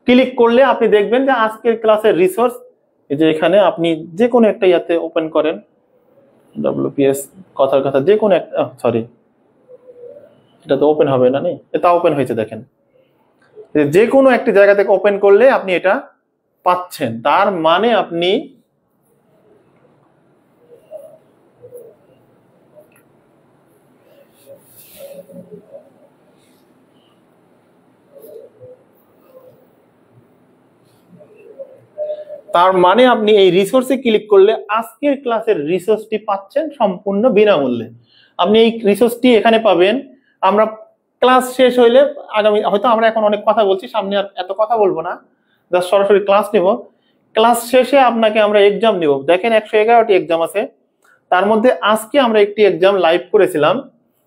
[SPEAKER 1] ক্লিক করলে আপনি দেখবেন যে আজকের ক্লাসের রিসোর্স, এই যে এখানে আপনি যে কোনো একটা ইয়াতে ওপেন করেন, WPS কথার কথা যে কোনো একটা, সরি এটা তো ওপেন হবে না, নেই এটা ওপেন হয়েছে, দেখেন যে কোনো একটি জায়গা থেকে ওপেন করলে আপনি এটা পাচ্ছেন। তার মানে আপনি এই রিসোর্সে ক্লিক করলে আজকের ক্লাসের রিসোর্সটি পাচ্ছেন সম্পূর্ণ বিনামূল্যে। আপনি এই রিসোর্সটি এখানে পাবেন। আমরা ক্লাস শেষ হইলে আগামী, হয়তো আমরা এখন অনেক কথা বলছি, সামনে আর এত কথা বলবো না, জাস্ট সরাসরি ক্লাস নেব। ক্লাস শেষে আপনাকে আমরা এক্সাম নিব। দেখেন 111টি এক্সাম আছে, তার মধ্যে আজকে আমরা একটি এক্সাম লাইভ করেছিলাম,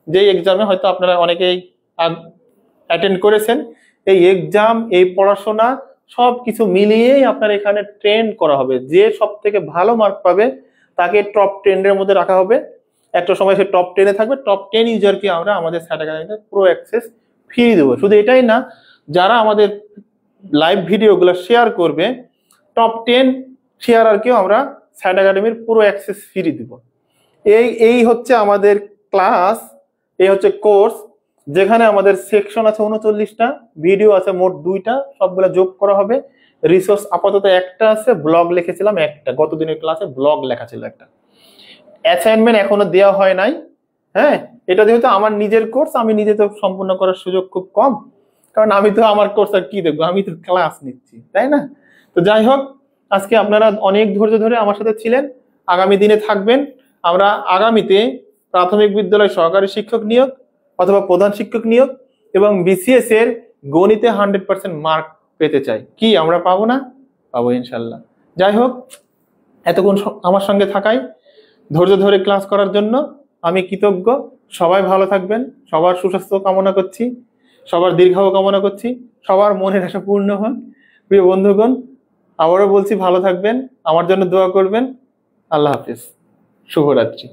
[SPEAKER 1] যে এক্সামে হয়তো আপনারা অনেকেই অ্যাটেন্ড করেছেন। এই এক্সাম, এই পড়াশোনা সবকিছু মিলিয়েই আপনার এখানে ট্রেন্ড করা হবে। যে সব থেকে ভালো মার্ক পাবে তাকে টপ 10 এর মধ্যে রাখা হবে। একটা সময় সে টপ 10 এ থাকবে। টপ 10 ইউজারকে আমরা আমাদের স্যাট একাডেমিতে প্রো অ্যাক্সেস ফ্রি দেবো। শুধু এটাই না, যারা আমাদের লাইভ ভিডিওগুলো শেয়ার করবে, টপ 10 শেয়ারারকেও আমরা স্যাট একাডেমির পুরো অ্যাক্সেস ফ্রি দিব। এই হচ্ছে আমাদের ক্লাস, এই হচ্ছে কোর্স, যেখানে আমাদের সেকশন আছে 39টা, ভিডিও আছে মোট 2টা, সবগুলো যোগ করা হবে। রিসোর্স আপাতত একটা আছে, ব্লগ লিখেছিলাম একটা, গত দিনের ক্লাসে ব্লগ লেখা ছিল একটা। অ্যাসাইনমেন্ট এখনো দেওয়া হয় নাই। হ্যাঁ, এটা যেহেতু আমার নিজের কোর্স, আমি নিজে তো সম্পূর্ণ করার সুযোগ খুব কম, কারণ আমি তো আমার কোর্স আর কি দেখবো, আমি তো ক্লাস নিচ্ছি, তাই না? তো যাই হোক, আজকে আপনারা অনেক ধৈর্য ধরে আমার সাথে ছিলেন, আগামী দিনে থাকবেন। আমরা আগামীতে প্রাথমিক বিদ্যালয় সহকারী শিক্ষক নিয়োগ অথবা প্রধান শিক্ষক নিয়োগ এবং BCS এর গণিতে 100% মার্ক পেতে চাই। কি আমরা পাবো না? পাবো ইনশাল্লাহ। যাই হোক, এতক্ষণ আমার সঙ্গে থাকায়, ধৈর্য ধরে ক্লাস করার জন্য আমি কৃতজ্ঞ। সবাই ভালো থাকবেন, সবার সুস্বাস্থ্য কামনা করছি, সবার দীর্ঘায়ু কামনা করছি, সবার মনের আশা পূর্ণ হোক। প্রিয় বন্ধুগণ, আবারও বলছি ভালো থাকবেন, আমার জন্য দোয়া করবেন। আল্লাহ হাফিজ, শুভরাত্রি।